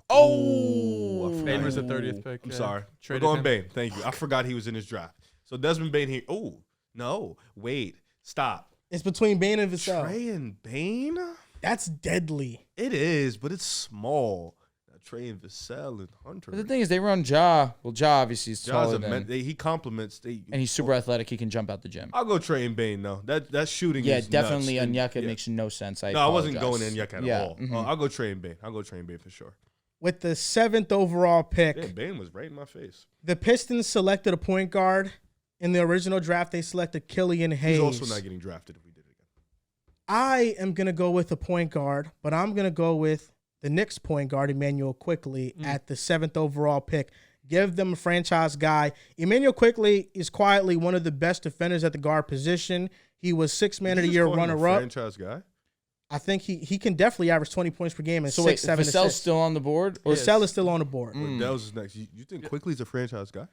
Oh, I forgot. Bain was the 30th pick. I'm yeah. sorry. We're Traded going him. Bain. Thank you. I forgot he was in his draft. So Desmond Bain here. Oh, no. Wait. Stop. It's between Bain and Vassell. Trey and Bain? That's deadly. It is, but it's small. Now, Trey and Vassell and Hunter. But the thing is, they run Ja. Well, Ja obviously is taller than, he compliments. and he's super athletic. He can jump out the gym. I'll go Trey and Bain though. That shooting. Yeah, is definitely nuts. Onyeka And- yeah. makes no sense. No, I wasn't going apologize. Onyeka at Yeah, all. mhm. I'll go Trey and Bain. I'll go Trey and Bain for sure. With the 7th overall pick, Yeah, Bain was right in my face. the Pistons selected a point guard. In the original draft, they selected Killian Hayes. He's also not getting drafted if we did it again. I am going to go with a point guard, but I'm going to go with the Knicks point guard, Emmanuel Quickley, at the 7th overall pick. Give them a franchise guy. Emmanuel Quickley is quietly one of the best defenders at the guard position. He was 6th man of the year runner-up. Franchise guy. I think he can definitely average 20 points per game and So wait, 6, 7 Vassell's assists. still on the board? Or Vassell is still on the board. Dehls is next. You think Quickly's a franchise guy?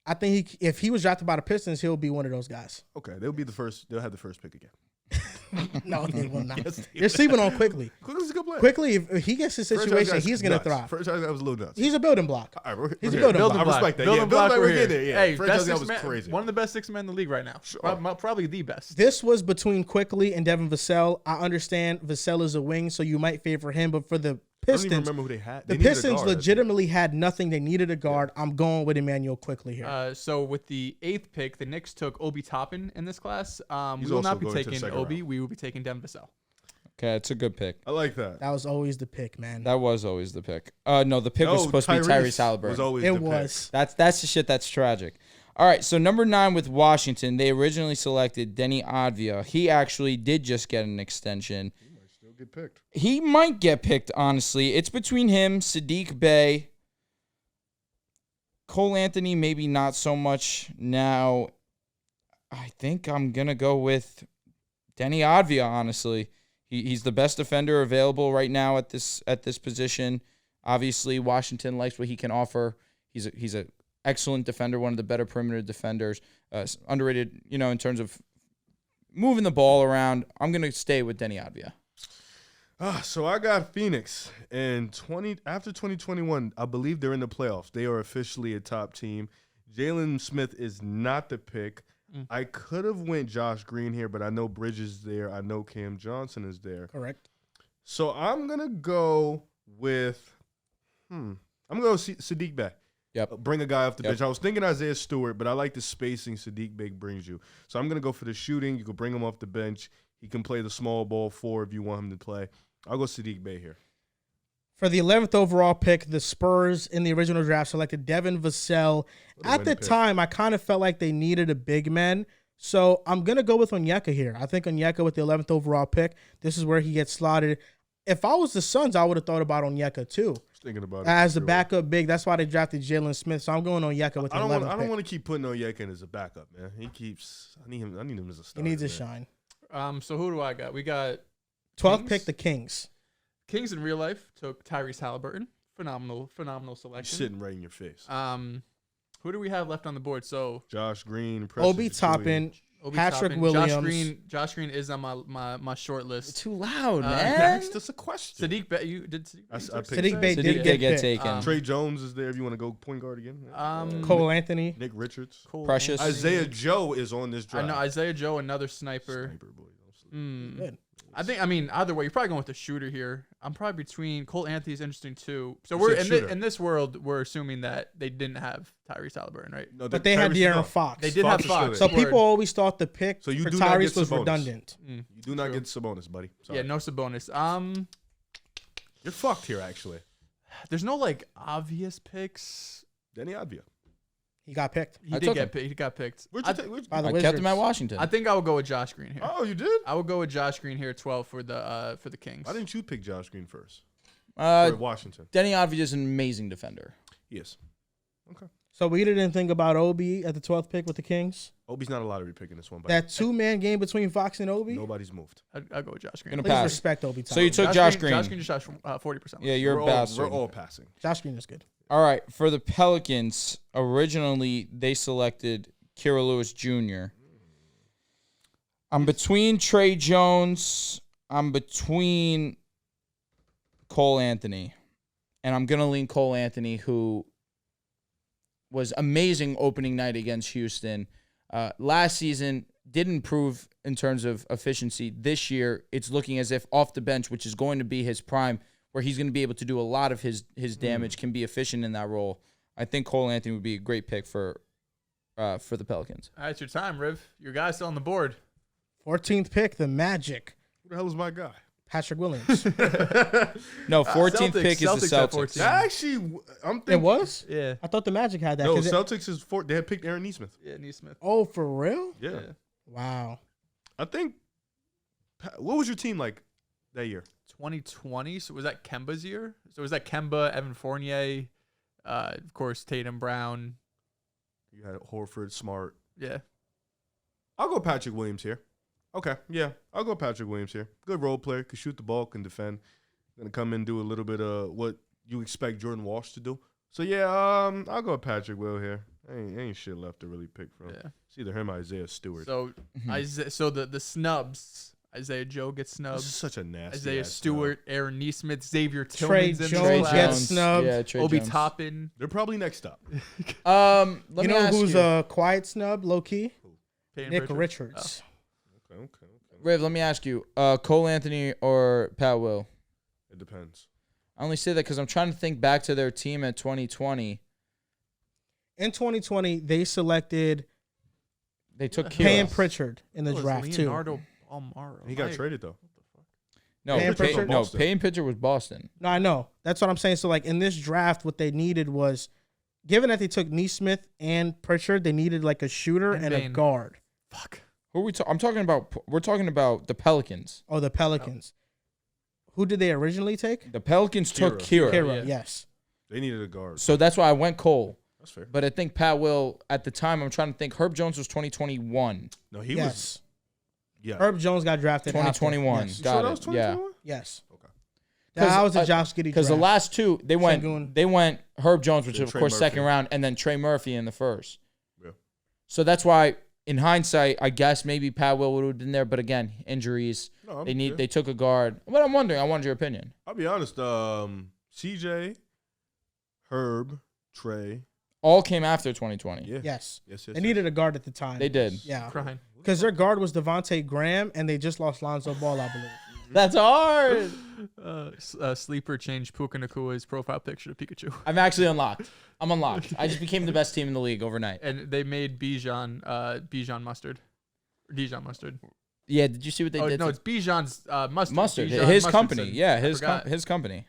I think if he was drafted by the Pistons, he'll be one of those guys. Okay, they'll be the first. They'll have the first pick again. No, they will not. Yes, they You're sleeping on Quickly. Quickly's a good player. Quickly, if he gets his Franchise situation, guy's he's going to nuts. thrive. Franchise guy was a little nuts. He's a building block. All right, we're He's a here. building block. I respect that. Building Yeah, block, we're we're getting here. there. Yeah, Hey, franchise best guy six was man, crazy. one of the best 6 men in the league right now. Sure. Probably the best. This was between Quickly and Devin Vassell. I understand Vassell is a wing, so you might favor him, but for the I don't even Pistons, remember who they had. the They needed a Pistons guard, I think. legitimately had nothing. They needed a guard. I'm going with Emmanuel Quickly here. So with the 8th pick, the Knicks took Obi Toppin in this class. We He's will also not be going to the taking second Obi. round. We will be taking Devin Vassell. Okay, it's a good pick. I like that. That was always the pick, man. That was always the pick. No, the pick was supposed to be Tyrese Halliburton. Was always It the pick. was. That's the shit that's tragic. All right, so number 9 with Washington, they originally selected Denny Advia. He actually did just get an extension. He might still get picked. He might get picked, honestly. It's between him, Sadiq Bey, Cole Anthony, maybe not so much now. I think I'm going to go with Denny Advia, honestly. He's the best defender available right now at this position. Obviously, Washington likes what he can offer. He's a excellent defender, one of the better perimeter defenders. Underrated, in terms of moving the ball around. I'm going to stay with Denny Advia. So I got Phoenix, and after 2021, I believe they're in the playoffs. They are officially a top team. Jalen Smith is not the pick. I could have went Josh Green here, but I know Bridges is there. I know Cam Johnson is there. Correct. So I'm gonna go with I'm gonna go Sadiq Bey. Yep. Bring a guy off the Yep. bench. I was thinking Isaiah Stewart, but I like the spacing Sadiq Bey brings you. So I'm gonna go for the shooting. You can bring him off the bench. He can play the small ball 4 if you want him to play. I'll go Sadiq Bey here. For the 11th overall pick, the Spurs in the original draft selected Devin Vassell. What a At win the pick. time, I kind of felt like they needed a big man. So I'm going to go with Onyeka here. I think Onyeka with the 11th overall pick, this is where he gets slotted. If I was the Suns, I would have thought about Onyeka too. Just thinking about it. As for a sure. backup big. That's why they drafted Jalen Smith. So I'm going Onyeka with the 11th I don't pick. want to keep putting Onyeka in as a backup, man. He keeps. I need him as a He starter. needs a man. shine. So who do I got? We got 12th Kings? pick, the Kings. Kings in real life took Tyrese Halliburton. Phenomenal He's selection. sitting right in your face. Who do we have left on the board? So Josh Green, Obi Precious Toppin, Obi Patrick Toppin, Williams. Josh Green is on my short list. Too loud, Uh, man. That's just a question. Sadiq Bey, you did. I Sadiq picked Sadiq Bey Sadiq did did get get picked. taken. Trey Jones is there if you want to go point guard again. Cole Anthony. Nick Richards. Cole Precious. Anthony. Isaiah Joe is on this I draft. know Isaiah Joe, another sniper. Sniper boy. Good. I mean, either way, you're probably going with the shooter here. I'm probably between Cole Anthony's interesting too. So You we're said in, shooter. in this world, we're assuming that they didn't have Tyrese Halliburton, right? No, But they had De'Aaron Fox. They did Fox have was Fox. So good. people always thought the pick So you for do not get Tyrese was Sabonis. redundant. You do not True. get Sabonis, buddy. Sorry. Yeah, no Sabonis. You're fucked here, actually. There's no like obvious picks. Danny Advia. He got picked. He I did took get him. picked. He got picked. Where'd I, you take? By the I Wizards. kept him at Washington. I think I would go with Josh Green here. Oh, you did? I would go with Josh Green here, 12 for the Kings. Why didn't you pick Josh Green first? Uh, For Washington. Denny Avdija is an amazing defender. Yes. Okay. So we didn't think about Obi at the 12th pick with the Kings. Obi's not a lottery pick in this one, but That 2-man game between Fox and Obi. nobody's moved. I'll go with Josh Green. Gonna Please pass. respect Obi. So you took Josh Green. Josh Green just shot 40%. Yeah, you're we're a bastard. We're all passing. Josh Green is good. All right, for the Pelicans, originally they selected Kira Lewis Jr. I'm between Trey Jones. I'm between Cole Anthony. And I'm going to lean Cole Anthony, who was amazing opening night against Houston. Last season, didn't improve in terms of efficiency. This year, it's looking as if off the bench, which is going to be his prime, where he's going to be able to do a lot of his damage, can be efficient in that role. I think Cole Anthony would be a great pick for the Pelicans. All right, it's your time, Riv. Your guy's still on the board. 14th pick, the Magic. Who the hell is my guy? Patrick Williams. No, 14th Celtics- pick is Celtics the at Celtics. 14. Actually, I'm thinking. It was? Yeah. I thought the Magic had that. No, 'cause Celtics is four. They had picked Aaron Nesmith. Yeah, Neesmith. oh, for real? Yeah. Wow. I think. What was your team like that year? 2020. So was that Kemba's year? So was that Kemba, Evan Fournier, of course Tatum, Brown. You had Horford, Smart. Yeah. I'll go Patrick Williams here. Okay, yeah, I'll go Patrick Williams here. Good role player, can shoot the ball, can defend. Gonna come in and do a little bit of what you expect Jordan Walsh to do. So yeah, I'll go Patrick Will here. Ain't shit left to really pick from. Yeah. It's either him or Isaiah Stewart. So the snubs. Isaiah Joe gets This snubbed. is such a nasty. Isaiah ass Stewart, Aaron Neesmith, Xavier Trey Tillman's in Jones this gets class. snubbed. Yeah, Trey Obi Jones. Toppin. snub. They're probably next up. Let You me know ask who's you. a quiet snub, low key? Peyton Nick Pritchard. Richards. Okay. Riv, let me ask you. Cole Anthony or Pat Will? It depends. I only say that because I'm trying to think back to their team at 2020. In 2020, they selected They took Payne Kira. Pritchard in the Oh, it's draft, too. Leonardo Almaro. He got traded though. No, Payne Pritchard? Boston. Payne Pritchard was Boston. No, I know. That's what I'm saying. So, like, in this draft, what they needed was, given that they took Neesmith and Pritchard, they needed, like, a shooter And and a Bane. guard. Fuck. Who are we? I'm talking about. We're talking about the Pelicans. Oh, the Pelicans. Who did they originally take? The Pelicans took Kira. Kira, Yeah. yes. They needed a guard. So that's why I went Cole. That's fair. But I think Pat Will at the time. I'm trying to think. Herb Jones was 2021. No, he yes. was. Yeah. Herb Jones got drafted 2021. after. Yes. You Got sure that it. was 2021? Yes. Okay. That was a Josh Giddey Because the draft. last two they went Sengun. Herb Jones, which Then of Trey course Murphy. second round, and then Trey Murphy in the first. Yeah. So that's why, in hindsight, I guess maybe Pat Will would have been there. But again, injuries. No, They took a guard. But I'm wondering. I wanted your opinion. I'll be honest. CJ, Herb, Trey. All came after 2020. Yeah. Yes. Yes. They needed a guard at the time. They did. Yeah. Crying. Because their guard was Devontae Graham, and they just lost Lonzo Ball, I believe. That's hard. Sleeper changed Puka Nakua's profile picture to Pikachu. I'm actually unlocked. I'm unlocked. I just became the best team in the league overnight. And they made Bijan Mustard. Dijon Mustard. Yeah, did you see what they did? No, to it's Bijan's Mustard. Mustard. Bijan His Mustard company. said- Yeah, I forgot. his company.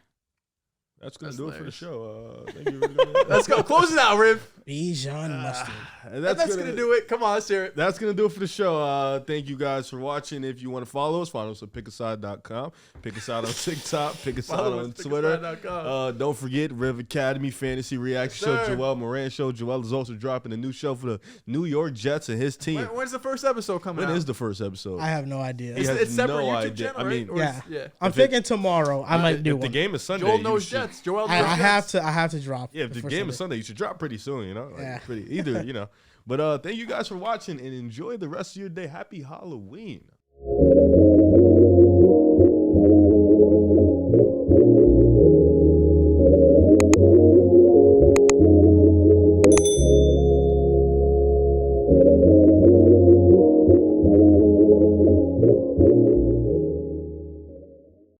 That's gonna That's do it for the hilarious. show. Thank you. Let's go. Close it out, Riv. Bijan Mustard. That's gonna do it. Come on, let's hear it. That's going to do it for the show. Thank you guys for watching. If you want to follow us at pickaside.com. Pick us out on TikTok. Pick us out Follow on us, Twitter. pickaside.com. Don't forget Riv Academy Fantasy Reaction Yes, Show. sir. Joel Moran Show. Joel is also dropping a new show for the New York Jets and his team. When's the first episode coming When out? is the first episode? I have no idea. He has It's separate no YouTube idea. channel, I right? mean, Or is- Yeah. yeah. I'm If thinking tomorrow I might do if the one. game is Sunday, Joel you knows should- Jets. Joel knows I Jets. have to drop. Yeah, if the first game of is it. Sunday, you should drop pretty soon, you know? Like, Yeah. pretty either, you know. But thank you guys for watching and enjoy the rest of your day. Happy Halloween.